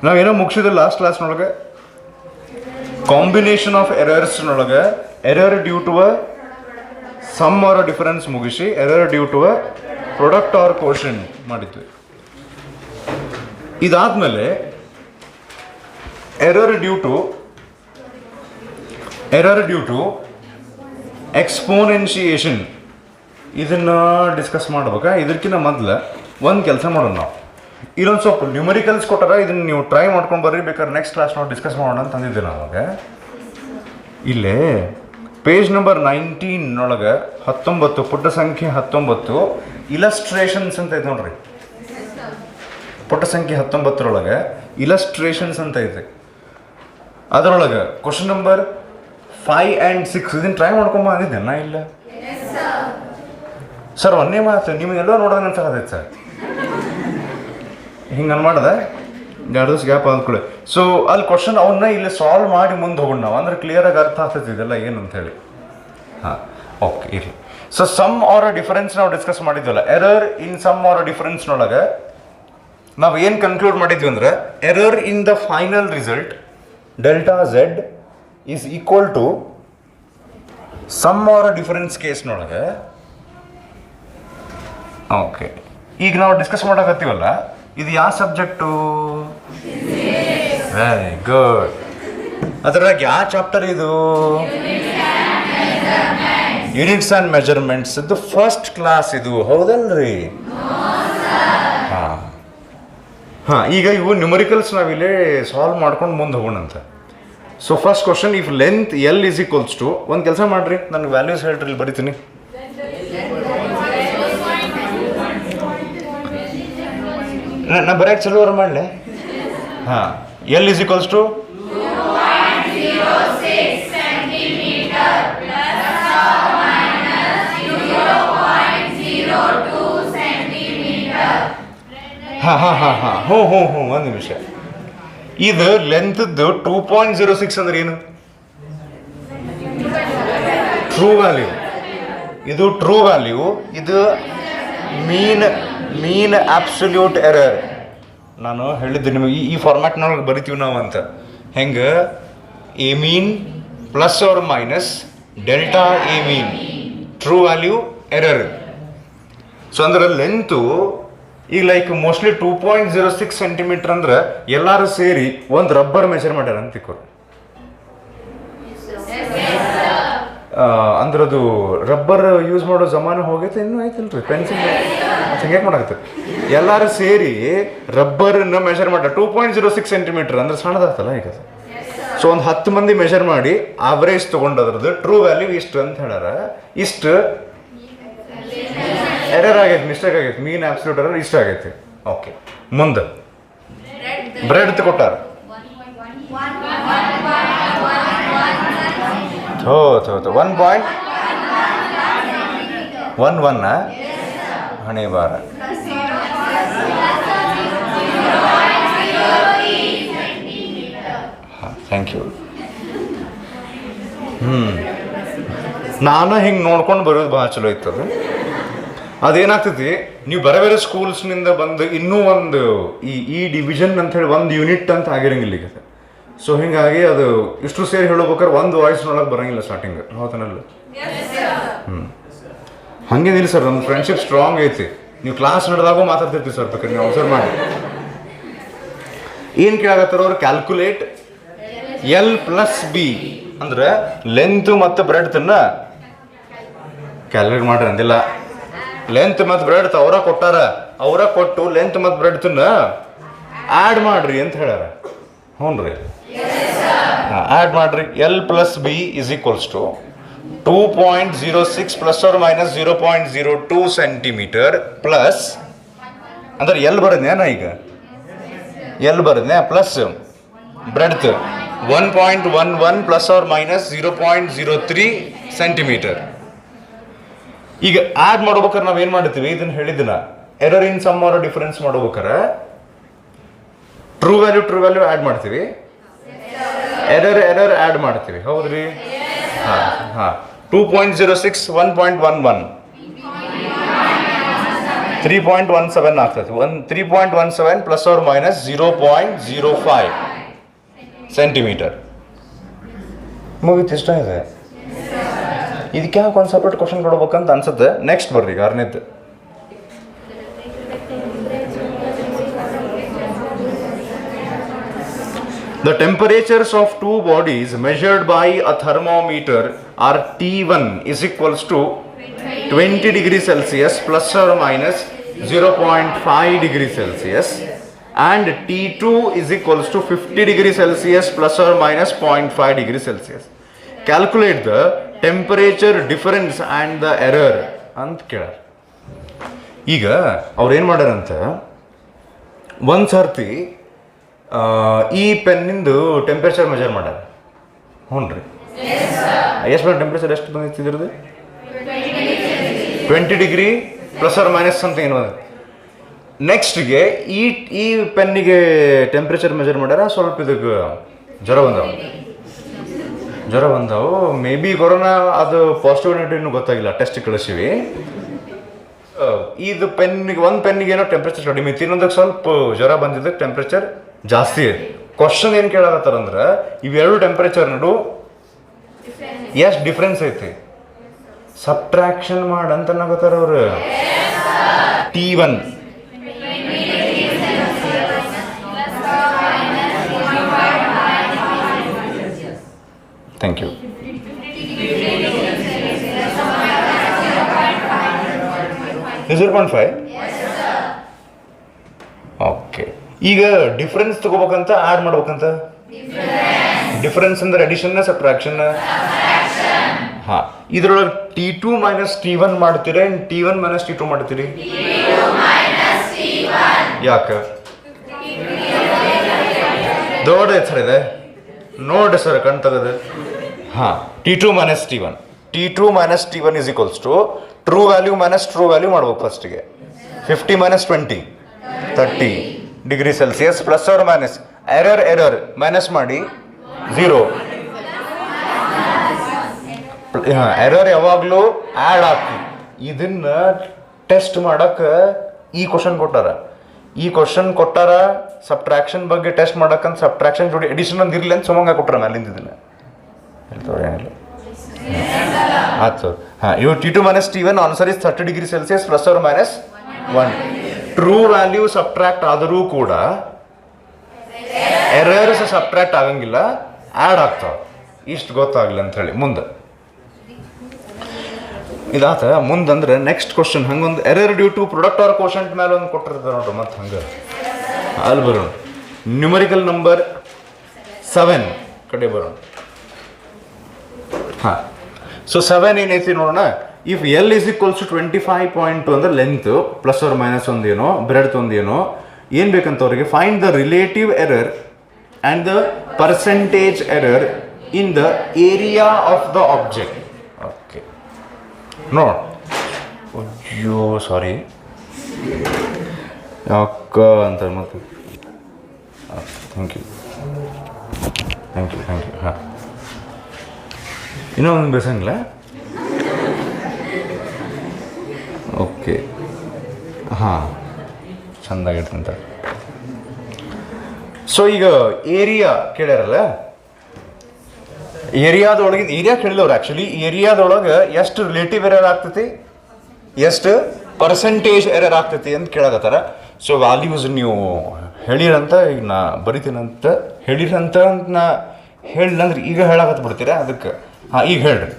ನಾವೇನೋ ಮುಗಿಸಿದ್ರೆ ಲಾಸ್ಟ್ ಕ್ಲಾಸ್ನೊಳಗೆ ಕಾಂಬಿನೇಷನ್ ಆಫ್ ಎರರ್ಸ್ನೊಳಗೆ error due to a sum or difference ಮುಗಿಸಿ error due to a product or quotient ಮಾಡಿದ್ವಿ. ಇದಾದ್ಮೇಲೆ ಎರರ್ ಡ್ಯೂ ಟು ಎಕ್ಸ್ಪೋನೆನ್ಷಿಯೇಷನ್ ಇದನ್ನು ಡಿಸ್ಕಸ್ ಮಾಡ್ಬೇಕಾ. ಇದಕ್ಕಿಂತ ಮೊದಲು ಒಂದು ಕೆಲಸ ಮಾಡೋಣ. ನಾವು ಇದೊಂದು ಸ್ವಲ್ಪ ನ್ಯೂಮರಿಕಲ್ಸ್ ಕೊಟ್ಟಾರ, ಇದನ್ನು ನೀವು ಟ್ರೈ ಮಾಡ್ಕೊಂಡು ಬರ್ರಿ, ಬೇಕಾದ್ರೆ ನೆಕ್ಸ್ಟ್ ಕ್ಲಾಸ್ ನಾವು ಡಿಸ್ಕಸ್ ಮಾಡೋಣ ಅಂತ ಅಂದಿದ್ದೆ ನಾವು ಅವಾಗ. ಇಲ್ಲೇ ಪೇಜ್ ನಂಬರ್ 19 19 ಪುಟ ಸಂಖ್ಯೆ 19 ಇಲಸ್ಟ್ರೇಷನ್ಸ್ ಅಂತ ಐತೆ ನೋಡ್ರಿ. ಪುಟ ಸಂಖ್ಯೆ 19 ಇಲಸ್ಟ್ರೇಷನ್ಸ್ ಅಂತ ಐತೆ. ಅದರೊಳಗೆ ಕ್ವಶನ್ ನಂಬರ್ 5 and 6 ಇದನ್ನು ಟ್ರೈ ಮಾಡ್ಕೊಂಬ ಅಂದಿದ್ದೆ ನಾ. ಇಲ್ಲ ಸರ್ ಒಂದೇ ಮಾತು ನಿಮಗೆಲ್ಲೋ ನೋಡೋದು ಅನ್ಸಕತ್ತೈತೆ ಸರ್. ಹಿಂಗೆ ಅನ್ಮಾಡ್ದೆ 2 ದಿವಸ ಗ್ಯಾಪ್ ಅಂದ್ಕೊಳ್ಳಿ. ಸೊ ಅಲ್ಲಿ ಕ್ವಶನ್ ಅವನ್ನ ಇಲ್ಲಿ ಸಾಲ್ವ್ ಮಾಡಿ ಮುಂದೆ ಹೋಗೋಣ ನಾವು, ಅಂದ್ರೆ ಕ್ಲಿಯರಾಗಿ ಅರ್ಥ ಆಗ್ತೈತಿ ಇದೆಲ್ಲ ಏನು ಅಂತೇಳಿ. ಹಾಂ ಓಕೆ ಇರಲಿ. ಸೊ ಸಮ್ ಆರ್ ಡಿಫರೆನ್ಸ್ ನಾವು ಡಿಸ್ಕಸ್ ಮಾಡಿದ್ವಲ್ಲ, ಎರರ್ ಇನ್ ಸಮ್ ಆರ್ ಡಿಫರೆನ್ಸ್ನೊಳಗೆ ನಾವು ಏನು ಕನ್ಕ್ಲೂಡ್ ಮಾಡಿದ್ವಿ ಅಂದ್ರೆ error in the final result delta Z is equal to sum or difference ಕೇಸ್ನೊಳಗೆ. ಓಕೆ, ಈಗ ನಾವು ಡಿಸ್ಕಸ್ ಮಾಡಕತ್ತೀವಲ್ಲ, ಇದು ಯಾವ ಸಬ್ಜೆಕ್ಟು? Very good. ಅದ್ರಾಗ ಯಾವ ಚಾಪ್ಟರ್ ಇದು? ಯೂನಿಟ್ಸ್ ಆ್ಯಂಡ್ ಮೆಜರ್ಮೆಂಟ್ಸ್ ಇದು ಫಸ್ಟ್ ಕ್ಲಾಸ್ ಇದು, ಹೌದಲ್ರಿ? ಹಾಂ ಹಾಂ, ಈಗ ಇವು ನ್ಯೂಮರಿಕಲ್ಸ್ ನಾವಿಲ್ಲೇ ಸಾಲ್ವ್ ಮಾಡ್ಕೊಂಡು ಮುಂದೆ ಹೋಗೋಣಂತ. So first question, if length L is equals to, ಒಂದು ಕೆಲಸ ಮಾಡಿರಿ, ನನಗೆ ವ್ಯಾಲ್ಯೂಸ್ ಹೇಳ್ರಿ, ಇಲ್ಲಿ ಬರಿತೀನಿ. ನಾ ಬರೆಯಕ್ಕೆ ಚಲೋ ಮಾಡಲೆ. ಹಾಂ, ಎಲ್ ಇಸ್ ಈಕ್ವಲ್ಸ್ ಟು ಹ್ಞೂ ಒಂದು ನಿಮಿಷ. ಇದು ಲೆಂತ್ದು 2.06 ಅಂದ್ರೆ ಏನು? True value. ಇದು ಟ್ರೂ ವ್ಯಾಲ್ಯೂ, ಇದು ಮೀನ್ ಅಬ್ಸಲ್ಯೂಟ್ ಎರರ್. ನಾನು ಹೇಳಿದ್ದೆ ನಿಮಗೆ ಈ ಫಾರ್ಮ್ಯಾಟ್ನೊಳಗೆ ಬರಿತೀವಿ ನಾವು ಅಂತ. ಹೆಂಗೆ? A mean plus R minus delta a mean, true value error. So ಅಂದ್ರೆ ಲೆಂತು ಈಗ ಲೈಕ್ ಮೋಸ್ಟ್ಲಿ 2.06 ಸೆಂಟಿಮೀಟರ್ ಅಂದ್ರೆ ಎಲ್ಲರೂ ಸೇರಿ ಒಂದು ರಬ್ಬರ್ ಮೆಷರ್ ಮಾಡ್ಯಾರ ಅಂತ ತಿಕ್ಕೋರು. ಅಂದ್ರೆ ಅದು ರಬ್ಬರ್ ಯೂಸ್ ಮಾಡೋ ಜಮಾನ ಹೋಗೈತೆ, ಇನ್ನೂ ಆಯ್ತಿಲ್ರಿ, ಪೆನ್ಸಿಲ್ ಹಂಗೆ ಮಾಡಾಕತ್ತೆ. ಎಲ್ಲರೂ ಸೇರಿ ರಬ್ಬರನ್ನ ಮೆಷರ್ ಮಾಡ್ಯಾರ 2.06 ಸೆಂಟಿಮೀಟರ್ ಅಂದ್ರೆ ಸಣ್ಣದಾಗ್ತಲ್ಲ ಈಗ. ಸೊ ಒಂದು 10 ಮಂದಿ ಮೆಷರ್ ಮಾಡಿ ಆವ್ರೇಜ್ ತೊಗೊಂಡದ್ರದ್ದು ಟ್ರೂ ವ್ಯಾಲ್ಯೂ ಇಷ್ಟು ಅಂತ ಹೇಳ್ಯಾರ. ಇಷ್ಟು ಎರರ್ ಆಗೈತೆ, ಮಿಸ್ಟೇಕ್ ಆಗೈತೆ, ಮೀನ್ ಆಬ್ಸಲ್ಯೂಟ್ ಎರರ್ ಇಷ್ಟ ಆಗೈತೆ. ಓಕೆ, ಮುಂದೆ ಬ್ರೆಡ್ ಕೊಟ್ಟಾರ. ಥೋ 1.11 ಹಣೆ ಬಾರ. ಹಾಂ, ಥ್ಯಾಂಕ್ ಯು. ನಾನು ಹಿಂಗೆ ನೋಡ್ಕೊಂಡು ಬರೋದು ಭಾಳ ಚಲೋ ಇತ್ತದು. ಅದೇನಾಗ್ತೈತಿ, ನೀವು ಬೇರೆ ಬೇರೆ ಸ್ಕೂಲ್ಸ್ನಿಂದ ಬಂದು ಇನ್ನೂ ಒಂದು ಈ ಡಿವಿಷನ್ ಅಂತ ಹೇಳಿ ಒಂದು ಯೂನಿಟ್ ಅಂತ ಆಗಿರಂಗಿಲ್ಲ ಈಗ. ಸೊ ಹಿಂಗಾಗಿ ಅದು ಇಷ್ಟು ಸೇರಿ ಹೇಳ್ಬೇಕಾದ್ರೆ ಒಂದು ವಾಯ್ಸ್ನೊಳಗೆ ಬರೋಂಗಿಲ್ಲ ಸ್ಟಾರ್ಟಿಂಗ್, ಹೌದನಲ್ಲ? ಹಂಗೇನಿಲ್ಲ ಸರ್, ನಮ್ಮ ಫ್ರೆಂಡ್ಶಿಪ್ ಸ್ಟ್ರಾಂಗ್ ಐತಿ. ನೀವು ಕ್ಲಾಸ್ ನಡೆದಾಗೂ ಮಾತಾಡ್ತಿರ್ತೀವಿ ಸರ್, ಬೇಕಾದ್ರೆ ನೀವು ಅಬ್ಸರ್ವ್ ಮಾಡಿ. ಏನು ಕೇಳಾಗತ್ತಾರ ಅವ್ರು? ಕ್ಯಾಲ್ಕುಲೇಟ್ ಎಲ್ ಪ್ಲಸ್ ಬಿ ಅಂದ್ರೆ ಲೆಂತ್ ಮತ್ತು ಬ್ರೆಡ್ತನ್ನ ಕ್ಯಾಲ್ಕುಲೇಟ್ ಮಾಡ್ರಿ ಅಂದಿಲ್ಲ. ಲೆಂತ್ ಮತ್ತು ಬ್ರೆಡ್ ಅವರ ಕೊಟ್ಟಾರ, ಅವರ ಕೊಟ್ಟು ಲೆಂತ್ ಮತ್ತು ಬ್ರೆಡ್ತನ್ನ ಆ್ಯಡ್ ಮಾಡ್ರಿ ಅಂತ ಹೇಳ್ಯಾರ. ಹ್ಞೂ ರೀ, ಆ್ಯಡ್ ಮಾಡ್ರಿ. L plus B is equals to 2.06 plus R minus 0.02 centimetre plus ಅಂದ್ರೆ ಎಲ್ ಬರದ್ನೇ ನಾ ಈಗ ಎಲ್ ಬರದ್ನೇ plus breadth 1.11 plus R minus 0.03 centimetre. ಈಗ ಆ್ಯಡ್ ಮಾಡ್ಬೇಕಾರೆ ನಾವು ಏನು ಮಾಡ್ತೀವಿ? ಇದನ್ನು ಹೇಳಿದ್ದಿನ error in sum or difference ಮಾಡ್ಬೇಕಾರೆ ಟ್ರೂ ವ್ಯಾಲ್ಯೂ ಆ್ಯಡ್ ಮಾಡ್ತೀವಿ, ಎರರ್ ಆ್ಯಡ್ ಮಾಡ್ತೀವಿ, ಹೌದ್ರಿ? ಹಾಂ 2.06 1.11 3.17 ಆಗ್ತದೆ. 3.17 ಪ್ಲಸ್ ಆರ್ ಮೈನಸ್ 0.05 ಸೆಂಟಿಮೀಟರ್. ಮುಗಿತು, ಇಷ್ಟ ಇದೆ. ಇದಕ್ಕೆ ಯಾಕೆ ಒಂದು ಸಪ್ರೇಟ್ ಕ್ವಶನ್ ಕೊಡ್ಬೇಕಂತ ಅನ್ಸುತ್ತೆ. ನೆಕ್ಸ್ಟ್ ಬರ್ರಿ, 6ನೇದು. The temperatures of two bodies measured by a thermometer are T1 is equals to 20 degrees Celsius plus or minus 0.5 degrees Celsius and T2 is equals to 50 degrees Celsius plus or minus 0.5 degrees Celsius. Calculate the temperature difference and the error ಅಂತ ಕೇಳ್ಯಾರ. ಈಗ ಅವ್ರು ಏನು ಮಾಡ್ಯಾರಂತ, ಒಂದು ಸರ್ತಿ ಈ ಪೆನ್ನಿಂದು temperature measure ಮಾಡ್ಯಾರ. ಹ್ಞೂ ರೀ, ಎಷ್ಟು ಬಂದ ಟೆಂಪ್ರೇಚರ್ ಎಷ್ಟು ಬಂದಿತ್ತು ಇದ್ರದ್ದು? 20 ಡಿಗ್ರಿ ಪ್ಲಸ್ ಆರ್ ಮೈನಸ್ ಅಂತ ಏನು ಬಂದ. ನೆಕ್ಸ್ಟ್ಗೆ ಈ ಪೆನ್ನಿಗೆ ಟೆಂಪ್ರೇಚರ್ ಮೆಜರ್ ಮಾಡ್ಯಾರ. ಸ್ವಲ್ಪ ಇದಕ್ಕೆ ಜ್ವರ ಬಂದವು. ಮೇ ಬಿ ಕೊರೋನಾ ಅದು ಪಾಸಿಟಿವ್ ನೆಗೆಟಿವ್ ಗೊತ್ತಾಗಿಲ್ಲ, ಟೆಸ್ಟ್ ಕಳಿಸಿವಿ. ಇದು ಪೆನ್ನಿಗೆ, ಒಂದು ಪೆನ್ನಿಗೆ ಏನೋ ಟೆಂಪ್ರೇಚರ್ ಕಡಿಮೆ ಇತ್ತು, ಇನ್ನೊಂದಕ್ಕೆ ಸ್ವಲ್ಪ ಜ್ವರ ಬಂದಿದ್ದಕ್ಕೆ ಟೆಂಪ್ರೇಚರ್ ಜಾಸ್ತಿ ಇದೆ. ಕ್ವಶನ್ ಏನು ಕೇಳಾಕತ್ತಾರಂದ್ರೆ, ಇವೆರಡು ಟೆಂಪ್ರೇಚರ್ ನಡು ಎಷ್ಟು ಡಿಫ್ರೆನ್ಸ್ ಐತಿ ಸಬ್ಟ್ರಾಕ್ಷನ್ ಮಾಡಂತ ಅನ್ನಕತ್ತಾರ ಅವರು. T1 thank you. Is 0.5? Okay. ಈಗ ಡಿಫ್ರೆನ್ಸ್ ತಗೋಬೇಕಂತ ಆ್ಯಡ್ ಮಾಡ್ಬೇಕಂತ. ಡಿಫ್ರೆನ್ಸ್ ಅಂದ್ರೆ ಅಡಿಷನ್ ಸಬ್ಟ್ರಾಕ್ಷನ್. ಹಾಂ, ಇದ್ರೊಳಗೆ T2 ಮೈನಸ್ T1 ಮಾಡ್ತೀರಾ, T1 ಮೈನಸ್ T2 ಮಾಡ್ತೀರಿ? ಯಾಕೆ ದೊಡ್ಡ ಸರ್ ಇದೆ ನೋಡಿ ಸರ್, ಕಣ್ ತೆಗೆದು. ಹಾಂ, T2 minus T1. T2 minus T1 is equals to true value minus true value ಮಾಡ್ಬೇಕು ಫಸ್ಟಿಗೆ. 50 minus 20 30 degree Celsius plus R minus error minus ಮಾಡಿ 0. ಎರರ್ ಯಾವಾಗಲೂ ಆ್ಯಡ್ ಆಗ್ತಿ. ಇದನ್ನ ಟೆಸ್ಟ್ ಮಾಡಕ್ಕೆ ಈ ಕ್ವಶನ್ ಕೊಟ್ಟಾರ. ಸಬ್ಟ್ರಾಕ್ಷನ್ ಬಗ್ಗೆ ಟೆಸ್ಟ್ ಮಾಡಕ್ಕಂತ ಸಬ್ಟ್ರಾಕ್ಷನ್ ಜೋಡಿ ಎಡಿಷನ್ ಒಂದು ಇರಲಿ ಅಂತ ಸುಮಂಗ ಕೊಟ್ಟಾರ ಮ್ಯಾಲಿಂದ. ಇದನ್ನ ಏನಿಲ್ಲ ಆಯ್ತು. ಹಾಂ, ಇವು T2 minus T1 answer is 30 degree Celsius plus R minus 1. True value subtract ಆದರೂ ಕೂಡ ಎರರ್ಸ್ ಸಬ್ಟ್ರಾಕ್ಟ್ ಆಗಂಗಿಲ್ಲ, ಆ್ಯಡ್ ಆಗ್ತಾವ. ಇಷ್ಟು ಗೊತ್ತಾಗಲಿ ಅಂತ ಹೇಳಿ ಮುಂದೆ ಇದಾತ. ಮುಂದಂದ್ರೆ ನೆಕ್ಸ್ಟ್ ಕ್ವಶನ್ ಹಂಗೊಂದು error due to product or quotient ಮೇಲೆ ಒಂದು ಕೊಟ್ಟಿರ್ತಾರೆ ನೋಡ್ರಿ. ಮತ್ತೆ ಹಂಗೆ ಅಲ್ಲಿ ಬರೋಣ. ನ್ಯೂಮರಿಕಲ್ ನಂಬರ್ 7 ಕಡೆ ಬರೋಣ. ಹಾಂ, ಸೊ 7 ಏನೈತಿ ನೋಡೋಣ. If L is equals to 25.2 ಅಂದ್ರೆ ಲೆಂತ್ ಪ್ಲಸ್ ಆರ್ ಮೈನಸ್ ಒಂದೇನೋ ಬ್ರೆಡ್ತ್ ಒಂದೇನೋ ಏನು ಬೇಕಂತ ಅವ್ರಿಗೆ, find the relative error and the percentage error in the area of the object. Okay, ನೋಡ. ಅಯ್ಯೋ ಸಾರಿ ಯಾಕ ಅಂತ ಮತ್ತೆ. Thank you. ಹಾಂ, ಇನ್ನೂ ಒಂದು ಬೇಸಂಗಿಲ್ಲ. ಓಕೆ, ಹಾಂ, ಚೆಂದಾಗಿರ್ತಂತ. ಸೊ ಈಗ ಏರಿಯಾ ಕೇಳ್ಯಾರಲ್ಲ, ಏರಿಯಾ ಕೇಳಿದವ್ರು ಆ್ಯಕ್ಚುಲಿ ಏರಿಯಾದೊಳಗೆ ಎಷ್ಟು ರಿಲೇಟಿವ್ ಎರರ್ ಆಗ್ತೈತಿ, ಎಷ್ಟು ಪರ್ಸೆಂಟೇಜ್ ಎರರ್ ಆಗ್ತೈತಿ ಅಂತ ಕೇಳಾಕತ್ತಾರ. ಸೊ ವ್ಯಾಲ್ಯೂಸ್ ನೀವು ಹೇಳಿರಂತ ಈಗ ನಾ ಬರಿತೀನಂತ ಹೇಳಿರಂತ ನಾ ಹೇಳಿಲ್ಲಂದ್ರೆ ಈಗ ಹೇಳಾಕತ್ತ ಬಿಡ್ತೀರಾ ಅದಕ್ಕೆ. ಹಾಂ, ಈಗ ಹೇಳ್ರಿ.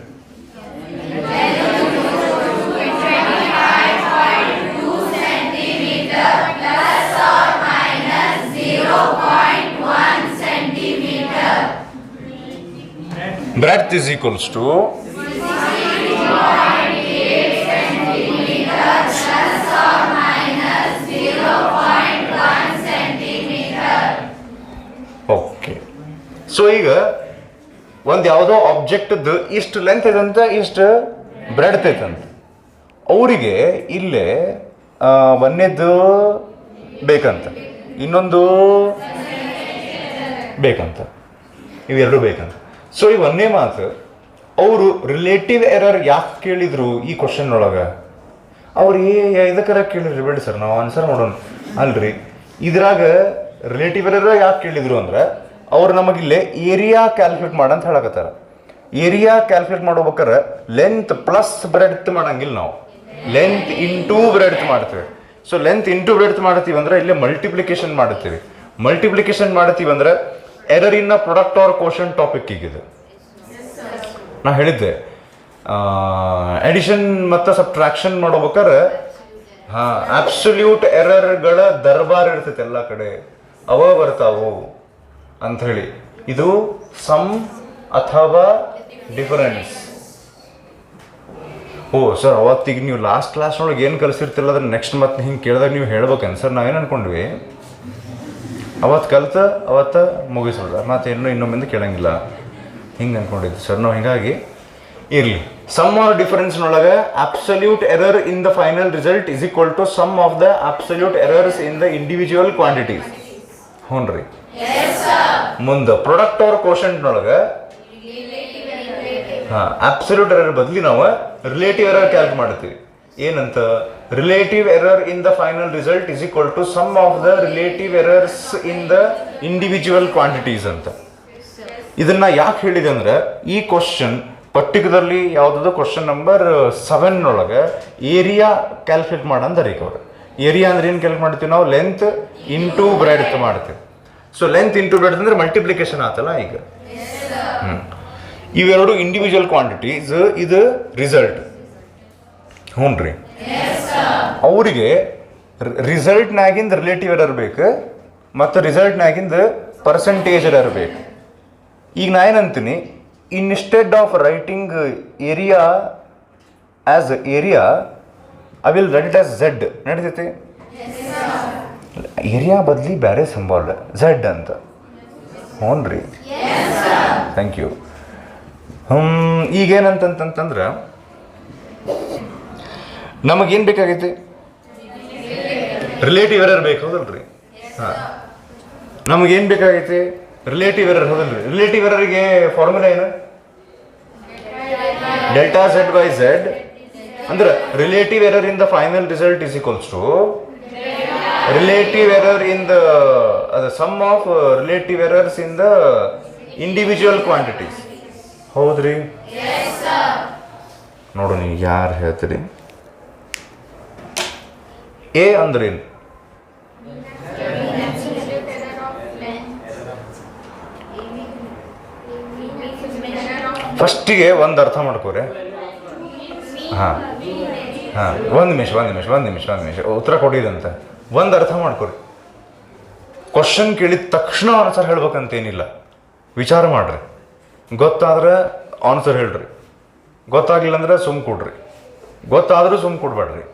Breadth is equals to 0.1 centimeter. Okay, so ಈಗ ಒಂದು ಯಾವುದೋ ಆಬ್ಜೆಕ್ಟ್ದು ಇಷ್ಟು ಲೆಂತ್ ಐತಂತ, ಇಷ್ಟು ಬ್ರೆಡ್ತ್ ಐತಂತ. ಅವರಿಗೆ ಇಲ್ಲೇ ಒಂದೇದು ಬೇಕಂತ, ಇನ್ನೊಂದು ಬೇಕಂತ, ಇವೆರಡು ಬೇಕಂತ. ಸೊ ಈ ಒಂದೇ ಮಾತು ಅವರು ರಿಲೇಟಿವ್ ಎರರ್ ಯಾಕೆ ಕೇಳಿದ್ರು ಈ ಕ್ವಶನ್ ಒಳಗೆ ಅವ್ರು ಇದಕ್ಕರ ಕೇಳಿರಿ ಬೇಡಿ ಸರ್, ನಾವು ಆನ್ಸರ್ ಮಾಡೋಣ ಅಲ್ರಿ. ಇದ್ರಾಗ ರಿಲೇಟಿವ್ ಎರರ್ ಯಾಕೆ ಕೇಳಿದ್ರು ಅಂದ್ರೆ ಅವ್ರು ನಮಗಿಲ್ಲೇ ಏರಿಯಾ ಕ್ಯಾಲ್ಕುಲೇಟ್ ಮಾಡಂತ ಹೇಳಕತ್ತಾರ. ಏರಿಯಾ ಕ್ಯಾಲ್ಕುಲೇಟ್ ಮಾಡ್ಬೇಕಾರೆ ಲೆಂತ್ ಪ್ಲಸ್ ಬ್ರೆಡ್ತ್ ಮಾಡಂಗಿಲ್ಲ, ನಾವು ಲೆಂತ್ ಇಂಟೂ ಬ್ರೆಡ್ತ್ ಮಾಡ್ತೀವಿ. ಸೊ ಲೆಂತ್ ಇಂಟು ಬ್ರೆಡ್ತ್ ಮಾಡ್ತೀವಿ ಅಂದ್ರೆ ಇಲ್ಲೇ ಮಲ್ಟಿಪ್ಲಿಕೇಶನ್ ಮಾಡ್ತೀವಿ. ಮಲ್ಟಿಪ್ಲಿಕೇಶನ್ ಮಾಡ್ತೀವಿ ಅಂದ್ರೆ error in product R ಕ್ವೋಷನ್ topic ಈಗಿದೆ. ನಾ ಹೇಳಿದ್ದೆ ಎಡಿಷನ್ ಮತ್ತು ಸಬ್ಟ್ರಾಕ್ಷನ್ ಮಾಡ್ಬೇಕಾರೆ ಅಬ್ಸಲ್ಯೂಟ್ ಎರರ್ಗಳ ದರ್ಬಾರ್ ಇರ್ತೈತೆ ಎಲ್ಲ ಕಡೆ, ಅವ ಬರ್ತಾವು ಅಂಥೇಳಿ. ಇದು ಸಮ್ ಅಥವಾ ಡಿಫರೆನ್ಸ್. ಓ ಸರ್, ಅವತ್ತಿಗೆ ನೀವು ಲಾಸ್ಟ್ ಕ್ಲಾಸ್ನೊಳಗೆ ಏನು ಕಲಿಸಿರ್ತಿಲ್ಲ ಅದನ್ನ ನೆಕ್ಸ್ಟ್ ಮತ್ತೆ ಹಿಂಗೆ ಕೇಳಿದಾಗ ನೀವು ಹೇಳ್ಬೇಕೇನು ಸರ್? ನಾವೇನು ಅನ್ಕೊಂಡ್ವಿ, ಅವತ್ತು ಮುಗಿಸೋಲ್ಲ, ಮತ್ತೆ ಇನ್ನೊಮ್ಮಿಂದ ಕೇಳಂಗಿಲ್ಲ ಹಿಂಗೆ ಅನ್ಕೊಂಡಿದ್ದು ಸರ್ ನಾವು. ಹೀಗಾಗಿ ಇರಲಿ, ಸಮ್ ಆರ್ ಡಿಫರೆನ್ಸ್ನೊಳಗೆ absolute error in the final result is equal to sum of the absolute errors in the individual quantities. ಹ್ಞೂ ರೀ. ಮುಂದೆ ಪ್ರಾಡಕ್ಟ್ ಆರ್ ಕ್ವೋಷಂಟ್ನೊಳಗೆ ಅಬ್ಸಲ್ಯೂಟ್ ಎರರ್ ಬದಲಿ ನಾವು ರಿಲೇಟಿವ್ ಎರರ್ ಕ್ಯಾಲ್ಕ್ ಮಾಡ್ತೀವಿ. ಏನಂತ? Relative error in the final result is equal to sum of the relative errors in the individual quantities ಅಂತ. ಇದನ್ನ ಯಾಕೆ ಹೇಳಿದೆ ಅಂದ್ರೆ ಈ ಕ್ವಶನ್ ಪರ್ಟಿಕ್ಯುಲರ್ಲಿ ಯಾವುದಾದ್ರು ಕ್ವಶನ್ ನಂಬರ್ 7 ಒಳಗೆ ಏರಿಯಾ ಕ್ಯಾಲ್ಕುಲೇಟ್ ಮಾಡಂದ್ರೆ ಈಗ ಅವ್ರು ಏರಿಯಾ ಅಂದ್ರೆ ಏನು ಕ್ಯಾಲ್ಕುಲೇಟ್ ಮಾಡ್ತೀವಿ ನಾವು? ಲೆಂತ್ ಇಂಟು ಬ್ರೆಡ್ತ್ ಮಾಡ್ತೀವಿ. ಸೊ ಲೆಂತ್ ಇಂಟು ಬ್ರೆಡ್ತ್ ಅಂದ್ರೆ ಮಲ್ಟಿಪ್ಲಿಕೇಶನ್ ಆತಲ್ಲ ಈಗ. ಇವೆರಡು ಇಂಡಿವಿಜುವಲ್ ಕ್ವಾಂಟಿಟೀಸ್, ಇದು ರಿಸಲ್ಟ್. ಹ್ಞೂ ರೀ. ಅವರಿಗೆ ರಿಸಲ್ಟ್ನಾಗಿಂದ ರಿಲೇಟಿವ್ ಎರರ್ ಬೇಕು ಮತ್ತು ರಿಸಲ್ಟ್ನಾಗಿಂದ ಪರ್ಸೆಂಟೇಜ್ ಎರರ್ ಬೇಕು. ಈಗ ನಾ ಏನಂತೀನಿ, instead of writing area as area I will write it as Z. ನಡೀತೈತಿ? ಏರಿಯಾ ಬದಲಿ ಬೇರೆ ಸಿಂಬಾಲ್ ಝೆಡ್ ಅಂತ. ಹ್ಞೂ ರೀ, ಥ್ಯಾಂಕ್ ಯು. ಈಗೇನಂತಂತಂದ್ರೆ ನಮಗೇನು ಬೇಕಾಗೈತಿ? ರಿಲೇಟಿವ್ ಎರರ್ ಬೇಕು, ಹೌದಲ್ರಿ? ಹಾಂ, ನಮಗೇನು ಬೇಕಾಗೈತಿ? ರಿಲೇಟಿವ್ ಎರರ್, ಹೌದಲ್ರಿ? ರಿಲೇಟಿವ್ ಎರರ್ಗೆ ಫಾರ್ಮುಲಾ ಏನು? Delta Z by Z. ಅಂದ್ರೆ relative error in the final result is equals to relative error in the sum of relative errors in the individual quantities. ಹೌದ್ರಿ? ನೋಡು, ನೀವು ಯಾರು ಹೇಳ್ತೀರಿ? ಎ ಅಂದ್ರೇನು? ಫಸ್ಟಿಗೆ ಒಂದು ಅರ್ಥ ಮಾಡ್ಕೋರಿ. ಹಾಂ, ಒಂದು ನಿಮಿಷ ಉತ್ತರ ಕೊಟ್ಟಿದಂತ ಒಂದು ಅರ್ಥ ಮಾಡ್ಕೊರಿ. ಕ್ವಶನ್ ಕೇಳಿದ ತಕ್ಷಣ ಆನ್ಸರ್ ಹೇಳ್ಬೇಕಂತೇನಿಲ್ಲ, ವಿಚಾರ ಮಾಡ್ರಿ. ಗೊತ್ತಾದ್ರೆ ಆನ್ಸರ್ ಹೇಳ್ರಿ, ಗೊತ್ತಾಗ್ಲಿಲ್ಲ ಅಂದ್ರೆ ಸುಮ್ ಕೊಡ್ರಿ. ಗೊತ್ತಾದ್ರೂ ಸುಮ್ ಕೊಡ್ಬೇಡ್ರಿ.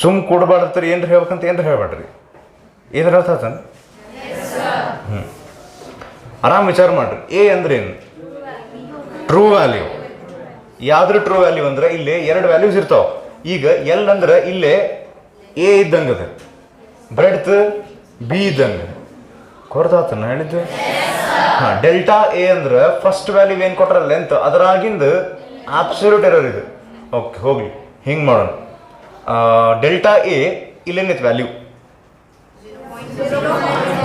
ಸುಮ್ ಕೊಡ್ಬಾರ್ದ್ರಿ. ಏನ್ರಿ ಹೇಳ್ಬೇಕಂತ ಏನ್ರಿ ಹೇಳ್ಬೇಡ್ರಿ. ಏನ್ರ ಅರ್ಥ ಆತನ? ಆರಾಮ್ ವಿಚಾರ ಮಾಡ್ರಿ. ಎ ಅಂದ್ರೆ ಏನು? True value. ಯಾವ್ದ್ರ ಟ್ರೂ ವ್ಯಾಲ್ಯೂ ಅಂದ್ರೆ ಇಲ್ಲಿ 2 ವ್ಯಾಲ್ಯೂಸ್ ಇರ್ತಾವ. ಈಗ ಎಲ್ ಅಂದ್ರೆ ಇಲ್ಲೇ ಎ ಇದ್ದಂಗೆ ಅದ, ಬ್ರೆಡ್ತ್ ಬಿ ಇದ್ದಂಗೆ. ಕೊಡ್ತಾತನ ಹೇಳಿದ್ದು? ಹಾಂ, ಡೆಲ್ಟಾ ಎ ಅಂದ್ರೆ ಫಸ್ಟ್ ವ್ಯಾಲ್ಯೂ ಏನು ಕೊಟ್ರ ಲೆಂತ್, ಅದರಾಗಿಂದ ಅಬ್ಸಲ್ಯೂಟ್ ಎರರ್ ಇದು. ಓಕೆ, ಹೋಗ್ಲಿ, ಹಿಂಗೆ ಮಾಡೋಣ. ಡೆಲ್ಟಾ ಎ ಇಲ್ಲೇನೈತೆ ವ್ಯಾಲ್ಯೂ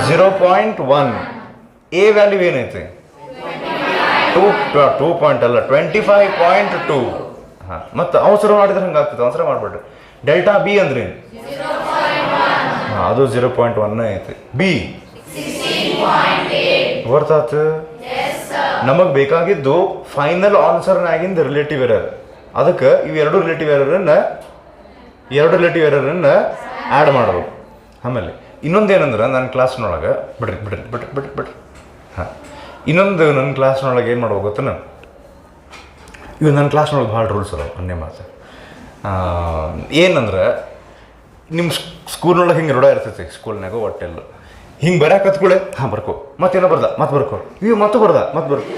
0.1. ಎ ವ್ಯಾಲ್ಯೂ ಏನೈತೆ? 2 ಪಾಯಿಂಟ್ ಅಲ್ಲ, 25.2. ಹಾಂ, ಮತ್ತು ಅವಸರ ಮಾಡಿದ್ರೆ ಹಂಗೆ ಆಗ್ತದೆ, ಅವಸರ ಮಾಡಬೇಡ್ರಿ. ಡೆಲ್ಟಾ ಬಿ ಅಂದ್ರೆ ಹಾಂ, ಅದು 0.1 ಐತಿ. ಬಿ ಗೊತ್ತಾತು? ನಮಗೆ ಬೇಕಾಗಿದ್ದು ಫೈನಲ್ ಆನ್ಸರ್ನಾಗಿಂದ ರಿಲೇಟಿವ್ ಎರರ್. ಅದಕ್ಕೆ ಇವೆರಡು ರಿಲೇಟಿವ್ ಎರರನ್ನು ಆ್ಯಡ್ ಮಾಡಬೇಕು. ಆಮೇಲೆ ಇನ್ನೊಂದೇನಂದ್ರೆ ನನ್ನ ಕ್ಲಾಸ್ನೊಳಗೆ ಬಿಡ್ರಿ. ಹಾಂ, ಇನ್ನೊಂದು ನನ್ನ ಕ್ಲಾಸ್ನೊಳಗೆ ಏನು ಮಾಡ್ಬೇಕು ಗೊತ್ತ? ಇವು ನನ್ನ ಕ್ಲಾಸ್ನೊಳಗೆ ಭಾಳ ರೂಲ್ಸ್ ಅದಾವೆ. ಅನ್ನೇ ಮಾತು ಏನಂದ್ರೆ, ನಿಮ್ಮ ಸ್ಕೂಲ್ನೊಳಗೆ ಹಿಂಗೆ ರೂಢ ಇರ್ತೈತಿ. ಸ್ಕೂಲ್ನಾಗ ಒಟ್ಟೆಲ್ಲ ಹಿಂಗೆ ಬರೋಕತ್ಕೊಳ್ಳೆ, ಹಾಂ ಬರ್ಕೋ, ಮತ್ತೇನೋ ಮತ್ತೆ ಬರ್ಕೋ, ಇವು ಮತ್ತೆ ಬರ್ಕೋ.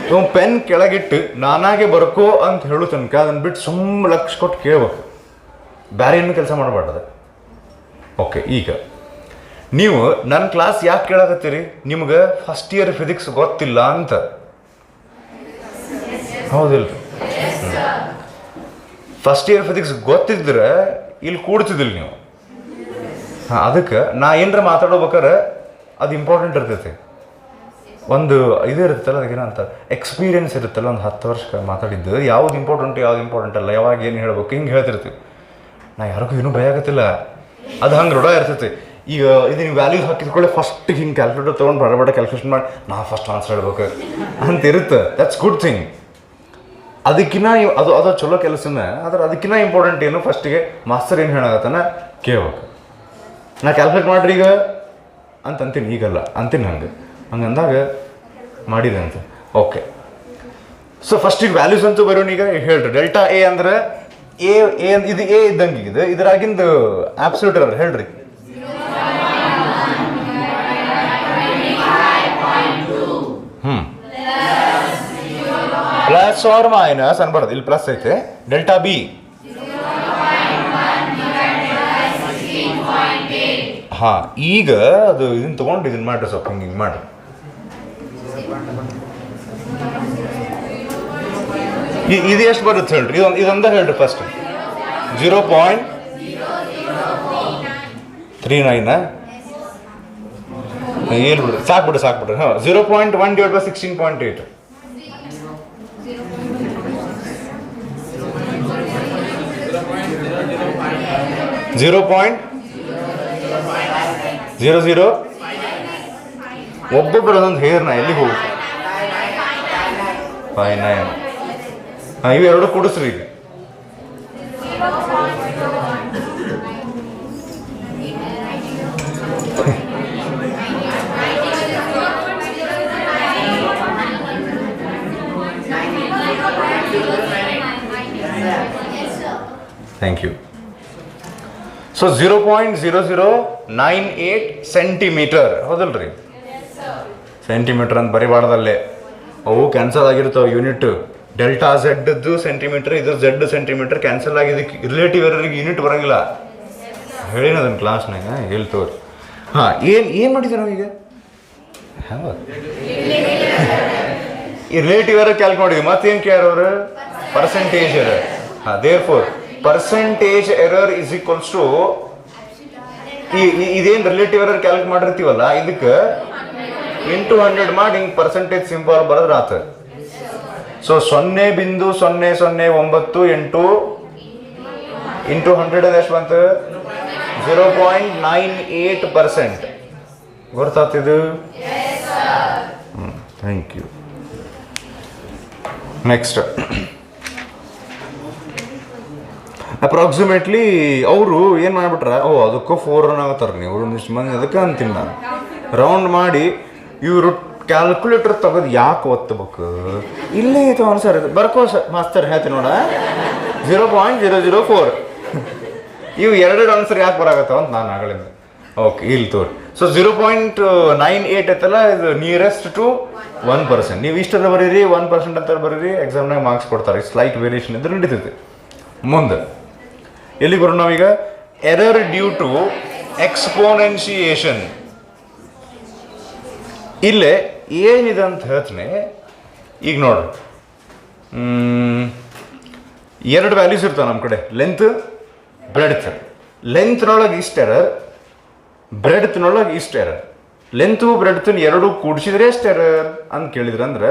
ಇವ್ ಪೆನ್ ಕೆಳಗಿಟ್ಟು ನಾನಾಗೆ ಬರ್ಕೋ ಅಂತ ಹೇಳು ತನಕ ಅದನ್ನು ಬಿಟ್ಟು ಸುಮ್ಮ ಲಕ್ಷ ಕೊಟ್ಟು ಕೇಳ್ಬೇಕು, ಬೇರೆ ಏನು ಕೆಲಸ ಮಾಡಬಾರ್ದು. ಓಕೆ, ಈಗ ನೀವು ನನ್ನ ಕ್ಲಾಸ್ ಯಾಕೆ ಕೇಳಕತ್ತೀರಿ? ನಿಮ್ಗೆ ಫಸ್ಟ್ ಇಯರ್ ಫಿಸಿಕ್ಸ್ ಗೊತ್ತಿಲ್ಲ ಅಂತ, ಹೌದಿಲ್ಲ? ಫಸ್ಟ್ ಇಯರ್ ಫಿಸಿಕ್ಸ್ ಗೊತ್ತಿದ್ರೆ ಇಲ್ಲಿ ಕೂಡ್ತಿದ್ದಿಲ್ಲ ನೀವು. ಹಾಂ, ಅದಕ್ಕೆ ನಾ ಏನರ ಮಾತಾಡ್ಬೇಕಾರೆ ಅದು ಇಂಪಾರ್ಟೆಂಟ್ ಇರ್ತೈತಿ. ಒಂದು ಇದು ಇರುತ್ತಲ್ಲ, ಅದಕ್ಕೇನೋ ಅಂತ ಎಕ್ಸ್ಪೀರಿಯೆನ್ಸ್ ಇರುತ್ತಲ್ಲ, ಒಂದು 10 ವರ್ಷ ಮಾತಾಡಿದ್ದು ಯಾವ್ದು ಇಂಪಾರ್ಟೆಂಟ್ ಅಲ್ಲ, ಯಾವಾಗ ಏನು ಹೇಳ್ಬೇಕು ಹಿಂಗೆ ಹೇಳ್ತಿರ್ತೀವಿ. ನಾ ಯಾರಿಗೂ ಏನೂ ಭಯ ಆಗತ್ತಿಲ್ಲ, ಅದು ಹಂಗೆ ರೂಢ ಇರ್ತೈತಿ. ಈಗ ಇದು ನೀವು ವ್ಯಾಲ್ಯೂಸ್ ಹಾಕಿದ್ಕೊಳ್ಳೆ ಫಸ್ಟ್ ಹಿಂಗೆ ಕ್ಯಾಲ್ಕುಲೇಟರ್ ತೊಗೊಂಡು ಬಡ ಕ್ಯಾಲ್ಕುಲೇಷನ್ ಮಾಡಿ ನಾ ಫಸ್ಟ್ ಆನ್ಸರ್ ಹೇಳ್ಬೇಕು ಅಂತ ಇರುತ್ತೆ. That's good thing. ಅದಕ್ಕಿಂತ ಅದು ಚಲೋ ಕೆಲಸನೇ. ಆದ್ರೆ ಅದಕ್ಕಿಂತ ಇಂಪಾರ್ಟೆಂಟ್ ಏನು, ಫಸ್ಟಿಗೆ ಮಾಸ್ತರ್ ಏನು ಹೇಳಾಗತ್ತಾನ ಕೇಳ್ಬೇಕು. ನಾ ಕ್ಯಾಲ್ಕುಲೇಟ್ ಮಾಡ್ರಿ ಈಗ ಅಂತೀನಿ, ಈಗಲ್ಲ ಅಂತೀನಿ. ಹಂಗೆ ಅಂದಾಗ ಮಾಡಿದೆ ಅಂತ. ಓಕೆ, ಸೊ ಫಸ್ಟ್ ಈಗ ವ್ಯಾಲ್ಯೂಸ್ ಅಂತೂ ಬರೋಣ. ಈಗ ಹೇಳ್ರಿ, ಡೆಲ್ಟಾ ಎ ಅಂದ್ರೆ ಇದು ಎ ಇದ್ದಂಗೆ ಇದೆ, ಇದರಾಗಿಂದು ಆಬ್ಸಲ್ಯೂಟ್ ಎರರ್ ಹೇಳ್ರಿ. ಪ್ಲಸ್ ಆರ್ ಮೈನಸ್ ಅನ್ಬಾರ್ದು, ಇಲ್ಲಿ ಪ್ಲಸ್ ಐತೆ. ಡೆಲ್ಟಾ ಬಿ ಹಾಂ, ಈಗ ಅದು ಇದನ್ನ ತೊಗೊಂಡು ಇದನ್ನ ಮಾಡ್ರಿ, ಸ್ವಲ್ಪ ಹಿಂಗೆ ಮಾಡ್ರಿ. ಇದು ಎಷ್ಟು ಬರುತ್ತೆ ಹೇಳ್ರಿ, ಇದೊಂದ ಹೇಳ್ರಿ ಫಸ್ಟ್. 0.39 ಹೇಳ್ಬಿಡ್ರಿ, ಸಾಕ್ಬಿಡ್ರಿ. ಹಾಂ, 0.1 ಡಿವೈಡ್ ಬೈ 16.8. 0.00 ಒಬ್ಬೊಬ್ಬರು ಅದೊಂದು ಹೇರ್ನ ಎಲ್ಲಿಗೆ ಹೋಗಿ 59. ಹಾಂ, ಇವೆರಡು ಕೊಡಿಸ್ರಿ ಈಗ. Thank you. ಸೊ 0.0098 ಸೆಂಟಿಮೀಟರ್ ಹೌದಲ್ರಿ? ಸೆಂಟಿಮೀಟರ್ ಅಂತ ಬರಿಬಾರ್ದಲ್ಲೇ, ಅವು ಕ್ಯಾನ್ಸಲ್ ಆಗಿರ್ತಾವೆ ಯೂನಿಟ್. ಡೆಲ್ಟಾ ಝೆಡ್ದು ಸೆಂಟಿಮೀಟರ್, ಇದು ಝೆಡ್ ಸೆಂಟಿಮೀಟರ್ ಕ್ಯಾನ್ಸಲ್ ಆಗಿದ್ದಕ್ಕೆ ರಿಲೇಟಿವ್ ಎರರಿಗೆ ಯೂನಿಟ್ ಬರೋಂಗಿಲ್ಲ. ಹೇಳಿನ ಅದನ್ನು ಕ್ಲಾಸ್ನಾಗ ಹೇಳ್ತವ್ರಿ. ಹಾಂ, ಏನು ಮಾಡಿದ್ವಿ ನಾವೀಗ? ಈ ರಿಲೇಟಿವ್ ಎರರ್ ಕ್ಯಾಲ್ಕ್ ಮಾಡಿದ್ವಿ. ಮತ್ತೇನು ಕೇಳೋರು? Percentage error. ಹಾಂ, therefore percentage error is equals to ಇದೇನು ರಿಲೇಟಿವ್ ಎರರ್ ಕ್ಯಾಲ್ಕ್ ಮಾಡಿರ್ತೀವಲ್ಲ, ಇದಕ್ಕೆ ಇಂಟು 100 ಮಾಡಿ ಹಿಂಗೆ ಪರ್ಸೆಂಟೇಜ್ ಸಿಂಬಲ್ ಬರೋದ್ರ ಆತ. ಸೊ 0.009 ಇಂಟು 100 ಎಷ್ಟು ಬಂತು? 0.98%. ಗೊತ್ತಾಗ್ತಿದ್ದು? Thank you. ನೆಕ್ಸ್ಟ್, ಅಪ್ರಾಕ್ಸಿಮೇಟ್ಲಿ ಅವರು ಏನು ಮಾಡಿಬಿಟ್ರ, ಅದಕ್ಕೂ 4 ರನ್ ಆಗತ್ತಾರ. ನೀವು ಒಂದಿಷ್ಟು ಮಂದಿ ಅದಕ್ಕೆ ಅಂತೀನಿ ನಾನು. ರೌಂಡ್ ಮಾಡಿ ಇವರು ಕ್ಯಾಲ್ಕುಲೇಟರ್ ತೆಗೆದು ಯಾಕೆ ಒತ್ತಬೇಕು? ಇಲ್ಲೇ ಐತೆ ಆನ್ಸರ್ ಇದು ಬರ್ಕೋ ಮಾಸ್ತರ್ ಹೇಳ್ತೀನಿ ನೋಡ. 0.004 ಇವು ಎರಡು ಆನ್ಸರ್ ಯಾಕೆ ಬರಾಗತ್ತಾವ ಅಂತ ನಾನು ಆಗಲಿಂದ. ಓಕೆ, ಇಲ್ಲಿ ತೋರಿ. ಸೊ 0.98 ಐತಲ್ಲ, ಇದು ನಿಯರೆಸ್ಟ್ ಟು 1%. ನೀವು ಇಷ್ಟರ ಬರೀರಿ, 1% ಅಂತ ಬರೀರಿ, ಎಕ್ಸಾಮ್ನಾಗ ಮಾರ್ಕ್ಸ್ ಕೊಡ್ತಾರೆ. ಸ್ಲೈಟ್ ವೇರಿಯೇಷನ್ ಇದ್ರೆ ನಡೀತೈತಿ. ಮುಂದೆ ಎಲ್ಲಿಗೆ ಬರೋಣ ನಾವೀಗ? Error due to exponentiation. ಇಲ್ಲೇ ಏನಿದೆ ಅಂತ ಹೇಳ್ತೀನಿ. ಈಗ ನೋಡ್ರಿ, 2 ವ್ಯಾಲ್ಯೂಸ್ ಇರ್ತಾವೆ ನಮ್ಮ ಕಡೆ, ಲೆಂತ್ ಬ್ರೆಡ್ತ್. ಲೆಂತ್ನೊಳಗೆ ಇಷ್ಟು ಎರರ್, ಬ್ರೆಡ್ತ್ನೊಳಗೆ ಇಷ್ಟು ಎರರ್. ಲೆಂತು ಬ್ರೆಡ್ತನ್ನ ಎರಡೂ ಕೂಡಿಸಿದ್ರೆ ಎಷ್ಟು ಎರರ್ ಅಂತ ಕೇಳಿದ್ರೆ ಅಂದ್ರೆ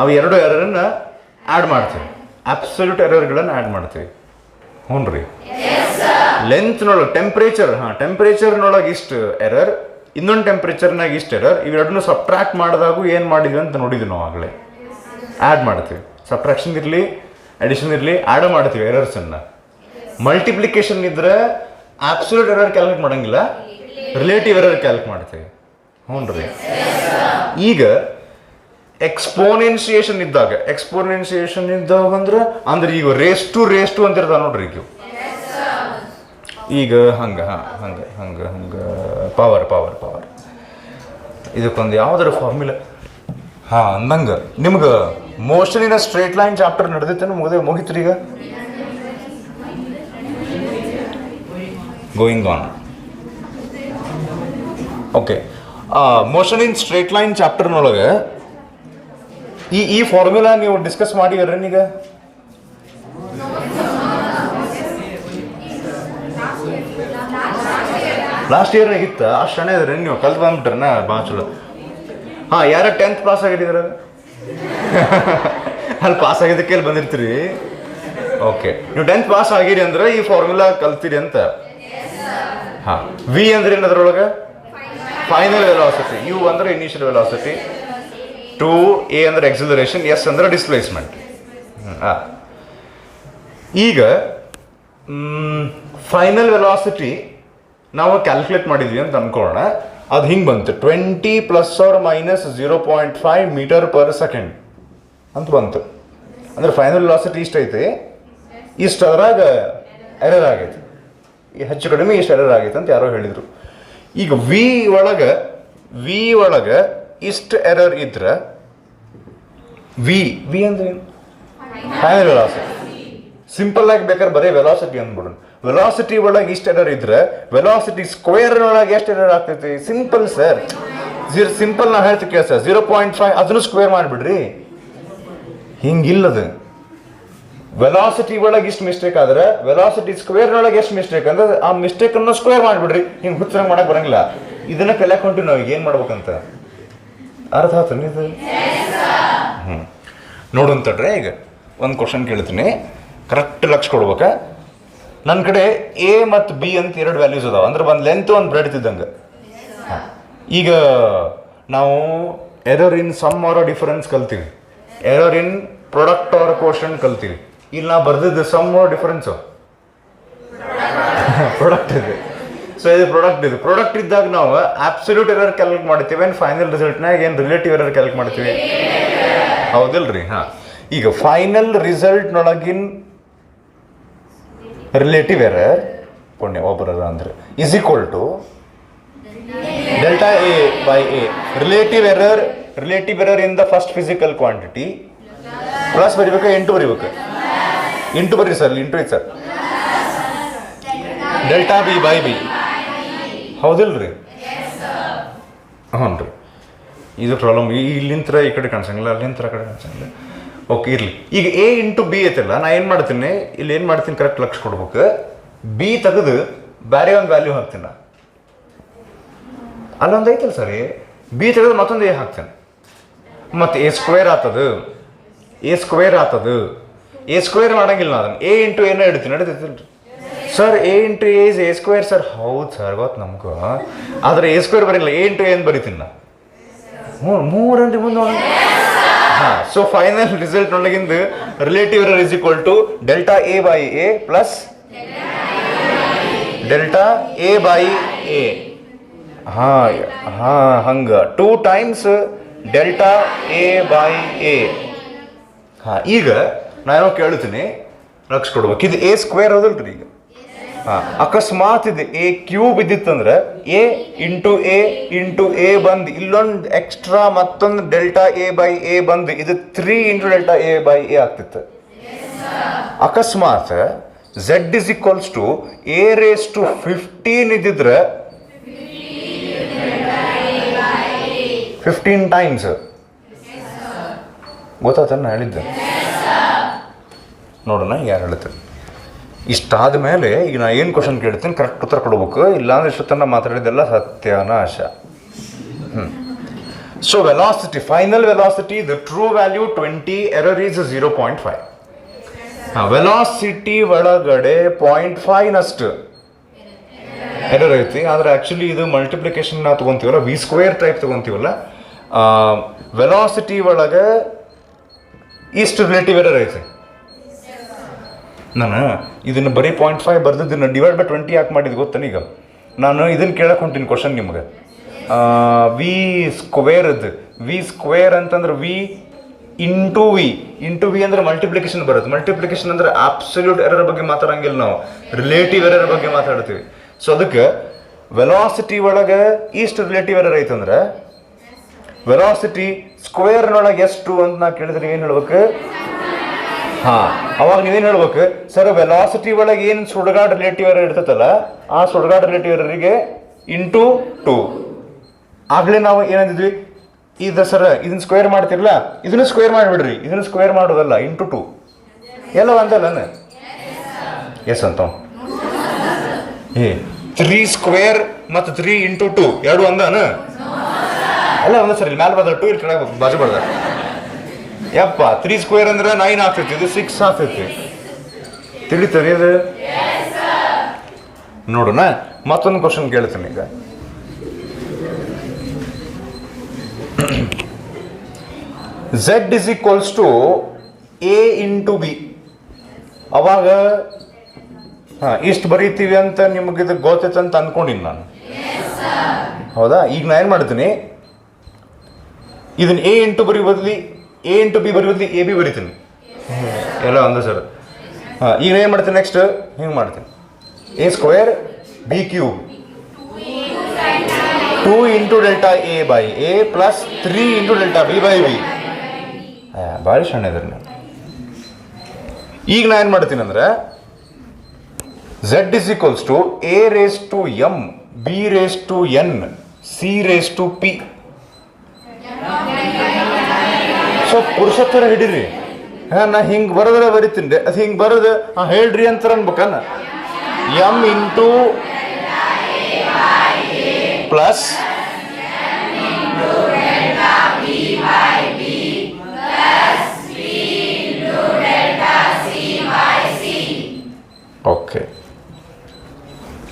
ಅವು 2 ಎರರನ್ನು ಆ್ಯಡ್ ಮಾಡ್ತೀವಿ. ಅಬ್ಸಲ್ಯೂಟ್ ಎರರ್ಗಳನ್ನು ಆ್ಯಡ್ ಮಾಡ್ತೀವಿ. ಹ್ಞೂ ರೀ. ಲೆಂತ್ನೊಳಗೆ ಟೆಂಪ್ರೇಚರ್, ಟೆಂಪ್ರೇಚರ್ನೊಳಗೆ ಇಷ್ಟು ಎರರ್, ಇನ್ನೊಂದು ಟೆಂಪ್ರೇಚರ್ನಾಗ ಇಷ್ಟು ಎರರ್. ಇವೆರಡನ್ನೂ ಸಬ್ಟ್ರಾಕ್ಟ್ ಮಾಡಿದಾಗೂ ಏನು ಮಾಡಿದ್ವಿ ಅಂತ ನೋಡಿದ್ವಿ ನಾವು ಆಗಲೇ. ಆ್ಯಡ್ ಮಾಡ್ತೀವಿ. ಸಬ್ಟ್ರಾಕ್ಷನ್ ಇರಲಿ, ಅಡಿಷನ್ ಇರಲಿ, ಆ್ಯಡ್ ಮಾಡ್ತೀವಿ ಎರರ್ಸನ್ನು. ಮಲ್ಟಿಪ್ಲಿಕೇಶನ್ ಇದ್ರೆ ಆಬ್ಸಲ್ಯೂಟ್ ಎರರ್ ಕ್ಯಾಲ್ಕುಲೇಟ್ ಮಾಡೋಂಗಿಲ್ಲ, ರಿಲೇಟಿವ್ ಎರರ್ ಕ್ಯಾಲ್ಕುಲೇಟ್ ಮಾಡ್ತೀವಿ. ಹ್ಞೂ ರೀ. ಈಗ ಎಕ್ಸ್ಪೋನೆನ್ಸಿಯೇಷನ್ ಇದ್ದಾಗ ಅಂದ್ರೆ ಈಗ ರೇಸ್ ಟು ಅಂತ ಇರ್ತಾವ ನೋಡ್ರಿ. ಈಗ ಹಂಗೆ ಪವರ್ ಇದಕ್ಕೊಂದು ಯಾವ್ದಾರ ಫಾರ್ಮುಲಾ ಅಂದಂಗೆ ನಿಮ್ಗೆ motion in straight line chapter ನಡೆದೈತೆ ಮುಗಿತ್ರಿ. ಈಗ going on. Okay, motion in straight line ಚಾಪ್ಟರ್ನೊಳಗೆ ಈ ಫಾರ್ಮುಲಾ ನೀವು ಡಿಸ್ಕಸ್ ಮಾಡಿದ್ರೇನೀಗ? ಲಾಸ್ಟ್ ಇಯರ್ನಾಗ ಇತ್ತು ಅಷ್ಟು ಹಣ ಇದ್ರಿ ನೀವು ಕಲ್ತು ಬಂದ್ಬಿಟ್ರನ ಭಾಳ ಚಲೋ. ಹಾಂ, ಯಾರ 10th ಪಾಸ್ ಆಗಿದ್ದೀರ ಅಲ್ಲಿ ಪಾಸ್ ಆಗಿದ್ದಕ್ಕೆ ಇಲ್ಲಿ ಬಂದಿರ್ತೀರಿ. ಓಕೆ, ನೀವು 10th ಪಾಸ್ ಆಗಿರಿ ಅಂದ್ರೆ ಈ ಫಾರ್ಮುಲಾ ಕಲ್ತೀರಿ ಅಂತ. ಹಾಂ, ವಿ ಅಂದ್ರೆ ಏನು ಅದ್ರೊಳಗೆ? Final velocity. ಯು ಅಂದ್ರೆ ಇನಿಷಿಯಲ್ ವೆಲಾಸಿಟಿ, 2a ಅಂದ್ರೆ ಎಕ್ಸಿಲರೇಷನ್, ಎಸ್ ಅಂದ್ರೆ ಡಿಸ್ಪ್ಲೇಸ್ಮೆಂಟ್. ಈಗ ಫೈನಲ್ ವೆಲಾಸಿಟಿ ನಾವು ಕ್ಯಾಲ್ಕುಲೇಟ್ ಮಾಡಿದ್ವಿ ಅಂತ ಅನ್ಕೊಳ್ಳೋಣ. ಅದು ಹಿಂಗೆ ಬಂತು, 20 ± 0.5 ಮೀಟರ್ ಪರ್ ಸೆಕೆಂಡ್ ಅಂತ ಬಂತು. ಅಂದ್ರೆ ಫೈನಲ್ ವೆಲಾಸಿಟಿ ಇಷ್ಟ ಐತಿ, ಇಷ್ಟು ಅದ್ರಾಗ ಎರರ್ ಆಗೈತಿ, ಹೆಚ್ಚು ಕಡಿಮೆ ಇಷ್ಟು ಎರರ್ ಆಗೈತೆ ಅಂತ ಯಾರೋ ಹೇಳಿದರು. ಈಗ ವಿ ಒಳಗೆ ಇಷ್ಟು ಎರರ್ ಇದ್ರೆ ವಿ ಅಂದ್ರೆ ಫೈನಲ್ ವೆಲಾಸಿಟಿ. ಸಿಂಪಲ್ ಆಗಿ ಬೇಕಾದ್ರೆ ಬರೀ ವೆಲಾಸಿಟಿ ಅಂದ್ಬಿಡೋಣ. ವೆಲಾಸಿಟಿ ಒಳಗೆ ಇಷ್ಟು ಎರರ್ ಇದ್ರೆ ವೆಲಾಸಿಟಿ ಸ್ಕ್ವೇರ್ ಒಳಗೆ ಎಷ್ಟು ಎರರ್ ಆಗ್ತೈತಿ? ಸಿಂಪಲ್ ಸರ್, ಸಿಂಪಲ್ ನಾವು ಹೇಳ್ತೀವಿ ಕೇಳ ಸರ್, 0.5 ಅದನ್ನು ಸ್ಕ್ವೇರ್ ಮಾಡಿಬಿಡ್ರಿ. ಹಿಂಗಿಲ್ಲದು. ವೆಲಾಸಿಟಿ ಒಳಗೆ ಇಷ್ಟು ಮಿಸ್ಟೇಕ್ ಆದ್ರೆ ವೆಲಾಸಿಟಿ ಸ್ಕ್ವೇರ್ ಒಳಗೆ ಎಷ್ಟು ಮಿಸ್ಟೇಕ್ ಅಂದ್ರೆ ಆ ಮಿಸ್ಟೇಕ್ ಅನ್ನು ಸ್ಕ್ವೇರ್ ಮಾಡಿಬಿಡ್ರಿ. ಹಿಂಗೆ ಹುಚ್ಚರಂಗೆ ಮಾಡಕ್ ಬರಂಗಿಲ್ಲ. ಇದನ್ನ ಕಲಿಯಕ್ ಹೊಂಟಿವಿ ನಾವು ಏನು ಮಾಡ್ಬೇಕಂತ. ಅರ್ಥ ಆಯ್ತು ಇದು? ನೋಡುವಂತಡ್ರೆ ಈಗ ಒಂದು ಕ್ವಶನ್ ಕೇಳ್ತೀನಿ, ಕರೆಕ್ಟ್ ಲಕ್ಷ ಕೊಡ್ಬೇಕ. ನನ್ನ ಕಡೆ ಎ ಮತ್ತು ಬಿ ಅಂತ 2 ವ್ಯಾಲ್ಯೂಸ್ ಅದಾವ, ಅಂದ್ರೆ ಒಂದು ಲೆಂತ್ ಒಂದು ಬ್ರೆಡ್ತ್ ಇದ್ದಂಗೆ. ಈಗ ನಾವು error in sum or difference ಕಲ್ತೀವಿ, error in product or quotient ಕಲ್ತೀವಿ. ಇಲ್ಲಿ ನಾವು ಬರ್ದಿದ್ದು ಸಮ್ ಆರ್ ಡಿಫರೆನ್ಸು ಪ್ರಾಡಕ್ಟ್ ಇದೆ. ಸೊ ಇದು ಪ್ರಾಡಕ್ಟ್ ಇದ್ದಾಗ ನಾವು ಅಬ್ಸಲ್ಯೂಟ್ ಎರರ್ ಕ್ಯಾಲ್ಕುಲೇಟ್ ಮಾಡ್ತೀವಿ, ಏನು ಫೈನಲ್ ರಿಸಲ್ಟ್ನಾಗ ಏನು ರಿಲೇಟಿವ್ ಎರರ್ ಕ್ಯಾಲ್ಕುಲೇಟ್ ಮಾಡ್ತೀವಿ, ಹೌದಿಲ್ರಿ? ಹಾಂ, ಈಗ ಫೈನಲ್ ರಿಸಲ್ಟ್ನೊಳಗಿನ ರಿಲೇಟಿವ್ ಎರರ್ ಪುಣ್ಯ ಒಬ್ಬರ ಅಂದ್ರೆ is equal to delta A by A. Relative error in the first physical quantity plus ಬರಿಬೇಕಾ ಇಂಟು ಬರಿಬೇಕು? ಇಂಟು ಬರ್ರಿ ಸರ್, ಇಂಟು ಐತೆ sir. Delta B by B, ಹೌದಿಲ್ರಿ? ಹ್ಞೂ ರೀ, ಇದು ಪ್ರಾಬ್ಲಮ್. ಇಲ್ಲಿಂತ್ರ ಈ ಕಡೆ ಕಾಣಿಸಂಗಿಲ್ಲ, ಅಲ್ಲಿಂತ್ರ ಕಡೆ ಕಾಣಿಸಂಗಿಲ್ಲ. ಓಕೆ, ಇರಲಿ. ಈಗ ಎ ಇಂಟು ಬಿ ಐತಲ್ಲ, ನಾ ಏನು ಮಾಡ್ತೀನಿ ಇಲ್ಲಿ, ಏನು ಮಾಡ್ತೀನಿ ಕರೆಕ್ಟ್ ಲಕ್ಷ ಕೊಡ್ಬೇಕು. ಬಿ ತೆಗೆದು ಬೇರೆ ಒಂದು ವ್ಯಾಲ್ಯೂ ಹಾಕ್ತೀನಿ. ನಾ ಅಲ್ಲೊಂದು ಐತಲ್ಲ ಸರಿ, ಬಿ ತೆಗೆದು ಮತ್ತೊಂದು ಎ ಹಾಕ್ತೇನೆ, ಮತ್ತು ಎ ಸ್ಕ್ವೇರ್ ಆತದು. ಎ ಸ್ಕ್ವೇರ್ ಮಾಡಂಗಿಲ್ಲ ನಾನು, ಎ ಇಂಟು ಏನೋ ಇಡ್ತೀನಿ, ನಡೀತೈತಿಲ್ರಿ sir? A into a is a square sir. ಹೌದು ಸರ್, ಗೊತ್ತು ನಮಗೂ. ಆದರೆ ಎ ಸ್ಕ್ವೇರ್ ಬರಂಗಿಲ್ಲ, ಎ ಇಂಟು ಏನು ಬರೀತೀನಿ ನಾ? ಮೂರನ್ರಿ ಮುಂದೆ. ಹಾಂ, ಸೊ ಫೈನಲ್ ರಿಸಲ್ಟ್ ಒಳಗಿಂದ relative error is equal to delta A by a plus delta A by a. ಹಂಗೆ 2 times delta A by a. ಈಗ ನಾನು ಕೇಳ್ತೀನಿ, ಲಕ್ಷ ಕೊಡ್ಬೇಕು. ಇದು ಎ ಸ್ಕ್ವೇರ್ ಹೌದಲ್ರಿ? ಈಗ ಅಕಸ್ಮಾತ್ ಇದು ಎ ಕ್ಯೂಬ್ ಇದ್ದಿತ್ತಂದ್ರೆ ಎ ಇಂಟು ಎ ಬಂದು ಇಲ್ಲೊಂದು ಎಕ್ಸ್ಟ್ರಾ ಮತ್ತೊಂದು ಡೆಲ್ಟಾ ಎ ಬೈ ಎ ಬಂದು ಇದು 3 into delta A by A ಆಗ್ತಿತ್ತು. ಅಕಸ್ಮಾತ್ Z is equals to A raise to 15 ಇದ್ದಿದ್ರೆ 15 ಟೈಮ್ಸ್. ಗೊತ್ತಾತ ನಾ ಹೇಳಿದ್ದೆ? ನೋಡೋಣ ಯಾರು ಹೇಳ್ತಾರೆ. ಇಷ್ಟಾದ ಮೇಲೆ ಈಗ ನಾ ಏನು ಕ್ವಶನ್ ಕೇಳ್ತೀನಿ ಕರೆಕ್ಟ್ ಉತ್ತರ ಕೊಡ್ಬೇಕು, ಇಲ್ಲಾಂದ್ರೆ ಇಷ್ಟೊತ್ತನ ಮಾತಾಡಿದ್ದೆಲ್ಲ ಸತ್ಯನಾಶ. So velocity, final velocity, the true value 20, error is 0.5. Velocity ಒಳಗಡೆ 0.5 ಎರರ್ ಐತಿ. ಆದರೆ ಆ್ಯಕ್ಚುಲಿ ಇದು ಮಲ್ಟಿಪ್ಲಿಕೇಶನ್ ನಾವು ತೊಗೊತೀವಲ್ಲ, ವಿ ಸ್ಕ್ವೇರ್ ಟೈಪ್ ತೊಗೊತೀವಲ್ಲ, ವೆಲಾಸಿಟಿ ಒಳಗೆ ಇಷ್ಟು ರಿಲೇಟಿವ್ ಎರರ್ ಐತಿ. ನಾನು ಇದನ್ನು ಬರೀ 0.5 ಬರ್ದಿದ್ದನ್ನು ಡಿವೈಡ್ ಬೈ 20 ಯಾಕೆ ಮಾಡಿದ್ದು ಗೊತ್ತಾನೆ? ಈಗ ನಾನು ಇದನ್ನು ಕೇಳಕ್ಕೆ ಹೊಂಟೀನಿ ಕ್ವಶನ್ ನಿಮ್ಗೆ. ವಿ ಸ್ಕ್ವೇರ್ ಅಂತಂದ್ರೆ ವಿ ಇಂಟು ವಿ ಅಂದ್ರೆ ಮಲ್ಟಿಪ್ಲಿಕೇಶನ್ ಬರುತ್ತೆ. ಮಲ್ಟಿಪ್ಲಿಕೇಶನ್ ಅಂದ್ರೆ ಅಬ್ಸಲ್ಯೂಟ್ ಎರರ್ ಬಗ್ಗೆ ಮಾತಾಡಂಗಿಲ್ಲ, ನಾವು ರಿಲೇಟಿವ್ ಎರರ್ ಬಗ್ಗೆ ಮಾತಾಡ್ತೀವಿ. ಸೊ ಅದಕ್ಕೆ ವೆಲಾಸಿಟಿ ಒಳಗೆ ಇಷ್ಟು ರಿಲೇಟಿವ್ ಎರರ್ ಐತಂದ್ರೆ ವೆಲಾಸಿಟಿ ಸ್ಕ್ವೇರ್ನೊಳಗೆ ಎಷ್ಟು ಅಂತ ನಾ ಕೇಳಿದ್ರೆ ಏನು ಹೇಳ್ಬೇಕು? ಅವಾಗ ನೀವೇನು ಹೇಳ್ಬೇಕು ಸರ್? ವೆಲಾಸಿಟಿ ಒಳಗೆ ಏನು ಸುಡ್ಗಾಡ್ ರಿಲೇಟಿವ್ ಎರರ್ ಇರ್ತೈತಲ್ಲ, ಆ ಸುಡ್ಗಾಡ್ ರಿಲೇಟಿವ್ ಎರರಿಗೆ ಇಂಟು 2. ಆಗಲೇ ನಾವು ಏನಂದಿದ್ವಿ? ಇದು ಸರ್ ಇದನ್ನ ಸ್ಕ್ವೇರ್ ಮಾಡ್ತಿರಲ್ಲ, ಇದನ್ನು ಸ್ಕ್ವೇರ್ ಮಾಡಿಬಿಡ್ರಿ. ಇದನ್ನು ಸ್ಕ್ವೇರ್ ಮಾಡೋದಲ್ಲ, ಇಂಟು 2 ಎಲ್ಲ ಒಂದಲ್ಲ? ಎಸ್ ಅಂತ 3 ಸ್ಕ್ವೇರ್ ಮತ್ತು 3 ಇಂಟು 2 ಎರಡು ಒಂದಾನ ಅಲ್ಲ ಒಂದ ಸರ್ ಇಲ್ಲಿ ಮ್ಯಾಲೆ ಬರ್ದ 2 ಇಲ್ಲಿ ಕೆಳಗೆ ಬಾಜು ಬರ್ದ ಯಪ್ಪ 3 ಸ್ಕ್ವೇರ್ ಅಂದ್ರೆ 9 ಆಗ್ತೈತಿ ಇದು 6 ಆಗ್ತೈತಿ ತಿಳಿತರಿ ಅದು ನೋಡೋಣ ಮತ್ತೊಂದು ಕ್ವಶನ್ ಕೇಳ್ತೀನಿ ಈಗ Z is equals to A into B ಅವಾಗ ಇಷ್ಟು ಬರೀತೀವಿ ಅಂತ ನಿಮಗಿದು ಗೊತ್ತೈತೆ ಅಂತ ಅಂದ್ಕೊಂಡಿನಿ ನಾನು ಹೌದಾ ಈಗ ನಾನು ಏನು ಮಾಡ್ತೀನಿ ಇದನ್ನ A ಇಂಟು ಬರೀ ಬದಲಿ A ಇಂಟು ಬಿ ಬರೀ ಬದಲಿ ಎ ಬಿ ಬರಿತೀನಿ ಎಲ್ಲ ಒಂದೇ ಸರ್ ಈಗ ಏನು ಮಾಡ್ತೀನಿ ನೆಕ್ಸ್ಟ್ ಹಿಂಗೆ ಮಾಡ್ತೀನಿ A square B cube 2 into delta A by a plus 3 into delta B by B ಭಾಳ ಸಣ್ಣ ಇದ್ರಿ ನೀವು ಈಗ ನಾನು ಏನು ಮಾಡ್ತೀನಿ ಅಂದ್ರೆ Z is equals to A raised to M B raised to N C raised to P so ಪುರುಷತ್ವರ ಹಿಡೀರಿ ನಾ ಹಿಂಗೆ ಬರೋದ್ರೆ ಬರಿತೀನಿ ಅದು ಹಿಂಗೆ ಬರೋದು ಹೇಳ್ರಿ ಅಂತಾರೆ ಅನ್ಬೇಕನ್ನ M ಇಂಟು ಪ್ಲಸ್ ಓಕೆ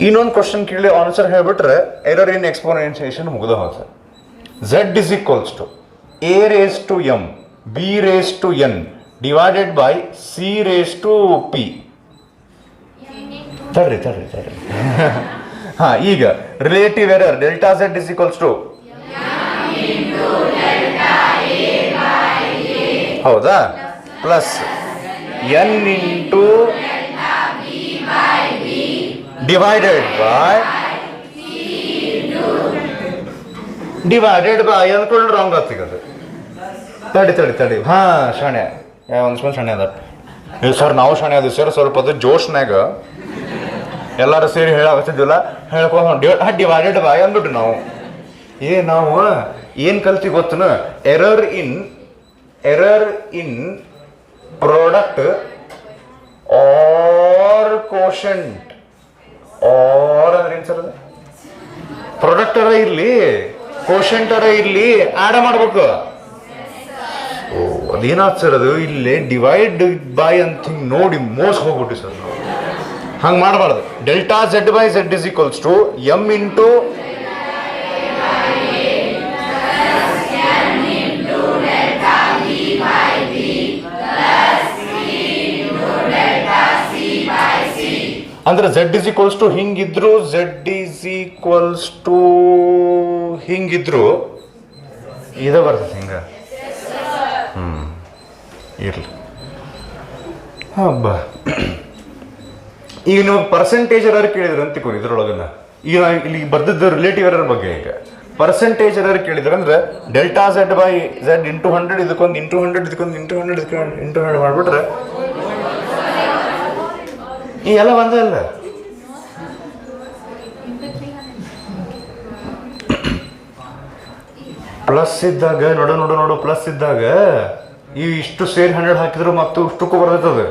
ಇನ್ನೊಂದು ಕ್ವಶನ್ ಕೇಳಿ ಆನ್ಸರ್ ಹೇಳ್ಬಿಟ್ರೆ ಎರರ್ ಇನ್ ಎಕ್ಸ್ಪೋನೆನ್ಸಿಯೇಷನ್ ಮುಗಿದ ಹೋದ Z is equals to A raised to M B raised to N divided by C raised to P ತಡ್ರಿ ಈಗ relative error delta Z is equals to ಹೌದಾ plus N into divided by ಅಂದ್ಕೊಂಡು wrong ಆಗ್ತೀಗ ಅದು ತಡಿ ಶಾಣೆ ಒಂದು ಶಾಣೆ ಅದ ಸರ್ ನಾವು ಶಾಣೆ ಅದ ಸರ್ ಸ್ವಲ್ಪ ಅದು ಜೋಶ್ನಾಗ ಎಲ್ಲರೂ ಸೇರಿ ಹೇಳಾಗತ್ತಿದ್ದಿಲ್ಲ ಹೇಳ್ಕೊಂಡು ಡಿವೈಡೆಡ್ ಬೈ ಅಂದ್ಬಿಟ್ಟು ನಾವು ಏನು ಕಲ್ತಿ ಗೊತ್ತನ error in product R quotient R ಅಂದ್ರೆ ಏನು ಸರ್ ಅದು ಪ್ರಾಡಕ್ಟ್ ಅರ ಇರಲಿ ಕೋಶಂಟ್ ಅರ ಇರಲಿ ಆ್ಯಡ್ ಮಾಡ್ಬೇಕು ಅದೇನಾದ್ ಸರ್ ಅದು ಇಲ್ಲಿ ಡಿವೈಡ್ ಬೈ ಅಂತ ಹಿಂಗೆ ನೋಡಿ ಮೋಸ ಹೋಗ್ಬಿಟ್ಟು ಸರ್ ನಾವು ಹಂಗೆ ಮಾಡಬಾರ್ದು delta Z by Z is equals to M into ಅಂದ್ರೆ Z is equals to ಹಿಂಗಿದ್ರು Z is equals to ಹಿಂಗಿದ್ರು ಇದೇ ಬರ್ತದೆ ಹಿಂಗೆ ಇರಲಿ ಹಬ್ಬ ಈಗ ನೀವು ಪರ್ಸೆಂಟೇಜ್ ಎರರ್ ಕೇಳಿದ್ರು ಅಂತ ತಿಳ್ಕೊಂಡು ಇದ್ರೊಳಗನ್ನ ಈಗ ಇಲ್ಲಿ ಬರ್ದಿದ್ದು ರಿಲೇಟಿವ್ ಎರರ್ ಬಗ್ಗೆ ಈಗ ಪರ್ಸೆಂಟೇಜ್ ಎರರ್ ಕೇಳಿದ್ರೆ ಅಂದ್ರೆ delta Z by Z into 100 ಇದಕ್ಕೊಂದು ಇಂಟು 100 ಇದಕ್ಕೊಂದು ಇಂಟು 100 ಇಂಟು 100 ಮಾಡಿಬಿಟ್ರೆ ಈ ಎಲ್ಲ ಒಂದೇ ಅಲ್ಲ ಪ್ಲಸ್ ಇದ್ದಾಗ ನೋಡು ಪ್ಲಸ್ ಇದ್ದಾಗ ಇಷ್ಟು ಸೇರಿ 100 ಹಾಕಿದ್ರು ಮತ್ತು ಇಷ್ಟಕ್ಕೂ ಬರ್ತದೆ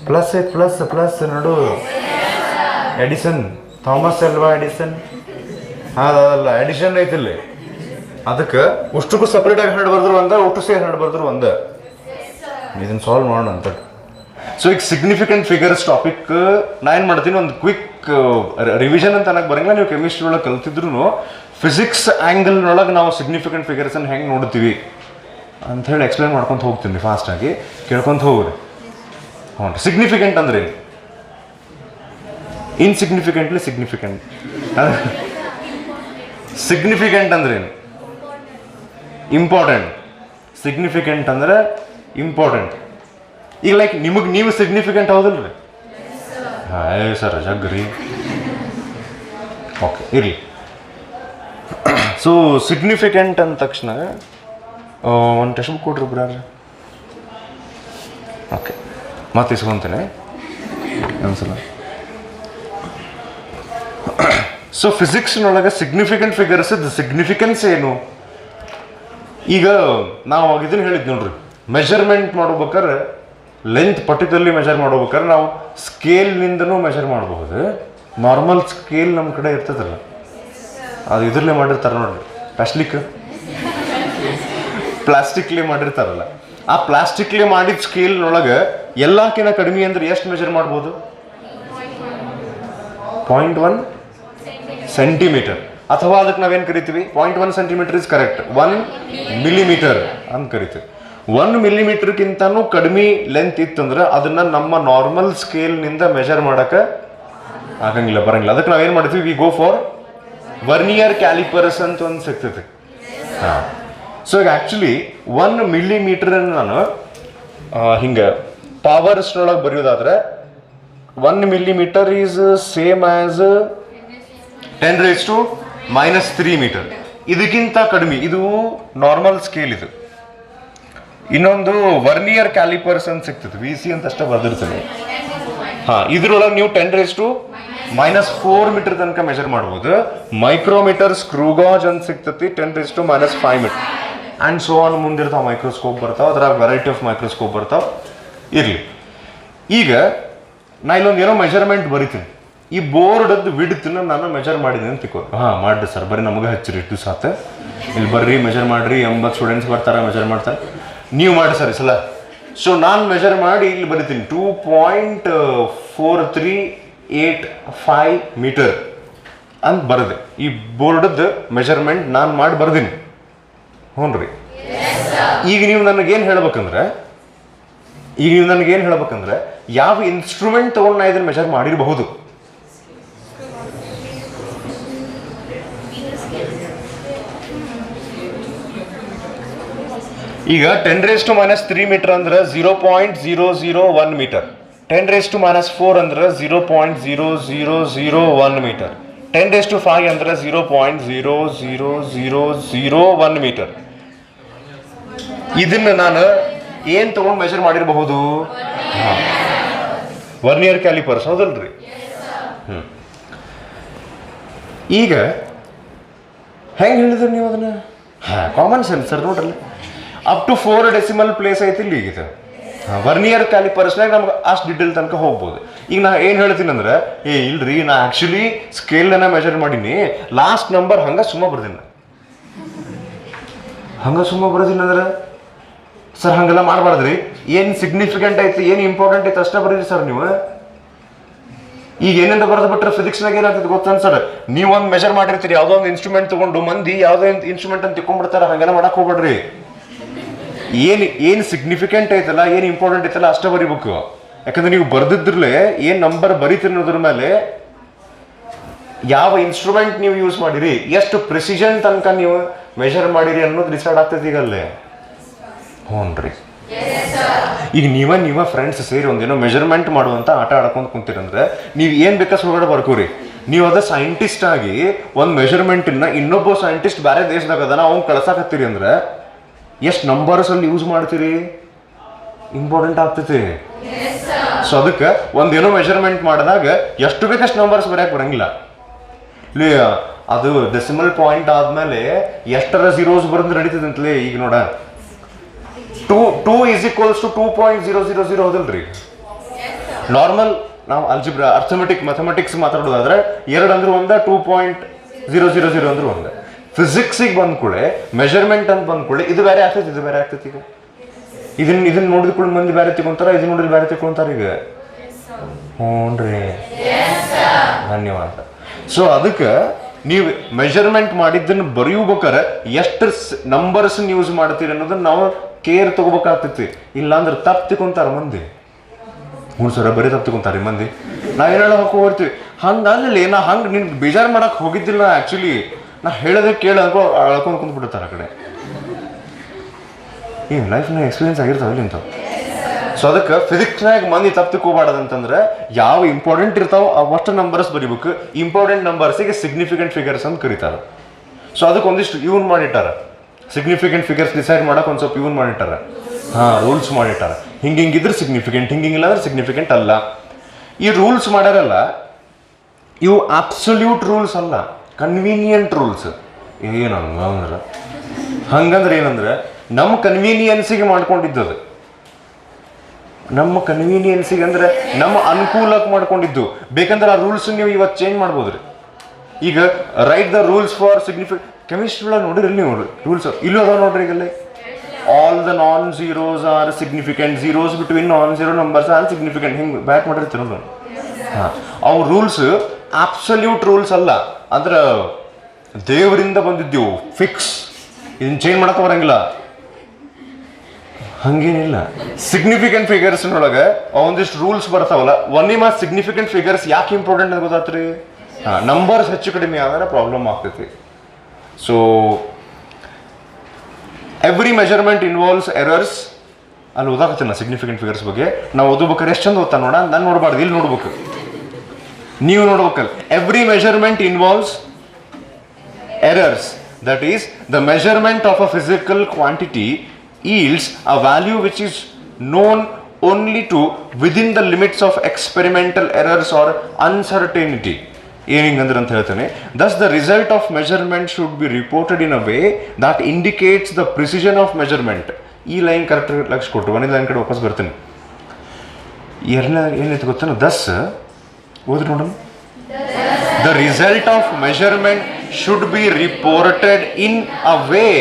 ಪ್ಲಸ್ ಐತ್ ಪ್ಲಸ್ ನೋಡು ಎಡಿಸನ್ ಥಾಮಸ್ ಅಲ್ವಾ ಎಡಿಸನ್ ಅದಲ್ಲ ಎಡಿಷನ್ ಐತಿಲ್ಲಿ ಅದಕ್ಕೆ ಅಷ್ಟಕ್ಕೂ ಸಪ್ರೇಟಾಗಿ 100 ಬರ್ದ್ರು ಒಂದ ಒಟ್ಟು ಸೇರಿ 100 ಬರ್ದ್ರು ಒಂದ ಇದನ್ನ ಸಾಲ್ವ್ ಮಾಡೋಣ ಅಂತ ಸೊ ಈಗ ಸಿಗ್ನಿಫಿಕೆಂಟ್ ಫಿಗರ್ಸ್ ಟಾಪಿಕ್ ನಾ ಏನು ಮಾಡ್ತೀನಿ ಒಂದು ಕ್ವಿಕ್ ರಿವಿಷನ್ ಅಂತ ಅನ್ನಕ್ಕೆ ಬರಂಗಿಲ್ಲ ನೀವು ಕೆಮಿಸ್ಟ್ರಿ ಒಳಗೆ ಕಲ್ತಿದ್ರು ಫಿಸಿಕ್ಸ್ ಆ್ಯಂಗಲ್ನೊಳಗೆ ನಾವು ಸಿಗ್ನಿಫಿಕೆಂಟ್ ಫಿಗರ್ಸನ್ನು ಹೆಂಗೆ ನೋಡ್ತೀವಿ ಅಂಥೇಳಿ ಎಕ್ಸ್ಪ್ಲೇನ್ ಮಾಡ್ಕೊತ ಹೋಗ್ತೀನಿ ಫಾಸ್ಟಾಗಿ ಕೇಳ್ಕೊತ ಹೋಗ್ರಿ ಹ್ಞೂ ಸಿಗ್ನಿಫಿಕೆಂಟ್ ಅಂದ್ರೆ ಇನ್ಸಿಗ್ನಿಫಿಕೆಂಟ್ಲಿ ಸಿಗ್ನಿಫಿಕೆಂಟ್ ಸಿಗ್ನಿಫಿಕೆಂಟ್ ಅಂದ್ರೇನು ಇಂಪಾರ್ಟೆಂಟ್ ಸಿಗ್ನಿಫಿಕೆಂಟ್ ಅಂದ್ರೆ ಇಂಪಾರ್ಟೆಂಟ್ ಈಗ ಲೈಕ್ ನಿಮಗೆ ನೀವು ಸಿಗ್ನಿಫಿಕೆಂಟ್ ಹೌದಲ್ರಿ ಹಾಂ ಸರ್ ಜಗ್ರಿ ಓಕೆ ಇರಲಿ ಸೊ ಸಿಗ್ನಿಫಿಕೆಂಟ್ ಅಂದ ತಕ್ಷಣ ಒಂದು ಟೆಕ್ಸ್ಟ್ ಬುಕ್ ಕೊಡ್ರಿ ಬ್ರಾರ ಓಕೆ ಮತ್ತೆ ಇಸ್ಕೊಂತೇನೆ ಒಂದ್ಸಲ ಸೊ ಫಿಸಿಕ್ಸ್ನೊಳಗೆ ಸಿಗ್ನಿಫಿಕೆಂಟ್ ಫಿಗರ್ಸ್ ಸಿಗ್ನಿಫಿಕೆನ್ಸ್ ಏನು ಈಗ ನಾವು ಇದನ್ನು ಹೇಳಿದ್ ನೋಡ್ರಿ ಮೆಜರ್ಮೆಂಟ್ ಮಾಡ್ಬೇಕಾದ್ರೆ ಲೆಂತ್ ಪರ್ಟಿಕ್ಯುಲರ್ಲಿ ಮೆಜರ್ ಮಾಡ್ಬೇಕಾದ್ರೆ ನಾವು ಸ್ಕೇಲ್ನಿಂದನೂ ಮೆಜರ್ ಮಾಡಬಹುದು ನಾರ್ಮಲ್ ಸ್ಕೇಲ್ ನಮ್ಮ ಕಡೆ ಇರ್ತದಲ್ಲ, ಅದು ಇದ್ರಲ್ಲೇ ಮಾಡಿರ್ತಾರೆ ನೋಡ್ರಿ, ಪ್ಲಾಸ್ಟಿಕ್ಲಿ ಮಾಡಿರ್ತಾರಲ್ಲ, ಆ ಪ್ಲಾಸ್ಟಿಕ್ಲಿ ಮಾಡಿದ ಸ್ಕೇಲ್ನೊಳಗೆ ಎಲ್ಲಕ್ಕಿಂತ ಕಡಿಮೆ ಅಂದ್ರೆ ಎಷ್ಟು ಮೆಜರ್ ಮಾಡ್ಬೋದು? 0.1 ಸೆಂಟಿಮೀಟರ್, ಅಥವಾ ಅದಕ್ಕೆ ನಾವೇನು ಕರಿತೀವಿ? 0.1 ಸೆಂಟಿಮೀಟರ್ ಇಸ್ ಕರೆಕ್ಟ್, 1 ಮಿಲಿಮೀಟರ್ ಅಂತ ಕರಿತೀವಿ. 1 ಮಿಲಿಮೀಟರ್ಗಿಂತನೂ ಕಡಿಮೆ ಲೆಂತ್ ಇತ್ತಂದ್ರೆ ಅದನ್ನ ನಮ್ಮ ನಾರ್ಮಲ್ ಸ್ಕೇಲ್ನಿಂದ ಮೆಜರ್ ಮಾಡಕ್ಕೆ ಆಗಂಗಿಲ್ಲ, ಬರಂಗಿಲ್ಲ. ಅದಕ್ಕೆ ನಾವೇನು ಮಾಡ್ತೀವಿ? We go for vernier callipers ಅಂತ ಒಂದು ಸಿಗ್ತೈತಿ. ಹಾಂ, ಸೊ ಈಗ ಆ್ಯಕ್ಚುಲಿ 1 ಮಿಲಿಮೀಟರ್ ನಾನು ಹಿಂಗೆ ಪವರ್ಸ್ನೊಳಗೆ ಬರೆಯೋದಾದ್ರೆ 1 millimetre is same as 10⁻³ metre. ಇದಕ್ಕಿಂತ ಕಡಿಮೆ, ಇದು ನಾರ್ಮಲ್ ಸ್ಕೇಲ್. ಇದು ಇನ್ನೊಂದು ವರ್ನಿಯರ್ ಕ್ಯಾಲಿಪರ್ಸ್ ಅಂತ ಸಿಗ್ತದೆ, VC ಅಂತ ಅಷ್ಟೇ ಬರ್ದಿರ್ತದೆ. ಹಾಂ, ಇದ್ರೊಳಗೆ ನೀವು 10⁻⁻⁴ ಮೀಟರ್ ತನಕ ಮೆಜರ್ ಮಾಡ್ಬೋದು. ಮೈಕ್ರೋಮೀಟರ್ ಸ್ಕ್ರೂಗಾಜ್ ಅಂತ ಸಿಗ್ತತಿ 10⁻⁵ ಮೀಟರ್ ಆ್ಯಂಡ್ ಸೋ ಆನ್. ಮುಂದಿರ್ತಾವ ಮೈಕ್ರೋಸ್ಕೋಪ್ ಬರ್ತಾವೆ, ಅದ್ರಾಗ ವೆರೈಟಿ ಆಫ್ ಮೈಕ್ರೋಸ್ಕೋಪ್ ಬರ್ತಾವೆ. ಇರಲಿ, ಈಗ ನಾ ಇಲ್ಲೊಂದು ಏನೋ ಮೆಜರ್ಮೆಂಟ್ ಬರಿತೀನಿ. ಈ ಬೋರ್ಡದ್ದು ವಿಡ್ತನ್ನ ನಾನು ಮೆಜರ್ ಮಾಡಿದ್ದೀನಿ ಅಂತ ತಿಳ್ಕೊ. ಹಾಂ, ಮಾಡಿರಿ ಸರ್, ಬರೀ ನಮಗೆ ಹಚ್ಚಿರಿ 2 ಸಾತ್ ಇಲ್ಲಿ ಬರ್ರಿ ಮೆಜರ್ ಮಾಡಿರಿ. 80 ಸ್ಟೂಡೆಂಟ್ಸ್ ಬರ್ತಾರೆ, ಮೆಜರ್ ಮಾಡ್ತಾರೆ. ನೀವು ಮಾಡಿ ಸರ್ ಈ ಸಲ. ಸೊ ನಾನು ಮೆಜರ್ ಮಾಡಿ ಇಲ್ಲಿ ಬರಿತೀನಿ 2.4385 ಮೀಟರ್ ಅಂತ ಬರದೆ. ಈ ಬೋರ್ಡದ್ದು ಮೆಜರ್ಮೆಂಟ್ ನಾನು ಮಾಡಿ ಬರ್ದೀನಿ. ಹ್ಞೂ ರೀ. ಈಗ ನೀವು ನನಗೇನು ಹೇಳ್ಬೇಕಂದ್ರೆ ಯಾವ ಇನ್ಸ್ಟ್ರೂಮೆಂಟ್ ತೊಗೊಂಡು ನಾ ಇದನ್ನು ಮೆಜರ್ ಮಾಡಿರಬಹುದು? ಈಗ 10⁻³ ಮೀಟರ್ ಅಂದ್ರೆ 0.001 ಮೀಟರ್, 10⁻⁴ ಅಂದ್ರೆ 0.0001 ಮೀಟರ್, 10⁵ ಅಂದ್ರೆ 0.00001 ಮೀಟರ್. ಇದನ್ನ ನಾನು ಏನ್ ತಗೊಂಡು ಮೆಜರ್ ಮಾಡಿರಬಹುದು? ವರ್ನಿಯರ್ ಕ್ಯಾಲಿಪರ್ಸ್, ಹೌದಲ್ರಿ? ಈಗ ಹೆಂಗೆ ಹೇಳಿದ್ರಿ ನೀವು ಅದನ್ನ? ಕಾಮನ್ ಸೆನ್ಸ್ ಸರ್, ನೋಡ್ರಿ. ಅಪ್ ಟು 4 ಡೆಸಿಮಲ್ ಪ್ಲೇಸ್ ಐತಿ ಇಲ್ಲಿ. ಈಗ ವರ್ನಿಯರ್ ಕ್ಯಾಲಿಪರ್ಸ್ನಾಗ ನಮ್ಗೆ ಅಷ್ಟು ಡಿಟೇಲ್ ತನಕ ಹೋಗ್ಬೋದು. ಈಗ ನಾ ಏನು ಹೇಳ್ತೀನಿ ಅಂದ್ರೆ, ಇಲ್ರಿ, ನಾ ಆ್ಯಕ್ಚುಲಿ ಸ್ಕೇಲ್ನ ಮೆಜರ್ ಮಾಡೀನಿ, ಲಾಸ್ಟ್ ನಂಬರ್ ಹಂಗೆ ಸುಮ್ಮ ಬರ್ದೀನಿ ಅಂದ್ರೆ ಸರ್ ಹಂಗೆಲ್ಲ ಮಾಡಬಾರ್ದ್ರಿ. ಏನು ಸಿಗ್ನಿಫಿಕೆಂಟ್ ಐತಿ, ಏನು ಇಂಪಾರ್ಟೆಂಟ್ ಐತಿ ಅಷ್ಟೇ ಬರೀರಿ ಸರ್ ನೀವು. ಈಗ ಏನೇನು ಬರೆದು ಬಿಟ್ರೆ ಫಿಸಿಕ್ಸ್ನಾಗ ಏನಾಗ್ತದೆ ಗೊತ್ತನ್ ಸರ್? ನೀವು ಒಂದು ಮೆಜರ್ ಮಾಡಿರ್ತೀರಿ, ಯಾವುದೋ ಒಂದು ಇನ್ಸ್ಟ್ರೂಮೆಂಟ್ ತೊಗೊಂಡು ಮಂದಿ ಯಾವುದೋ ಇನ್ಸ್ಟ್ರೂಮೆಂಟ್ ಅಂತ ತಿಳ್ಕೊಂಡ್ಬಿಡ್ತಾರೆ. ಹಂಗೆಲ್ಲ ಮಾಡಕ್ಕೆ ಹೋಗ್ಬೇಡ್ರಿ. ಏನು ಸಿಗ್ನಿಫಿಕೆಂಟ್ ಐತಲ್ಲ, ಏನು ಇಂಪಾರ್ಟೆಂಟ್ ಐತಲ್ಲ ಅಷ್ಟೇ ಬರಿಬೇಕು. ಯಾಕಂದ್ರೆ ನೀವು ಬರ್ದಿದ್ರಲ್ಲೇ ಏನು ನಂಬರ್ ಬರೀತೀರಿ ಅನ್ನೋದ್ರ ಮೇಲೆ ಯಾವ ಇನ್ಸ್ಟ್ರೂಮೆಂಟ್ ನೀವು ಯೂಸ್ ಮಾಡಿರಿ, ಎಷ್ಟು ಪ್ರಿಸಿಷನ್ ತನಕ ನೀವು ಮೆಜರ್ ಮಾಡಿರಿ ಅನ್ನೋದು ಡಿಸೈಡ್ ಆಗ್ತೈತಿ ಈಗಲ್ಲೇ. ಹ್ಞೂ ರೀ. ಈಗ ನೀವ ಫ್ರೆಂಡ್ಸ್ ಸೇರಿ ಒಂದೇನೋ ಮೆಜರ್ಮೆಂಟ್ ಮಾಡುವಂತ ಆಟ ಆಡ್ಕೊಂಡು ಕುಂತೀರಂದ್ರೆ ನೀವು ಏನು ಬೇಕಾದ್ರೆ ಹೊರಗಡೆ ಬರ್ಕೋರಿ. ನೀವು ಅದ ಸೈಂಟಿಸ್ಟ್ ಆಗಿ ಒಂದು ಮೆಜರ್ಮೆಂಟನ್ನ ಇನ್ನೊಬ್ಬ ಸೈಂಟಿಸ್ಟ್ ಬೇರೆ ದೇಶದಾಗ ಅದನ್ನ ಅವ್ನು ಕಳ್ಸಾಕತ್ತೀರಿ ಅಂದ್ರೆ ಎಷ್ಟು ನಂಬರ್ಸ್ ಅಲ್ಲಿ ಯೂಸ್ ಮಾಡ್ತೀರಿ, ಇಂಪಾರ್ಟೆಂಟ್ ಆಗ್ತೈತಿ. ಸೊ ಅದಕ್ಕೆ ಒಂದೇನೋ ಮೆಜರ್ಮೆಂಟ್ ಮಾಡಿದಾಗ ಎಷ್ಟು ಬೇಕಷ್ಟು ನಂಬರ್ಸ್ ಬರೆಯಕ್ಕೆ ಬರಂಗಿಲ್ಲ. ಇಲ್ಲಿ ಅದು ಡೆಸಿಮಲ್ ಪಾಯಿಂಟ್ ಆದ್ಮೇಲೆ ಎಷ್ಟರ ಝೀರೋಸ್ ಬರೆದು ನಡೀತದೆ ಅಂತಲೇ. ಈಗ ನೋಡ 2 = 2.000 ಹೌದಲ್ರಿ? ನಾರ್ಮಲ್ ನಾವು ಅಲ್ಜಿಬ್ರಾ ಮ್ಯಾಥಮೆಟಿಕ್ಸ್ ಮಾತಾಡೋದಾದ್ರೆ 2 ಅಂದ್ರೆ 1, 2.000 ಅಂದ್ರೆ 1. ಫಿಸಿಕ್ಸಿಗೆ ಬಂದ್ಕೂಳೆ ಮೆಜರ್ಮೆಂಟ್ ಅಂತ ಬಂದ್ಕೂಳೆ ಇದು ಬೇರೆ ಆಗ್ತೈತಿ, ಇದು ಬೇರೆ ಆಗ್ತೈತಿ. ಈಗ ಇದನ್ನ ನೋಡಿದ್ಕೊಳ್ಳಿ ಮಂದಿ ಬೇರೆ ತಿಳ್ಕೊಂತಾರ, ಇದನ್ನ ನೋಡಿದ್ರೆ ಬೇರೆ ತಿಳ್ಕೊಂತಾರ. ಈಗ ಹ್ಞೂನ್ರಿ, ಧನ್ಯವಾದ. ಸೊ ಅದಕ್ಕೆ ನೀವು ಮೆಜರ್ಮೆಂಟ್ ಮಾಡಿದ್ದನ್ನು ಬರೆಯಬೇಕಾರೆ ಎಷ್ಟು ನಂಬರ್ಸ್ ಯೂಸ್ ಮಾಡ್ತೀರಿ ಅನ್ನೋದನ್ನ ನಾವು ಕೇರ್ ತಗೋಬೇಕಾಗ್ತೈತಿ. ಇಲ್ಲಾಂದ್ರೆ ತಪ್ಪು ತಿಳ್ಕೊಂತಾರ ಮಂದಿ. ಹ್ಞೂ ಸರ, ಬರೀ ತಪ್ಪು ತಿಳ್ಕೊಂತಾರ ಮಂದಿ. ನಾವೇನು ಹೇಳೋ ಹೋಗ್ತೀವಿ ಹಂಗಲ್ಲಿ. ನಾ ಹಂಗೆ ನಿನ್ ಬೇಜಾರು ಮಾಡಕ್ಕೆ ಹೋಗಿದ್ದಿಲ್ಲ. ಆ್ಯಕ್ಚುಲಿ ನಾ ಹೇಳೋದೇ ಕೇಳ ಅಳ್ಕೊಂಡು ಕುಂತ್ಬಿಡ್ತಾರೆ ಆ ಕಡೆ. ಏನು ಲೈಫ್ನ ಎಕ್ಸ್ಪೀರಿಯನ್ಸ್ ಆಗಿರ್ತಾವಲ್ಲ ಇಂಥವು. ಸೊ ಅದಕ್ಕೆ ಫಿಸಿಕ್ಸ್ನಾಗ ಮಂದಿ ತಪ್ಪು ತಿಳ್ಕೊಬಾರ್ದಂತಂದ್ರೆ ಯಾವ ಇಂಪಾರ್ಟೆಂಟ್ ಇರ್ತಾವ ಅವಷ್ಟು ನಂಬರ್ಸ್ ಬರೀಬೇಕು. ಇಂಪಾರ್ಟೆಂಟ್ ನಂಬರ್ಸಿಗೆ ಸಿಗ್ನಿಫಿಕೆಂಟ್ ಫಿಗರ್ಸ್ ಅಂತ ಕರೀತಾರೆ. ಸೊ ಅದಕ್ಕೆ ಒಂದಿಷ್ಟು ಇವನ್ ಮಾಡಿಟ್ಟಾರ, ಸಿಗ್ನಿಫಿಕೆಂಟ್ ಫಿಗರ್ಸ್ ಡಿಸೈಡ್ ಮಾಡಕ್ಕೆ ಒಂದು ಸ್ವಲ್ಪ ಇವನ್ ಮಾಡಿಟ್ಟಾರ. ರೂಲ್ಸ್ ಮಾಡಿಟ್ಟಾರ. ಹಿಂಗಿದ್ರೆ ಸಿಗ್ನಿಫಿಕೆಂಟ್, ಹಿಂಗಿಲ್ಲ ಅಂದ್ರೆ ಸಿಗ್ನಿಫಿಕೆಂಟ್ ಅಲ್ಲ. ಈ ರೂಲ್ಸ್ ಮಾಡ್ಯಾರಲ್ಲ ಇವು ಅಬ್ಸಲ್ಯೂಟ್ ರೂಲ್ಸ್ ಅಲ್ಲ, ಕನ್ವೀನಿಯಂಟ್ ರೂಲ್ಸ್. ಹಂಗಂದ್ರೆ ಏನಂದ್ರೆ ನಮ್ಮ ಕನ್ವೀನಿಯನ್ಸಿಗೆ ಮಾಡ್ಕೊಂಡಿದ್ದದು. ನಮ್ಮ ಕನ್ವೀನಿಯನ್ಸಿಗೆ ಅಂದರೆ ನಮ್ಮ ಅನುಕೂಲಕ್ಕೆ ಮಾಡ್ಕೊಂಡಿದ್ದು. ಬೇಕಂದ್ರೆ ಆ ರೂಲ್ಸ್ ನೀವು ಇವತ್ತು ಚೇಂಜ್ ಮಾಡ್ಬೋದ್ರಿ. ಈಗ write the rules for significant chemistry ಒಳಗೆ ನೋಡಿರಿ ಇಲ್ಲಿ ನೋಡ್ರಿ ರೂಲ್ಸ್ ಇಲ್ಲೂ ಅದಾವ ನೋಡ್ರಿ. ಈಗಲ್ಲಿ all the non zeros are significant, zeros between non zero numbers are significant, ಹಿಂಗೆ ಬ್ಯಾಟ್ ಮಾಡಿರ್ತೀರ ನೋಡಿ. ಹಾಂ, ಅವು ರೂಲ್ಸ್ ಆಬ್ಸಲ್ಯೂಟ್ ರೂಲ್ಸ್ ಅಲ್ಲ, ಅಂದ್ರೆ ದೇವರಿಂದ ಬಂದಿದ್ದೆವು, ಫಿಕ್ಸ್, ಇದನ್ನ ಚೇಂಜ್ ಮಾಡಕ್ಕೆ ಬರಂಗಿಲ್ಲ. ಹಂಗೇನಿಲ್ಲ. ಸಿಗ್ನಿಫಿಕೆಂಟ್ ಫಿಗರ್ಸ್ನೊಳಗೆ ಒಂದಿಷ್ಟು ರೂಲ್ಸ್ ಬರ್ತಾವಲ್ಲ, ಒನ್ನಿಮ ಸಿಗ್ನಿಫಿಕೆಂಟ್ ಫಿಗರ್ಸ್ ಯಾಕೆ ಇಂಪಾರ್ಟೆಂಟ್ ಅಂತ ಗೊತ್ತಾತ್ರಿ? ಹಾಂ, ನಂಬರ್ಸ್ ಹೆಚ್ಚು ಕಡಿಮೆ ಆದ್ರೆ ಪ್ರಾಬ್ಲಮ್ ಆಗ್ತೈತಿ. So every measurement involves errors. ಅಲ್ಲಿ ಓದಾಕತ್ತೀನಿ ನಾ ಸಿಗ್ನಿಫಿಕೆಂಟ್ ಫಿಗರ್ಸ್ ಬಗ್ಗೆ. ನಾವು ಓದಬೇಕಾದ್ರೆ ಎಷ್ಟು ಚಂದ ಓದ್ತಾ ನೋಡ, ನಾನು ನೋಡಬಾರ್ದು, ಇಲ್ಲಿ ನೋಡ್ಬೇಕು, ನೀವು ನೋಡ್ಬೇಕಲ್ಲ. Every measurement involves errors, that is the measurement of a physical quantity yields a value which is known only to within the limits of experimental errors or uncertainty. ಏನಂದ್ರೆ ಅಂತ ಹೇಳ್ತೇನೆ, thus the result of measurement should be reported in a way that indicates the precision of measurement. ಈ line correct lakh ಕೊಟ್ಟು ಒಂದೇ line ಕಡೆ ವಾಪಸ್ ಬರ್ತೀನಿ. ಎರಡನೇ ಏನೈತೆ ಗೊತ್ತಾನ, ದಸ್ ಓದ್ರಿ ನೋಡೋಣ. The result of measurement should be reported in a way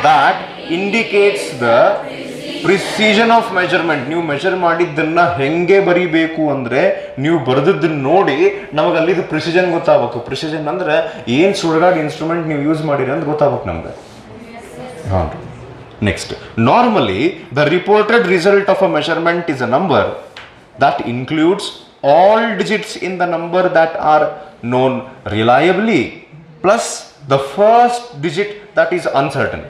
that indicates the precision of measurement. ನೀವು ಮೆಜರ್ ಮಾಡಿದ್ದನ್ನ ಹೆಂಗೆ ಬರಿಬೇಕು ಅಂದ್ರೆ, ನೀವು ಬರೆದದ್ದನ್ನ ನೋಡಿ ನಮಗೆ ಅಲ್ಲಿದು ಪ್ರಿಸಿಷನ್ ಗೊತ್ತಾಗಬೇಕು. ಪ್ರಿಸಿಷನ್ ಅಂದ್ರೆ ಏನು ಸುಳ್ಗಾಡ್ ಇನ್ಸ್ಟ್ರೂಮೆಂಟ್ ನೀವು ಯೂಸ್ ಮಾಡಿರಿ ಅಂತ ಗೊತ್ತಾಗಬೇಕು ನಮ್ಗೆ. ಹಾಂ, next, normally the reported result of a measurement is a number that includes all digits in the number that are known reliably plus the first digit that is uncertain.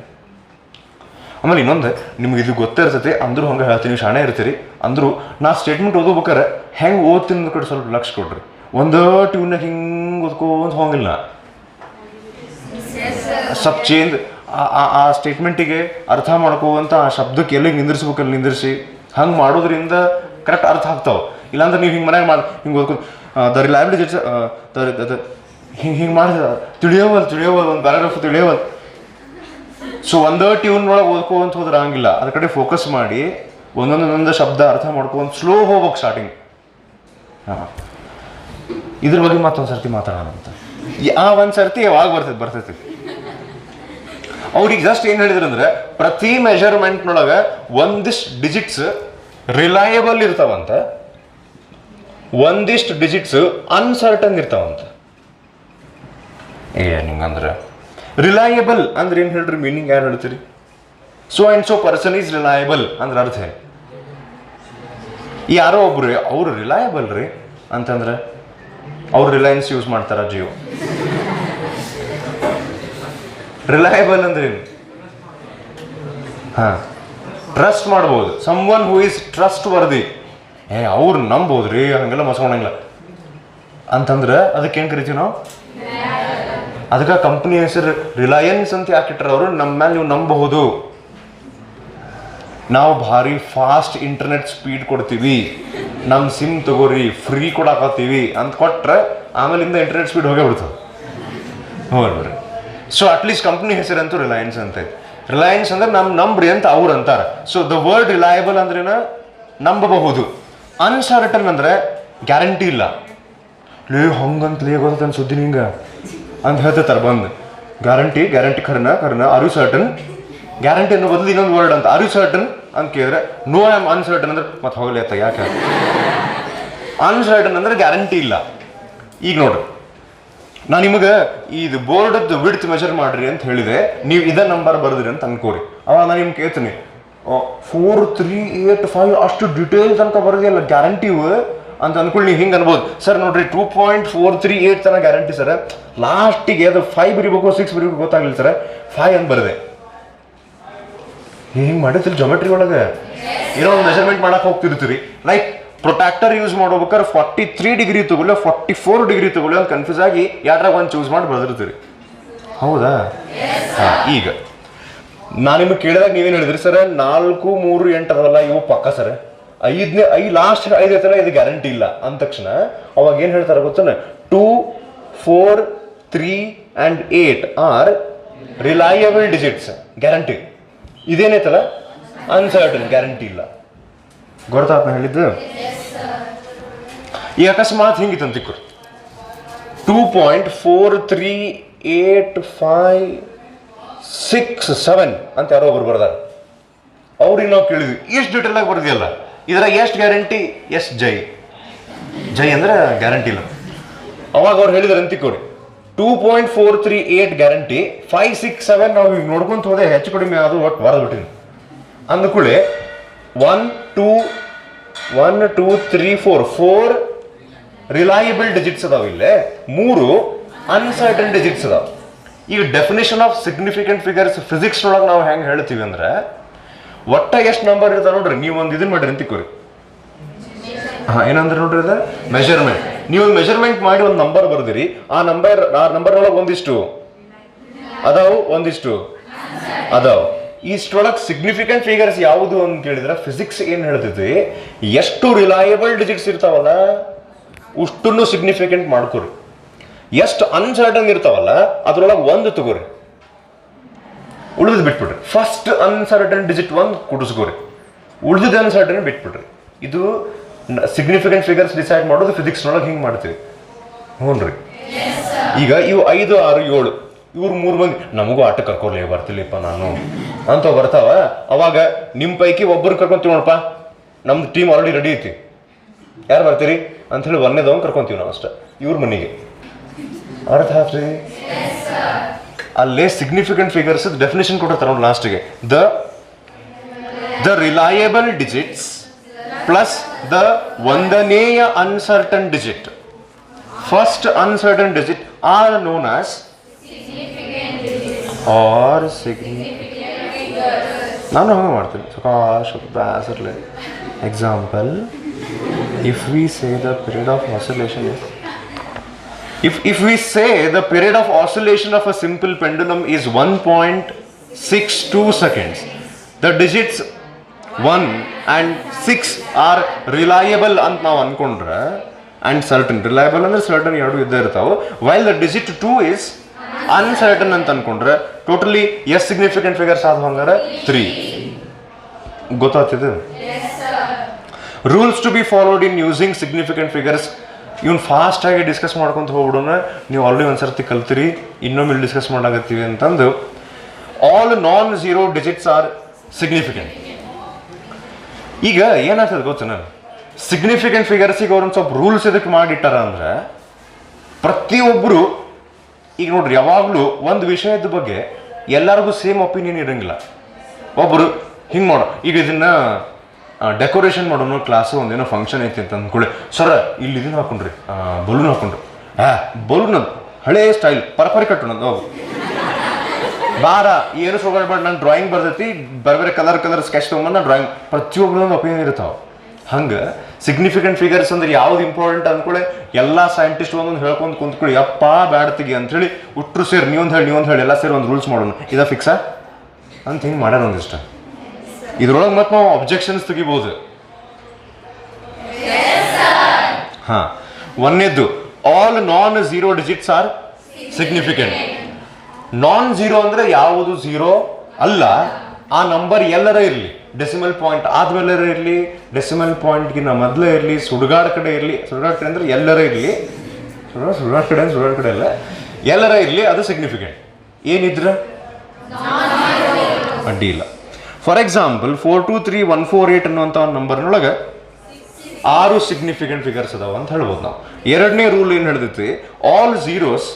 ಆಮೇಲೆ ಇನ್ನೊಂದು, ನಿಮ್ಗೆ ಇದು ಗೊತ್ತಿರ್ತೈತಿ ಅಂದ್ರೂ ಹಂಗೆ ಹೇಳ್ತೀನಿ, ಶಾಣೆ ಇರ್ತೀರಿ ಅಂದರೂ ನಾ ಸ್ಟೇಟ್ಮೆಂಟ್ ಓದೋಬೇಕಾರೆ ಹೆಂಗೆ ಓದ್ತೀನಿ ಅನ್ನೋ ಕಡೆ ಸ್ವಲ್ಪ ಲಕ್ಷ ಕೊಡ್ರಿ. ಒಂದು ಟ್ಯೂನ್ನಾಗ ಹಿಂಗೆ ಓದ್ಕೋಂತ ಹೋಗಿಲ್ಲ, ಸ್ವಲ್ಪ ಚೇಂಜ್ ಆ ಸ್ಟೇಟ್ಮೆಂಟಿಗೆ ಅರ್ಥ ಮಾಡ್ಕೋವಂತ ಆ ಶಬ್ದಕ್ಕೆ ಎಲ್ಲಿಗೆ ನಿಂದಿರ್ಸ್ಬೇಕಲ್ಲಿ ನಿಂದಿರಿಸಿ ಹಂಗೆ ಮಾಡೋದ್ರಿಂದ ಕರೆಕ್ಟ್ ಅರ್ಥ ಆಗ್ತಾವೆ. ಇಲ್ಲಾಂದ್ರೆ ನೀವು ಹಿಂಗೆ ಮನ್ಯಾಗ ಮಾಡಿ ಹಿಂಗೆ ಓದ್ಕೊಂಡು ದ ರಿಲಯಬಿಲಿಟಿ ಹಿಂಗೆ ಮಾಡಿ ತಿಳಿಯೋವಲ್ ಒಂದು ಪ್ಯಾರಾಗ್ರಾಫ್ ತಿಳಿಯೋವಲ್. ಸೊ ಒಂದೇ ಟ್ಯೂನ್ ಒಳಗೆ ಓದ್ಕೋವಂತ ಹೋದ್ರೆ ಹಂಗಿಲ್ಲ, ಅದ್ರ ಕಡೆ ಫೋಕಸ್ ಮಾಡಿ ಒಂದೊಂದೊಂದು ಶಬ್ದ ಅರ್ಥ ಮಾಡ್ಕೊಂಡು ಸ್ಲೋ ಹೋಗ್ಬೇಕು ಸ್ಟಾರ್ಟಿಂಗ್. ಹಾಂ, ಇದ್ರ ಬಗ್ಗೆ ಮತ್ತೊಂದು ಸರ್ತಿ ಮಾತಾಡೋಣ ಅಂತ. ಆ ಒಂದು ಸರ್ತಿ ಯಾವಾಗ ಬರ್ತೈತಿ ಅವ್ರಿಗೆ ಜಸ್ಟ್ ಏನು ಹೇಳಿದ್ರಂದ್ರೆ, ಪ್ರತಿ ಮೆಜರ್ಮೆಂಟ್ನೊಳಗೆ ಒಂದಿಷ್ಟು ಡಿಜಿಟ್ಸ್ ರಿಲಯಬಲ್ ಇರ್ತಾವಂತ, ಒಂದಿಷ್ಟು ಡಿಜಿಟ್ಸ್ ಅನ್ಸರ್ಟನ್ ಇರ್ತಾವಂತ. ನಿಂಗಂದ್ರೆ ರಿಲಯಬಲ್ ಅಂದ್ರೆ ಏನು ಹೇಳ್ರಿ, ಮೀನಿಂಗ್ ಯಾರು ಹೇಳ್ತೀರಿ? So and so person is reliable ಅಂದ್ರೆ ಅರ್ಥ ಯಾರೋ ಒಬ್ರು ಅವರು ರಿಲಯಬಲ್ ರೀ ಅಂತಂದ್ರೆ ಅವ್ರು ರಿಲಯನ್ಸ್ ಯೂಸ್ ಮಾಡ್ತಾರ, ಜಿಯೋ. ರಿಲಯಬಲ್ ಅಂದ್ರೆ ಏನು? ಹಾಂ, ಟ್ರಸ್ಟ್ ಮಾಡ್ಬೋದು, someone who is trustworthy. ಅವ್ರು ನಂಬೋದ್ರಿ, ಹಂಗೆಲ್ಲ ಮಸ್ಕೊಳಂಗಿಲ್ಲ ಅಂತಂದ್ರೆ ಅದಕ್ಕೆ ಏನು ಕರಿತೀವಿ ನಾವು? ಅದಕ್ಕೆ ಕಂಪ್ನಿ ಹೆಸರು ರಿಲಯನ್ಸ್ ಅಂತ ಯಾಕಿಟ್ರ ಅವರು, ನಮ್ಮ ಮೇಲೆ ನೀವು ನಂಬಬಹುದು, ನಾವು ಭಾರಿ ಫಾಸ್ಟ್ ಇಂಟರ್ನೆಟ್ ಸ್ಪೀಡ್ ಕೊಡ್ತೀವಿ, ನಮ್ಮ ಸಿಮ್ ತಗೋರಿ ಫ್ರೀ ಕೊಡಾಕತ್ತೀವಿ ಅಂತ ಕೊಟ್ರೆ ಆಮೇಲಿಂದ ಇಂಟರ್ನೆಟ್ ಸ್ಪೀಡ್ ಹೋಗೇ ಬಿಡ್ತದೆ. ಹೋಗ್ರಿ. ಸೊ ಅಟ್ಲೀಸ್ಟ್ ಕಂಪ್ನಿ ಹೆಸರಂತೂ ರಿಲಯನ್ಸ್ ಅಂತ ಐತೆ. ರಿಲಯನ್ಸ್ ಅಂದ್ರೆ ನಂಬ್ರಿ ಅಂತ ಅವ್ರು ಅಂತಾರೆ. ಸೊ ದ ವರ್ಡ್ ರಿಲಯಬಲ್ ಅಂದ್ರೇನ ನಂಬಬಹುದು. ಅನ್ಸರ್ಟನ್ ಅಂದ್ರೆ ಗ್ಯಾರಂಟಿ ಇಲ್ಲ. ಹಂಗಂತಲೇ ಗೊತ್ತ ಸುದ್ದಿ ಹಿಂಗ ಅಂತ ಹೇಳ್ತಾರೆ ಬಂದು. ಗ್ಯಾರಂಟಿ ಖರ್ನ ಆರ್ ಯು ಸರ್ಟನ್? ಗ್ಯಾರಂಟಿ ಅನ್ನೋ ಬದಲು ಇನ್ನೊಂದು ವರ್ಡ್ ಅಂತ, ಆರ್ ಯು ಸರ್ಟನ್ ಅಂತ ಕೇಳಿದ್ರೆ ನೋ ಐ ಆಮ್ ಅನ್ಸರ್ಟನ್ ಅಂದ್ರೆ ಮತ್ತೆ ಹೋಗ್ಲಿ ಆಯ್ತಾ, ಯಾಕೆ? ಅನ್ಸರ್ಟನ್ ಅಂದ್ರೆ ಗ್ಯಾರಂಟಿ ಇಲ್ಲ. ಈಗ ನೋಡ್ರಿ, ನಾನು ನಿಮಗೆ ಇದು ಬೋರ್ಡದ್ದು ವಿಡ್ತ್ ಮೆಜರ್ ಮಾಡ್ರಿ ಅಂತ ಹೇಳಿದೆ, ನೀವು ಇದೇ ನಂಬರ್ ಬರೆದ್ರಿ ಅಂತ ಅನ್ಕೋರಿ. ಅವಾಗ ನಾನು ನಿಮ್ಗೆ ಕೇಳ್ತೀನಿ, 4385 ಅಷ್ಟು ಡೀಟೇಲ್ ತನಕ ಬರೋದಿಲ್ಲ ಗ್ಯಾರಂಟಿವ್ ಅಂತ ಅನ್ಕೊಳ್ಳಿ. ನೀವು ಹಿಂಗೆ ಅನ್ಬೋದು, ಸರ್ ನೋಡ್ರಿ 2.438 ತನಕ ಗ್ಯಾರಂಟಿ ಸರ್, ಲಾಸ್ಟಿಗೆ ಅದು 5 ಬರೀಬೇಕು 6 ಬರೀಬೇಕು ಗೊತ್ತಾಗಲಿಲ್ಲ ಸರ್, 5 ಅಂತ ಬರದೆ. ಹಿಂಗೆ ಮಾಡಿರ್ತೀರಿ ಜೊಮೆಟ್ರಿ ಒಳಗೆ, ಏನೋ ಒಂದು ಮೆಜರ್ಮೆಂಟ್ ಮಾಡಕ್ಕೆ ಹೋಗ್ತಿರ್ತೀರಿ. ಲೈಕ್ ಪ್ರೊಟ್ಯಾಕ್ಟರ್ ಯೂಸ್ ಮಾಡ್ಬೇಕಾದ್ರೆ 43 ಡಿಗ್ರಿ ತಗೊಳ್ಳಿ 44 ಡಿಗ್ರಿ ತಗೊಳ್ಳಿ ಅಂತ ಕನ್ಫ್ಯೂಸ್ ಆಗಿ ಯಾವ್ದ್ರಾಗ ಒಂದು ಚೂಸ್ ಮಾಡಿ ಬರೆದಿರ್ತೀರಿ. ಹೌದಾ? ಹಾಂ, ಈಗ ನಾನು ನಿಮಗೆ ಕೇಳಿದಾಗ ನೀವೇನು ಹೇಳಿದ್ರಿ ಸರ್? 4, 3, 8 ಅದಲ್ಲ ಇವು ಪಕ್ಕ ಸರ್, 5 ಲಾಸ್ಟ್ 5 ಐತಲ್ಲ ಇದು ಗ್ಯಾರಂಟಿ ಇಲ್ಲ ಅಂದ ತಕ್ಷಣ ಅವಾಗ ಏನು ಹೇಳ್ತಾರೆ ಗೊತ್ತಾನೆ? 2, 4, 3 and 8 are reliable digits, guarantee. ಇದೇನೈತಲ್ಲ ಅನ್ಸರ್ಟನ್, ಗ್ಯಾರಂಟಿ ಇಲ್ಲ. ಗೊತ್ತಾತ ನಾ ಹೇಳಿದ್ದು? ಈ ಅಕಸ್ಮಾತ್ ಹಿಂಗಿತ್ತು ಅಂತಿಕ್ರು 2.438567 ಅಂತ ಯಾರೋ ಒಬ್ರು ಬರ್ದಾರ. ಅವ್ರಿಗೆ ನಾವು ಕೇಳಿದ್ವಿ ಎಷ್ಟು ಡೀಟೇಲ್ ಆಗಿ ಬರ್ದಿಯಲ್ಲ, ಇದ್ರಾಗ ಎಷ್ಟು ಗ್ಯಾರಂಟಿ, ಎಷ್ಟು ಜೈ ಅಂದ್ರೆ ಗ್ಯಾರಂಟಿ ಇಲ್ಲ. ಅವಾಗ ಅವ್ರು ಹೇಳಿದಾರೆ ಅಂತಿಕೋರಿ 2.438 ಗ್ಯಾರಂಟಿ, 567 ನಾವು ಈಗ ನೋಡ್ಕೊಂತ ಹೋದೆ ಹೆಚ್ಚು ಕಡಿಮೆ ಅದು ಒಟ್ಟು ಬರೆದ್ಬಿಟ್ಟಿನಿ. ಅಂದ್ಕೂಳೆ 1 2 3 4 ರಿಲಯಬಲ್ ಡಿಜಿಟ್ಸ್ ಅದಾವ, ಇಲ್ಲೇ 3 ಅನ್ಸರ್ಟನ್ ಡಿಜಿಟ್ಸ್ ಅದಾವ. ಈಗ definition of significant figures physics ಒಳಗೆ ನಾವು ಹೆಂಗೆ ಹೇಳ್ತೀವಿ ಅಂದ್ರೆ ಒಟ್ಟ ಎಷ್ಟು ನಂಬರ್ ಇರ್ತಾವ ನೋಡ್ರಿ, ನೀವು ಒಂದು ಇದನ್ನ ಮಾಡ್ರಿ ಅಂತಿಕೋರಿ. ಏನಂದ್ರೆ ನೋಡ್ರಿ ಅದ ಮೆಜರ್ಮೆಂಟ್. ನೀವು ಮೆಜರ್ಮೆಂಟ್ ಮಾಡಿ ಒಂದು ನಂಬರ್ ಬರ್ದಿರಿ, ಆ ನಂಬರ್ ಒಳಗೆ ಒಂದಿಷ್ಟು ಅದಾವು, ಒಂದಿಷ್ಟು ಅದಾವ. ಇಷ್ಟೊಳಗೆ ಸಿಗ್ನಿಫಿಕೆಂಟ್ ಫಿಗರ್ಸ್ ಯಾವುದು ಅಂತ ಕೇಳಿದ್ರೆ ಫಿಸಿಕ್ಸ್ ಏನ್ ಹೇಳ್ತೈತಿ, ಎಷ್ಟು ರಿಲಯಬಲ್ ಡಿಜಿಟ್ಸ್ ಇರ್ತಾವಲ್ಲ ಅಷ್ಟನ್ನು ಸಿಗ್ನಿಫಿಕೆಂಟ್ ಮಾಡ್ಕೊರಿ. ಎಷ್ಟು ಅನ್ಸರ್ಟನ್ ಇರ್ತಾವಲ್ಲ ಅದ್ರೊಳಗೆ ಒಂದು ತಗೋರಿ, ಉಳಿದ್ ಬಿಟ್ಬಿಡ್ರಿ. ಫಸ್ಟ್ ಅನ್ಸರ್ಟನ್ ಡಿಜಿಟ್ ಒಂದು ಕುಡಿಸ್ಕೋರಿ, ಉಳಿದ ಅನ್ಸರ್ಟನ್ ಬಿಟ್ಬಿಡ್ರಿ. ಇದು ಸಿಗ್ನಿಫಿಕೆಂಟ್ ಫಿಗರ್ಸ್ ಡಿಸೈಡ್ ಮಾಡೋದು ಫಿಸಿಕ್ಸ್ ನೊಳಗೆ ಹಿಂಗೆ ಮಾಡ್ತೀವಿ. ಹ್ಞೂನ್ರಿ. ಈಗ ಇವು 5 6 7 ಇವ್ರು 3 ಮಂದಿ ನಮಗೂ ಆಟ ಕರ್ಕೊಳ್ಲಿ ಬರ್ತಿಲ್ಲಪ್ಪ ನಾನು ಅಂತ ಬರ್ತಾವ. ಅವಾಗ ನಿಮ್ಮ ಪೈಕಿ ಒಬ್ಬರು ಕರ್ಕೊಂತೀವಿ ನೋಡಪ್ಪ, ನಮ್ದು ಟೀಮ್ ಆಲ್ರೆಡಿ ರೆಡಿ ಐತಿ, ಯಾರು ಬರ್ತೀರಿ ಅಂತ ಹೇಳಿ ಒಂದೇದವಂಗೆ ಕರ್ಕೊಂತೀವಿ ನಾವು ಅಷ್ಟೇ ಇವ್ರ ಮನೆಗೆ. ಅರ್ಥ ಆತ್ರಿ? ಅಲ್ಲೇ ಸಿಗ್ನಿಫಿಕೆಂಟ್ ಫಿಗರ್ಸ್ ಡೆಫಿನೇಷನ್ ಕೊಟ್ಟಿರ್ತಾರೆ ನೋಡಿ ಲಾಸ್ಟ್ಗೆ, the reliable digits plus the ಒಂದನೆಯ uncertain digit. First uncertain digit are known as are ನಾನು ಹಂಗೆ ಮಾಡ್ತೀನಿ ಸಕಾಶರ್ಲೆ. Example, if we say the period of oscillation if we say the period of oscillation of a simple pendulum is 1.62 seconds, the digits 1 and 6 are reliable ಅಂತ ನಾವು ಅನ್ಕೊಂಡ್ರೆ, and certain, reliable ಅಂದ್ರೆ certain ಎರಡು ಇದ್ದೇ ಇರ್ತಾವೆ, while the digit 2 is uncertain ಅಂತ ಅನ್ಕೊಂಡ್ರೆ totally ಎಷ್ಟು ಸಿಗ್ನಿಫಿಕೆಂಟ್ ಫಿಗರ್ಸ್ ಆದ ಹಂಗಾರೆ 3. ಗೊತ್ತಾಗ್ತಿದೆ? Rules to be followed in using significant figures. ಇವ್ನು ಫಾಸ್ಟ್ ಆಗಿ ಡಿಸ್ಕಸ್ ಮಾಡ್ಕೊಂತ ಹೋಗ್ಬಿಡೋಣ, ನೀವು ಆಲ್ರೆಡಿ ಒಂದ್ಸರ್ತಿ ಕಲ್ತಿರಿ, ಇನ್ನೊಮ್ಮೆ ಇಲ್ಲಿ ಡಿಸ್ಕಸ್ ಮಾಡಾಕತ್ತೀವಿ ಅಂತಂದು. All non zero digits are significant. ಈಗ ಏನಾಗ್ತದೆ ಗೊತ್ತೇನ, ಸಿಗ್ನಿಫಿಕೆಂಟ್ ಫಿಗರ್ಸಿಗೆ ಅವ್ರೊಂದು ಸ್ವಲ್ಪ ರೂಲ್ಸ್ ಇದಕ್ಕೆ ಮಾಡಿಟ್ಟಾರ ಅಂದ್ರೆ ಪ್ರತಿಯೊಬ್ಬರು ಈಗ ನೋಡ್ರಿ ಯಾವಾಗಲೂ ಒಂದು ವಿಷಯದ ಬಗ್ಗೆ ಎಲ್ಲರಿಗೂ ಸೇಮ್ ಒಪಿನಿಯನ್ ಇರಂಗಿಲ್ಲ. ಒಬ್ಬರು ಹಿಂಗೆ ಮಾಡೋ, ಈಗ ಇದನ್ನ ಡೆಕೋರೇಷನ್ ಮಾಡೋಣ ಕ್ಲಾಸು ಒಂದೇನೋ ಫಂಕ್ಷನ್ ಐತಿ ಅಂತ ಅಂದ್ಕೊಳ್ಳಿ, ಸರ ಇಲ್ಲಿ ಇದನ್ನ ಹಾಕೊಂಡ್ರಿ ಬಲೂನ್ ಹಾಕೊಂಡ್ರು, ಬಲೂನ್ ಅದು ಹಳೇ ಸ್ಟೈಲ್ ಪರಪರಿ ಕಟ್ಟೋಣ ಬಾರ ಏನು ಸೋಗಬೇಡ, ನಾನು ಡ್ರಾಯಿಂಗ್ ಬರ್ತೈತಿ, ಬೇರೆ ಬೇರೆ ಕಲರ್ ಸ್ಕೆಚ್ ತೊಗೊಂಬಂದು ನಾನು ಡ್ರಾಯಿಂಗ್. ಪ್ರತಿಯೊಬ್ಬರೊಂದು ಒಪಿನಿಯನ್ ಇರ್ತಾವೆ. ಹಂಗೆ ಸಿಗ್ನಿಫಿಕೆಂಟ್ ಫಿಗರ್ಸ್ ಅಂದ್ರೆ ಯಾವ್ದು ಇಂಪಾರ್ಟೆಂಟ್ ಅಂದ್ಕೊಳ್ಳಿ, ಎಲ್ಲ ಸೈಂಟಿಸ್ಟ್ ಒಂದೊಂದು ಹೇಳ್ಕೊಂಡು ಕುಂತ್ಕೊಳ್ಳಿ, ಯಪ್ಪ ಬ್ಯಾಡ್ತಿಗೆ ಅಂತೇಳಿ ಉಟ್ರು ಸೇರಿ ನೀವೊಂದು ಹೇಳಿ ಎಲ್ಲ ಸೇರಿ ಒಂದು ರೂಲ್ಸ್ ಮಾಡೋಣ, ಇದ ಫಿಕ್ಸಾ ಅಂತ ಹಿಂಗೆ ಮಾಡ್ಯಾರ ಒಂದಿಷ್ಟ. ಇದ್ರೊಳಗೆ ಮತ್ತೆ ನಾವು ಅಬ್ಜೆಕ್ಷನ್ಸ್ ತೆಗಿಬಹುದು. ಹಾ, ಒಂದೇದ್ದು all non zero digits are significant. Non zero ಅಂದ್ರೆ ಯಾವುದು ಝೀರೋ ಅಲ್ಲ, ಆ ನಂಬರ್ ಎಲ್ಲರ ಇರಲಿ, ಡೆಸಿಮಲ್ ಪಾಯಿಂಟ್ ಆದ್ಮೇಲೆ ಇರಲಿ, ಡೆಸಿಮಲ್ ಪಾಯಿಂಟ್ಗಿನ್ನ ಮೊದಲೇ ಇರಲಿ, ಸುಡುಗಾಡ ಕಡೆ ಇರಲಿ, ಸುಡುಗಾಡ ಕಡೆ ಅಂದ್ರೆ ಎಲ್ಲರ ಇರಲಿ, ಸುಡುಗಾಡ ಕಡೆ ಅಲ್ಲ, ಎಲ್ಲರ ಇರಲಿ, ಅದು ಸಿಗ್ನಿಫಿಕೆಂಟ್. ಏನಿದ್ರೆ ಅಡ್ಡಿ ಇಲ್ಲ. ಫಾರ್ ಎಕ್ಸಾಂಪಲ್ 423148 ಅನ್ನುವಂಥ ಒಂದು ನಂಬರ್ನೊಳಗೆ 6 ಸಿಗ್ನಿಫಿಕೆಂಟ್ ಫಿಗರ್ಸ್ ಅದಾವ ಅಂತ ಹೇಳ್ಬೋದು ನಾವು. ಎರಡನೇ ರೂಲ್ ಏನು ಹೇಳ್ತೈತಿ, all zeros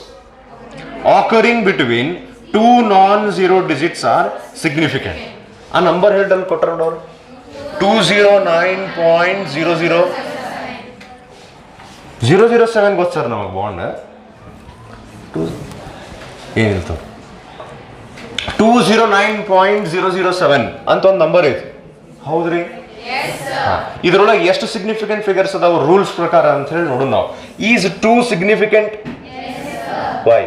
occurring between 2 non zero digits are significant. ಆ ನಂಬರ್ ಹೇಳ್ದಲ್ಲಿ ಕೊಟ್ಟರು ನೋಡ್ರು, 209.007 ಗೊತ್ತು ಸರ್ ನಮಗೆ ಬಾಂಡ್ ಏನಿಲ್ತ 209.007 ಅಂತ ಒಂದು ನಂಬರ್ ಐತಿ, ಹೌದ್ರಿ? ಇದರೊಳಗೆ ಎಷ್ಟು ಸಿಗ್ನಿಫಿಕೆಂಟ್ ಫಿಗರ್ಸ್ ಅದಾವ ರೂಲ್ಸ್ ಪ್ರಕಾರ ಅಂತ ಹೇಳಿ ನೋಡೋಣ ನಾವು. Is 2 significant? ವೈ?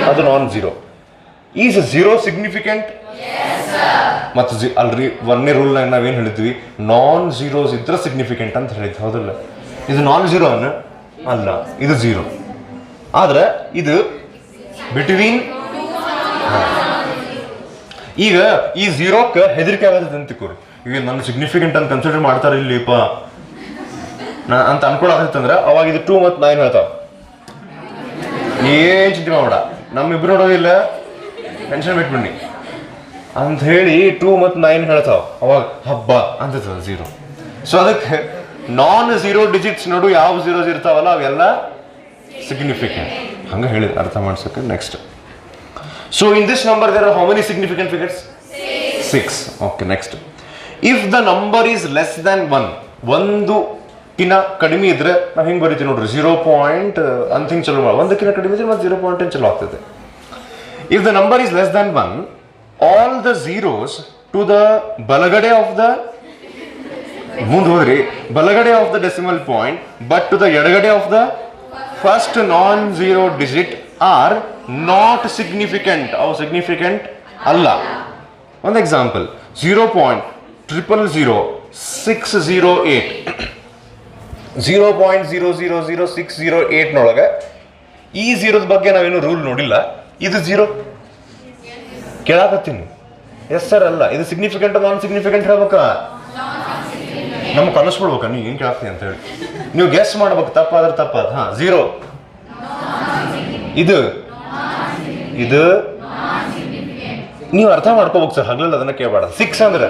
ಅದು ನಾನ್ ಝೀರೋ. Is 0 significant? ಮತ್ತು ಅಲ್ರಿ ಒಂದನೇ ರೂಲ್ ನಾವೇನು ಹೇಳಿದ್ವಿ, ನಾನ್ ಝೀರೋಸ್ ಇದ್ರೆ ಸಿಗ್ನಿಫಿಕೆಂಟ್ ಅಂತ ಹೇಳಿದ್ವಿ, ಹೌದಲ್ಲ? ಇದು ನಾನ್ ಝೀರೋ ಅಲ್ಲ, ಇದು ಝೀರೋ. ಆದ್ರೆ ಇದು ಬಿಟ್ವೀನ್. ಈಗ ಈ ಝೀರೋಕ್ಕೆ ಹೆದರಿಕೆ ಆಗತ್ತೆ ಅಂತ ತಿಳ್ಕೊರಿ. ಈಗ ನನ್ನ ಸಿಗ್ನಿಫಿಕೆಂಟ್ ಅಂತ ಕನ್ಸಿಡರ್ ಮಾಡ್ತಾರೆ ಇಲ್ಲಿಪ್ಪ ಅಂತ ಅನ್ಕೊಳತ್ತಂದ್ರೆ ಅವಾಗ ಇದು 2 ಮತ್ತು 9 ಹೇಳ್ತಾವ. ಏನು ಚಿಂತೆ ಮಾಡಬೇಡ, ನಮ್ಮಿಬ್ರು ನೋಡೋದಿಲ್ಲ, ಟೆನ್ಷನ್ ಬಿಟ್ಬಿಡಿ ಅಂತ ಹೇಳಿ 2 ಮತ್ತು 9 ಹೇಳ್ತಾವ. ಅವಾಗ ಹಬ್ಬ ಅಂತ 0. ಸೊ ಅದಕ್ಕೆ ನಾನ್ 0 ಡಿಜಿಟ್ಸ್ ನೋಡು ಯಾವ 0s ಇರ್ತಾವಲ್ಲ ಅವೆಲ್ಲ ಸಿಗ್ನಿಫಿಕೆಂಟ್. ಹಂಗೆ ಹೇಳಿದ ಅರ್ಥ ಮಾಡ್ಸೋಕೆ. Next, so in this number there are how many significant figures? 6. Okay, next, if the number is less than 1, ಒಂದು ಕಿನ್ನ ಕಡಿಮೆ ಇದ್ರೆ ನಾವು ಹಿಂಗೆ ಬರೀತೀವಿ ನೋಡ್ರಿ, 0 ಪಾಯಿಂಟ್ ಅಂತ ಹಿಂಗೆ ಚಲೋ ಮಾಡಿ, ಒಂದಕ್ಕಿಂತ ಕಡಿಮೆ ಇದ್ರೆ ಮತ್ತು 0 ಪಾಯಿಂಟ್ ಚಲೋ ಆಗ್ತದೆ. If the number is less than 1, all the zeros to the ಬಲಗಡೆ ಆಫ್ ದ ಮುಂದೆ ಹೋದ್ರಿ ಬಲಗಡೆ of the decimal point but to the ಎಡಗಡೆ of the first non zero digit are not significant. ಅವು ಸಿಗ್ನಿಫಿಕೆಂಟ್ ಅಲ್ಲ. ಒಂದು ಎಕ್ಸಾಂಪಲ್, 0.0000608 0.000608 ನೊಳಗೆ ಈ ಝೀರೋದ ಬಗ್ಗೆ ನಾವೇನು ರೂಲ್ ನೋಡಿಲ್ಲ. ಇದು 0 ಕೇಳಾಕತ್ತೀನಿ. ಎಸ್ ಸರ್ ಅಲ್ಲ, ಇದು ಸಿಗ್ನಿಫಿಕೆಂಟ್ ನಾನ್ ಸಿಗ್ನಿಫಿಕೆಂಟ್ ಹೇಳ್ಬೇಕಾ? ನಮ್ಗೆ ಕಲಿಸ್ಬಿಡ್ಬೇಕಾ ನೀವು ಏನು ಕೇಳ್ತೀನಿ ಅಂತ ಹೇಳಿ ನೀವು ಗೆಸ್ ಮಾಡ್ಬೇಕು. ತಪ್ಪಾದ್ರೆ ತಪ್ಪಾದ. 0 ಇದು ಇದು ನೀವು ಅರ್ಥ ಮಾಡ್ಕೋಬೇಕು ಸರ್, ಹಗಲಲ್ಲಿ ಅದನ್ನ ಕೇಳಬೇಡ. 6 ಅಂದ್ರೆ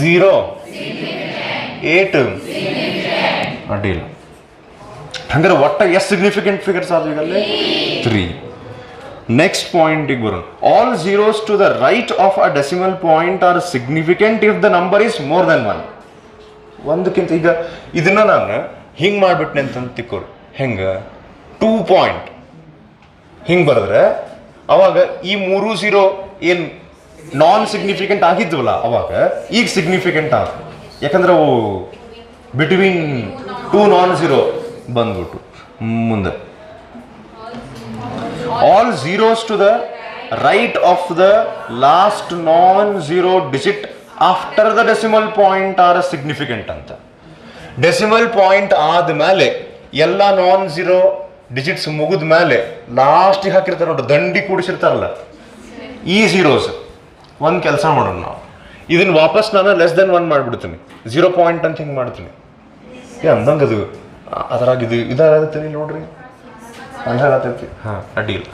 0, 8 ಅಡ್ಡಿಲ್ಲ. ಹಂಗಾರೆ ಒಟ್ಟ ಎಷ್ಟು ಸಿಗ್ನಿಫಿಕೆಂಟ್ ಫಿಗರ್ಸ್ ಆದ್ವು ಈಗಲ್ಲಿ? 3. ನೆಕ್ಸ್ಟ್ ಪಾಯಿಂಟಿಗೆ ಬರೋಣ. All zeros to the right of a decimal point are significant if the number is more than 1. ಒಂದಕ್ಕಿಂತ ಈಗ ಇದನ್ನ ನಾನು ಹಿಂಗೆ ಮಾಡಿಬಿಟ್ನೆ ಅಂತ ತಿಕ್ಕೋರು. ಹೆಂಗೆ 2 ಪಾಯಿಂಟ್ ಹಿಂಗೆ ಬರೆದ್ರೆ ಅವಾಗ ಈ 3 0 ಏನು ನಾನ್ ಸಿಗ್ನಿಫಿಕೆಂಟ್ ಆಗಿದ್ವಲ್ಲ ಅವಾಗ ಈಗ ಸಿಗ್ನಿಫಿಕೆಂಟ್ ಆಗ, ಯಾಕಂದ್ರೆ ಅವು ಬಿಟ್ವೀನ್ 2 ನಾನ್ ಝೀರೋ ಬಂದ್ಬಿಟ್ಟು. ಮುಂದೆ all zeros to the right of the last non zero digit after the decimal point are significant ಅಂತ. ಡೆಸಿಮಲ್ ಪಾಯಿಂಟ್ ಆದ್ಮೇಲೆ ಎಲ್ಲ ನಾನ್ ಝೀರೋ ಡಿಜಿಟ್ಸ್ ಮುಗಿದ ಮೇಲೆ ಲಾಸ್ಟಿಗೆ ಹಾಕಿರ್ತಾರೆ ನೋಡ್ರಿ, ದಂಡಿ ಕೂಡಿಸಿರ್ತಾರಲ್ಲ ಈ ಝೀರೋಸ್. ಒಂದು ಕೆಲಸ ಮಾಡೋಣ ನಾವು, ಇದನ್ನ ವಾಪಸ್ ನಾನು ಲೆಸ್ ದೆನ್ 1 ಮಾಡಿಬಿಡ್ತೀನಿ, 0 ಪಾಯಿಂಟ್ ಅಂತ ಹಿಂಗೆ ಮಾಡ್ತೀನಿ. ಅಂದಂಗೆ ಅದು ಅದರಾಗ ಇದಾಗತ್ತೀನಿ ನೋಡ್ರಿ, ಅಂದಾಗತ್ತೈತಿ. ಅಡ್ಡಿಲ್ಲ.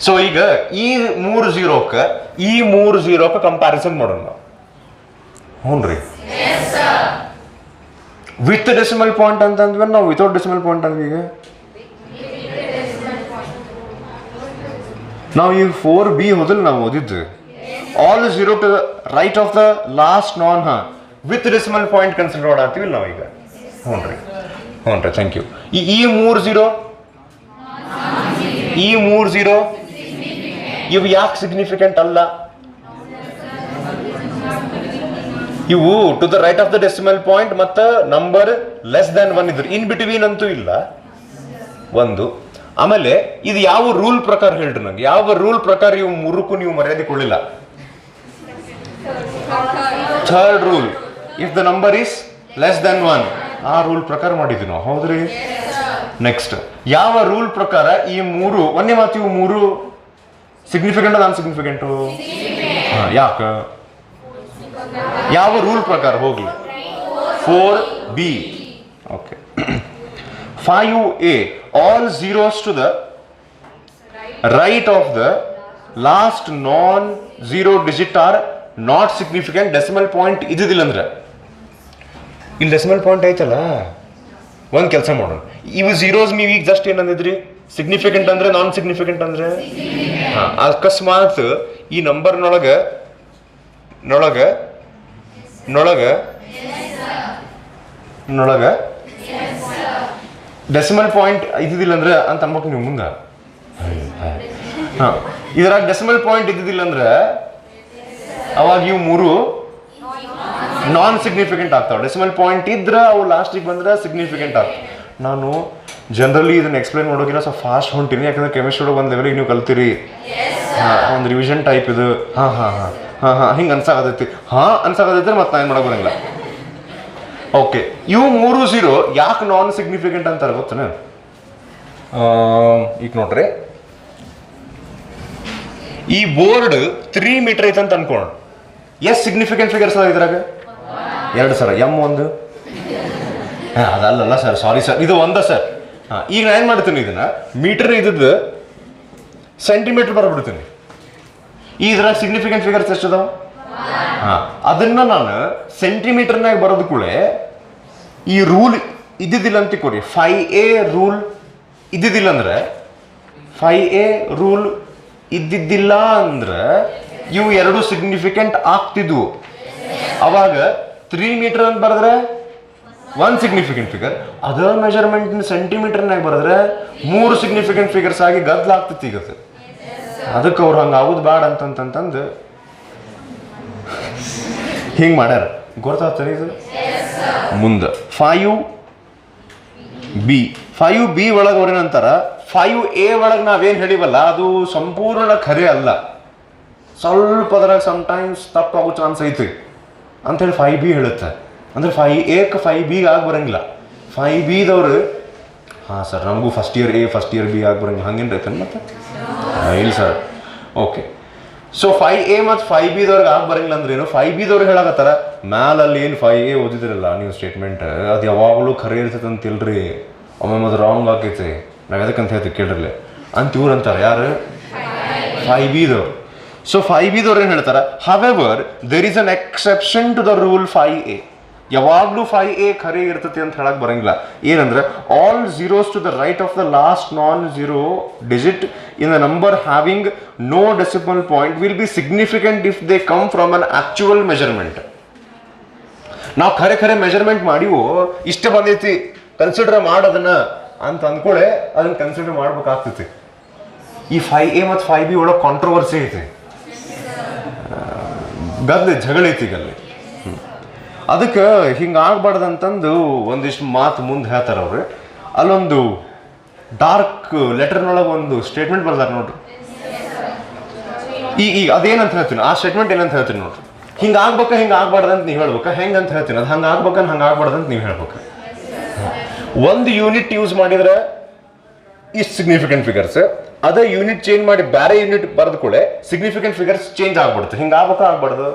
ಸೊ ಈಗ ಈ 3 0ಕ್ಕೆ ಈ 3 0ಕ್ಕೆ ಕಂಪ್ಯಾರಿಸನ್ ಮಾಡೋಣ ನಾವು. ಹ್ಞೂ ರೀ, ವಿತ್ ಡೆಸಿಮಲ್ ಪಾಯಿಂಟ್ ಅಂತಂದ್ವಿ, ನಾವು ವಿತೌಟ್ ಡೆಸಿಮಲ್ ಪಾಯಿಂಟ್ ಅಂದ್ವಿ. ಈಗ ನಾವು ಈಗ 4B ಹೋದಲ್ಲಿ ನಾವು ಓದಿದ್ದು all 0 to right of the last non with decimal point consider ಮಾಡಾಕ್ತೀವಿ ನಾವು ಈಗ. ಹ್ಞೂ ರೀ, ಥ್ಯಾಂಕ್ ಯು. ಈ 3 0 ಈ 3 0 ಇವು ಯಾಕೆ ಸಿಗ್ನಿಫಿಕೆಂಟ್ ಅಲ್ಲ? ಇವು to the right of the decimal point ಮತ್ತು ನಂಬರ್ ಲೆಸ್ ದ್ಯಾನ್ 1 ಇದ್ರು, ಇನ್ ಬಿಟ್ವೀನ್ ಅಂತೂ ಇಲ್ಲ ಒಂದು. ಆಮೇಲೆ ಇದು ಯಾವ ರೂಲ್ ಪ್ರಕಾರ ಹೇಳ್ರಿ ನಂಗೆ, ಯಾವ ರೂಲ್ ಪ್ರಕಾರ ಇವು 3ಕ್ಕೂ ನೀವು ಮರ್ಯಾದೆ ಕೊಡಲಿಲ್ಲ? Third rule, if the number is less than 1, ಆ ರೂಲ್ ಪ್ರಕಾರ ಮಾಡಿದ್ವಿ ನಾವು. ಹೌದ್ರಿ? ನೆಕ್ಸ್ಟ್, ಯಾವ ರೂಲ್ ಪ್ರಕಾರ ಈ 3 ಒಂದೇ ಮಾತು ಇವು 3 ಸಿಗ್ನಿಫಿಕೆಂಟ್ ನಾನ್ ಸಿಗ್ನಿಫಿಕೆಂಟು? ಯಾಕೆ? ಯಾವ ರೂಲ್ ಪ್ರಕಾರ ಹೋಗ್ಲಿ? 4B. Okay. 5A, all zeros to the right of the last non-zero digit are not significant. Decimal point ಇದ್ದಿಲ್ಲ ಅಂದ್ರೆ ಇಲ್ಲಿ ಡೆಸಿಮಲ್ ಪಾಯಿಂಟ್ ಐತಲ್ಲ, ಒಂದು ಕೆಲಸ ಮಾಡೋಣ. ಇವು ಝೀರೋಸ್ ನೀವು ಈಗ ಜಸ್ಟ್ ಏನಂದಿದ್ರಿ? ಸಿಗ್ನಿಫಿಕೆಂಟ್ ಅಂದ್ರೆ ನಾನ್ ಸಿಗ್ನಿಫಿಕೆಂಟ್ ಅಂದ್ರೆ? ಅಕಸ್ಮಾತ್ ಈ ನಂಬರ್ನೊಳಗೆ ಡೆಸಿಮಲ್ ಪಾಯಿಂಟ್ ಇದ್ದಿದ್ದಿಲ್ಲ ಅಂದ್ರೆ ಅಂತ ಅನ್ಬೇಕು ನೀವು ಮುಂದೆ. ಇದ್ರಾಗ ಡೆಸಿಮಲ್ ಪಾಯಿಂಟ್ ಇದ್ದಿದ್ದಿಲ್ಲ ಅಂದ್ರೆ ಅವಾಗ ಇವು 3 ನಾನ್ ಸಿಗ್ನಿಫಿಕೆಂಟ್ ಆಗ್ತಾವೆ. ಡೆಸಿಮಲ್ ಪಾಯಿಂಟ್ ಇದ್ರೆ ಅವು ಲಾಸ್ಟಿಗೆ ಬಂದ್ರೆ ಸಿಗ್ನಿಫಿಕೆಂಟ್ ಆಗ್ತವೆ. ನಾನು ಜನರಲಿ ಇದನ್ನ ಎಕ್ಸ್ಪ್ಲೈನ್ ಮಾಡೋಕಿಲ್ಲ, ಸ್ವಲ್ಪ ಫಾಸ್ಟ್ ಹೊಂಟೀನಿ, ಯಾಕಂದ್ರೆ ಕೆಮಿಸ್ಟ್ರಿ ಒಳಗೆ ಒಂದು ಲೆವೆಲಿಗೆ ನೀವು ಕಲ್ತೀರಿ. ಒಂದು ರಿವಿಷನ್ ಟೈಪ್ ಇದು. ಹಿಂಗೆ ಅನ್ಸಾಗತೈತೆ ಮತ್ತೆ ನಾನು ಏನು ಮಾಡಕ್ ಬರಂಗಿಲ್ಲ. ಓಕೆ, ಇವು 3 0 ಯಾಕೆ ನಾನ್ ಸಿಗ್ನಿಫಿಕೆಂಟ್ ಅಂತಾರೆ ಗೊತ್ತೇನೆ? ಈಗ ನೋಡ್ರಿ, ಈ ಬೋರ್ಡ್ 3 ಮೀಟರ್ ಐತೆ ಅಂತ ಅನ್ಕೋಣ. ಎಷ್ಟು ಸಿಗ್ನಿಫಿಕೆಂಟ್ ಫಿಗರ್ಸ್ ಅದ ಇದ್ರಾಗ? 2 ಸರ್. M1 ಅದಲ್ಲ ಸರ್, ಸಾರಿ ಸರ್, ಇದು ಒಂದ ಸರ್. ಹಾಂ, ಈಗ ನಾನು ಏನು ಮಾಡ್ತೀನಿ, ಇದನ್ನು ಮೀಟರ್ ಇದ್ದದ್ದು ಸೆಂಟಿಮೀಟ್ರ್ ಬರ್ಬಿಡ್ತೀನಿ. ಇದ್ರಾಗ ಸಿಗ್ನಿಫಿಕೆಂಟ್ ಫಿಗರ್ಸ್ ಎಷ್ಟು ಅದಾವ? ಹಾಂ, ಅದನ್ನು ನಾನು ಸೆಂಟಿಮೀಟರ್ನಾಗ ಬರೋದು ಕೂಡ ಈ ರೂಲ್ ಇದ್ದಿದ್ದಿಲ್ಲ ಅಂತ ಕೊಡಿ. 5A ರೂಲ್ ಇದ್ದಿದ್ದಿಲ್ಲ ಅಂದ್ರೆ 5A ರೂಲ್ ಇದ್ದಿದ್ದಿಲ್ಲ ಅಂದ್ರೆ ಇವು ಎರಡು ಸಿಗ್ನಿಫಿಕೆಂಟ್ ಆಗ್ತಿದ್ವು. ಅವಾಗ 3 ಮೀಟರ್ ಅಂತ ಬರೆದ್ರೆ 1 ಸಿಗ್ನಿಫಿಕೆಂಟ್ ಫಿಗರ್, ಅದರ ಮೆಜರ್ಮೆಂಟ್ ಸೆಂಟಿಮೀಟರ್ನಾಗ ಬರೆದ್ರೆ 3 ಸಿಗ್ನಿಫಿಕೆಂಟ್ ಫಿಗರ್ಸ್ ಆಗಿ ಗದ್ದಲಾಗ್ತೈತಿ. ಈಗ ಅದಕ್ಕೆ ಅವ್ರು ಹಂಗೆ ಆಗೋದು ಬೇಡ ಅಂತಂತಂದು ಹಿಂಗೆ ಮಾಡ್ಯಾರ. ಗೊತ್ತಾಗ್ತದೆ ಇದು ಮುಂದೆ 5B ಒಳಗೆ ಅವ್ರೇನಂತಾರ, 5A ಒಳಗೆ ನಾವೇನು ಹೇಳಿವಲ್ಲ ಅದು ಸಂಪೂರ್ಣ ಖರೆ ಅಲ್ಲ, ಸ್ವಲ್ಪ ಅದ್ರಾಗ ಸಮ್ಟೈಮ್ಸ್ ತಪ್ಪಾಗೋ ಚಾನ್ಸ್ ಐತಿ ಅಂಥೇಳಿ 5B ಹೇಳುತ್ತೆ. ಅಂದರೆ 5Aಕ್ಕೆ 5B ಆಗಿ ಬರಂಗಿಲ್ಲ. 5Bದವ್ರು ಹಾಂ ಸರ್ ನಮಗೂ first year A first year B ಆಗಿ ಬರಂಗಿಲ್ಲ, ಹಂಗೇನು ರೈತನ ಮತ್ತೆ ಇಲ್ಲ ಸರ್. ಓಕೆ, ಸೊ 5A ಮತ್ತು 5Bದವ್ರಿಗೆ ಆಗಿ ಬರಂಗಿಲ್ಲ ಅಂದ್ರೆ ಏನು? 5Bದವ್ರಿಗೆ ಹೇಳಕತ್ತಾರ ಮ್ಯಾಲಲ್ಲಿ ಏನು 5A ಓದಿದ್ರಲ್ಲ ನೀವು ಸ್ಟೇಟ್ಮೆಂಟ್, ಅದು ಯಾವಾಗಲೂ ಖರೆ ಇರ್ತೈತೆ ಅಂತಿಲ್ರಿ, ಒಮ್ಮೆ ಅದು ರಾಂಗ್ ಆಗೈತೆ, ನಾವು ಎದಕ್ಕಂತ ಹೇಳ್ತೀವಿ ಕೇಳಿರ್ಲಿ ಅಂತ ಇವ್ರು ಅಂತಾರೆ. ಯಾರು? 5Bದವ್ರು. ಸೊ 5Bದವ್ರು ಏನು ಹೇಳ್ತಾರೆ, however there is an exception to the rule 5A. ಯಾವಾಗಲೂ 5A ಖರೆ ಇರ್ತೈತಿ ಅಂತ ಹೇಳಕ್ ಬರಂಗಿಲ್ಲ. ಏನಂದ್ರೆ all zeros to the right of the last non zero digit in the number having no decimal point will be significant if they come from an actual measurement. ನಾವು ಖರೆ measurement ಮಾಡಿವು, ಇಷ್ಟೇ ಬಂದೈತಿ ಕನ್ಸಿಡರ್ ಮಾಡೋದನ್ನ ಅಂತ ಅಂದ್ಕೊಳ್ಳೆ ಅದನ್ನ ಕನ್ಸಿಡರ್ ಮಾಡ್ಬೇಕಾಗ್ತೈತಿ. ಈ 5A ಮತ್ತು 5B ಒಳಗೆ ಕಾಂಟ್ರವರ್ಸಿ ಐತಿ, ಗದ್ದೆ ಜಗಳ ಐತಿ ಈಗ ಅಲ್ಲಿ. ಅದಕ್ಕೆ ಹಿಂಗೆ ಆಗ್ಬಾರ್ದಂತಂದು ಒಂದಿಷ್ಟು ಮಾತು ಮುಂದೆ ಹೇಳ್ತಾರೆ ಅವ್ರು. ಅಲ್ಲೊಂದು ಡಾರ್ಕ್ ಲೆಟರ್ನೊಳಗೆ ಒಂದು ಸ್ಟೇಟ್ಮೆಂಟ್ ಬರ್ತಾರೆ ನೋಡ್ರಿ. ಈ ಅದೇನಂತ ಹೇಳ್ತೀನಿ, ಆ ಸ್ಟೇಟ್ಮೆಂಟ್ ಏನಂತ ಹೇಳ್ತೀನಿ ನೋಡ್ರಿ. ಹಿಂಗೆ ಆಗ್ಬೇಕಾ ಹಿಂಗೆ ಆಗ್ಬಾರ್ದಂತ ನೀವು ಹೇಳ್ಬೇಕಾ, ಹೆಂಗೆ ಅಂತ ಹೇಳ್ತೀನಿ, ಅದು ಹಂಗೆ ಆಗ್ಬೇಕಂತ ಹಂಗೆ ಆಗ್ಬಾರ್ದಂತ ನೀವು ಹೇಳ್ಬೇಕು. ಒಂದು ಯೂನಿಟ್ ಯೂಸ್ ಮಾಡಿದ್ರೆ ಇಷ್ಟು ಸಿಗ್ನಿಫಿಕೆಂಟ್ ಫಿಗರ್ಸ್, ಅದೇ ಯೂನಿಟ್ ಚೇಂಜ್ ಮಾಡಿ ಬೇರೆ ಯೂನಿಟ್ ಬರೆದು ಕೂಡ ಸಿಗ್ನಿಫಿಕೆಂಟ್ ಫಿಗರ್ಸ್ ಚೇಂಜ್ ಆಗ್ಬಿಡುತ್ತೆ. ಹಿಂಗೆ ಆಗ್ಬೇಕಾ ಆಗ್ಬಾರ್ದು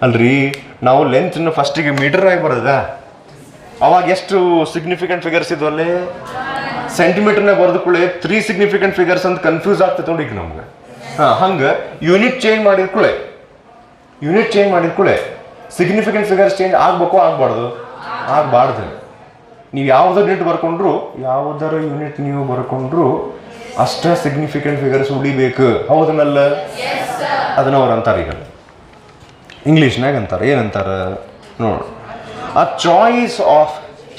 ಅಲ್ರಿ? ನಾವು ಲೆಂತ್ನ ಫಸ್ಟಿಗೆ ಮೀಟರ್ನಾಗ ಬರೋದ, ಅವಾಗ ಎಷ್ಟು ಸಿಗ್ನಿಫಿಕೆಂಟ್ ಫಿಗರ್ಸ್ ಇದ್ವು ಅಲ್ಲಿ ಸೆಂಟಿಮೀಟರ್ನಾಗ ಬರೆದು ಕೂಡ 3 ಸಿಗ್ನಿಫಿಕೆಂಟ್ ಫಿಗರ್ಸ್ ಅಂತ ಕನ್ಫ್ಯೂಸ್ ಆಗ್ತೈತೆ ನೋಡಿ ಈಗ ನಮ್ಗೆ. ಹಾಂ, ಹಂಗೆ ಯೂನಿಟ್ ಚೇಂಜ್ ಮಾಡಿದ ಕೂಡ ಸಿಗ್ನಿಫಿಕೆಂಟ್ ಫಿಗರ್ಸ್ ಚೇಂಜ್ ಆಗ್ಬೇಕು ಆಗ್ಬಾರ್ದು? ಆಗ್ಬಾರ್ದು. ನೀವು ಯಾವುದರ ಯೂನಿಟ್ ಬರ್ಕೊಂಡ್ರು, ಯಾವುದರ ಯೂನಿಟ್ ನೀವು ಬರ್ಕೊಂಡ್ರು ಅಷ್ಟೇ ಸಿಗ್ನಿಫಿಕೆಂಟ್ ಫಿಗರ್ಸ್ ಉಳಿಬೇಕು. ಹೌದನಲ್ಲ? ಅದನ್ನ ಅವ್ರು ಅಂತಾರೆ ಈಗ ಇಂಗ್ಲೀಷ್ನಾಗ ಅಂತಾರೆ. ಏನಂತಾರೆ ನೋಡಿ, a choice of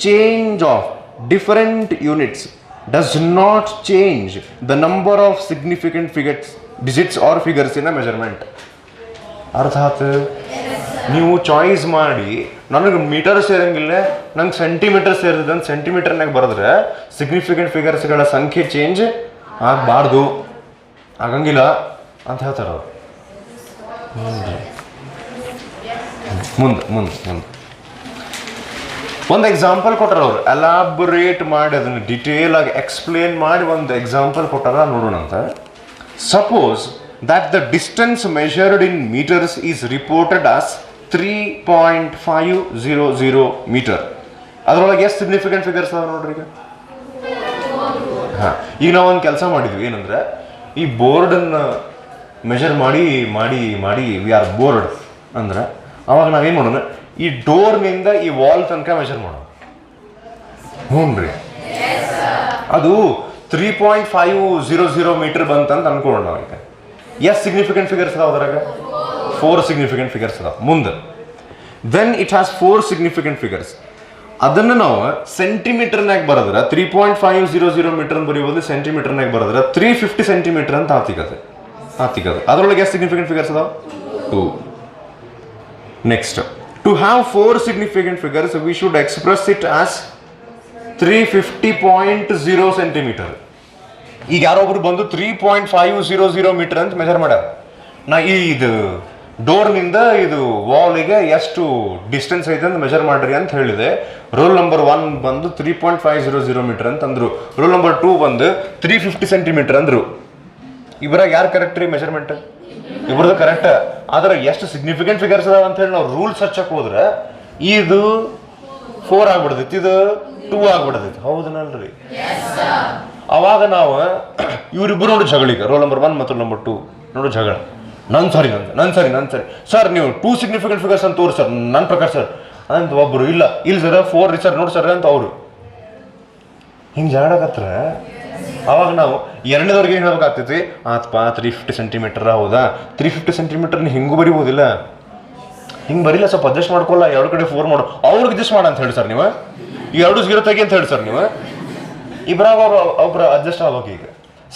change of different units does not change the number of significant figures digits are figures in a measurement. ಅರ್ಥ ಆಯ್ತು? ನೀವು ಚಾಯ್ಸ್ ಮಾಡಿ ನನಗೆ ಮೀಟರ್ ಸೇರಂಗಿಲ್ಲ, ನಂಗೆ ಸೆಂಟಿಮೀಟರ್ ಸೇರಿದೆ ಅಂತ ಸೆಂಟಿಮೀಟರ್ನಾಗ ಬರೆದ್ರೆ ಸಿಗ್ನಿಫಿಕೆಂಟ್ ಫಿಗರ್ಸ್ಗಳ ಸಂಖ್ಯೆ ಚೇಂಜ್ ಆಗಬಾರ್ದು, ಆಗಂಗಿಲ್ಲ ಅಂತ ಹೇಳ್ತಾರೆ ಅವರು. ಮುಂದೆ ಒಂದು ಎಕ್ಸಾಂಪಲ್ ಕೊಟ್ಟಾರ ಅವರು, ಎಲಾಬೊರೇಟ್ ಮಾಡಿ ಅದನ್ನು ಡಿಟೇಲ್ ಆಗಿ ಎಕ್ಸ್ಪ್ಲೇನ್ ಮಾಡಿ ಒಂದು ಎಕ್ಸಾಂಪಲ್ ಕೊಟ್ಟಾರ, ನೋಡೋಣ ಅಂತ. Suppose that the distance measured in meters is reported as 3.500 meter. ಅದರೊಳಗೆ ಎಷ್ಟು ಸಿಗ್ನಿಫಿಕೆಂಟ್ ಫಿಗರ್ಸ್ ಅದಾವ ನೋಡ್ರಿ ಈಗ. ಹಾಂ, ಈಗ ನಾವು ಒಂದು ಕೆಲಸ ಮಾಡಿದ್ವಿ, ಏನಂದ್ರೆ ಈ ಬೋರ್ಡನ್ನು ಮೆಷರ್ ಮಾಡಿ ವಿ ಆರ್ ಬೋರ್ಡ್ ಅಂದ್ರೆ ಅವಾಗ ನಾವೇನು ಮಾಡೋಣ, ಈ ಡೋರ್ನಿಂದ ಈ ವಾಲ್ ತನಕ ಮೆಷರ್ ಮಾಡೋಣ. ಹ್ಞೂ ರೀ, ಅದು 3.500 ಮೀಟರ್ ಬಂತಂತ ಅನ್ಕೊಳ್ಳೋಣ ನಾವು. ಈಗ ಎಷ್ಟು ಸಿಗ್ನಿಫಿಕೆಂಟ್ ಫಿಗರ್ಸ್ ಅದಾವ ಅದ್ರಾಗ? 4 ಸಿಗ್ನಿಫಿಕೆಂಟ್ ಫಿಗರ್ಸ್ ಅದಾವ. ಮುಂದೆ then it has 4 significant figures. ಅದನ್ನು ನಾವು ಸೆಂಟಿಮೀಟರ್ನಾಗ ಬರೆದ್ರೆ 3.500 ಮೀಟರ್ ಅಂತ ಬರೀಬೋದು, ಸೆಂಟಿಮೀಟರ್ನಾಗ ಬರೆದ್ರೆ 350 ಸೆಂಟಿಮೀಟರ್ ಅಂತ ಆತಿಗದು. ಅದರೊಳಗೆ ಎಷ್ಟು ಸಿಗ್ನಿಫಿಕೆಂಟ್ ಫಿಗರ್ಸ್ ಅದಾವ? 2. Next, to have 4 significant figures we should express it as 350.0 centimetre. ಈಗ ಯಾರೊಬ್ರು ಬಂದು 3.500 ಮೀಟರ್ ಅಂತ ಮೆಜರ್ ಮಾಡ್ಯಾರ. ನಾ ಇದು ಡೋರ್ನಿಂದ ಇದು ವಾಲಿಗೆ ಎಷ್ಟು ಡಿಸ್ಟೆನ್ಸ್ ಐತೆ ಅಂತ ಮೆಜರ್ ಮಾಡ್ರಿ ಅಂತ ಹೇಳಿದೆ. ರೂಲ್ ನಂಬರ್ 1 ಬಂದು 3.500 ಮೀಟರ್ ಅಂತ ಅಂದ್ರು, ರೂಲ್ ನಂಬರ್ 2 ಬಂದು 350 ಸೆಂಟಿಮೀಟರ್ ಅಂದ್ರು. ಇವರಾಗ ಯಾರು ಕರೆಕ್ಟ್ ರೀ ಮೆಜರ್ಮೆಂಟ್? ಇಬ್ಬರದು ಕರೆಕ್ಟ್. ಆದ್ರೆ ಎಷ್ಟು ಸಿಗ್ನಿಫಿಕೆಂಟ್ ಫಿಗರ್ಸ್ ಅದಾವ ಅಂತ ಹೇಳಿ ನಾವು ರೂಲ್ಸ್ ಹಚ್ಚಕ್ ಹೋದ್ರೆ ಇದು 4 ಆಗ್ಬಿಡ್ತೈತಿ, ಇದು 2 ಆಗ್ಬಿಡ್ತೈತಿ. ಹೌದನಲ್ರಿ? ಅವಾಗ ನಾವು ಇವರಿಬ್ಬರು ನೋಡಿ ಜಗಳಿಗೆ, ರೋಲ್ ನಂಬರ್ 1 ಮತ್ತು ನಂಬರ್ 2 ನೋಡು ಜಗಳ. ನನ್ ಸರಿ ಸರ್, ನೀವು 2 ಸಿಗ್ನಿಫಿಕೆಂಟ್ ಫಿಗರ್ಸ್ ಅಂತ ತೋರಿ ಸರ್, ನನ್ನ ಪ್ರಕಾರ ಸರ್ ಅಂತ ಒಬ್ರು, ಇಲ್ಲ ಸರ್ 4 ರೀ ಸರ್, ನೋಡಿ ಸರ್ ಅಂತ ಅವರು ಹಿಂಗೆ ಜಾಡಕತ್ರ. ಅವಾಗ ನಾವು ಎರಡನೇದವ್ರಿಗೆ ಏನು ಹೇಳ್ಬೇಕಾಗ್ತೈತಿ, ಆತ್ಪ 350 ಸೆಂಟಿಮೀಟರ್. ಹೌದಾ, 350 ಸೆಂಟಿಮೀಟರ್ ಹಿಂಗೂ ಬರಿಬೋದಿಲ್ಲ, ಹಿಂಗೆ ಬರಿಲ್ಲ, ಸ್ವಲ್ಪ ಅಡ್ಜಸ್ಟ್ ಮಾಡ್ಕೊಲ್ಲ, ಎರಡು ಕಡೆ 4 ಮಾಡು, ಅವ್ರಿಗೆ ಅಡ್ಜಸ್ಟ್ ಮಾಡ ಅಂತ ಹೇಳಿ ಸರ್ ನೀವು, ಈ 2 0 ತೆಗಿ ಅಂತ ಹೇಳಿ ಸರ್ ನೀವು. ಇಬ್ಬರಾಗ ಒಬ್ರು ಅಡ್ಜಸ್ಟ್ ಆಗ್ಬೇಕು. ಈಗ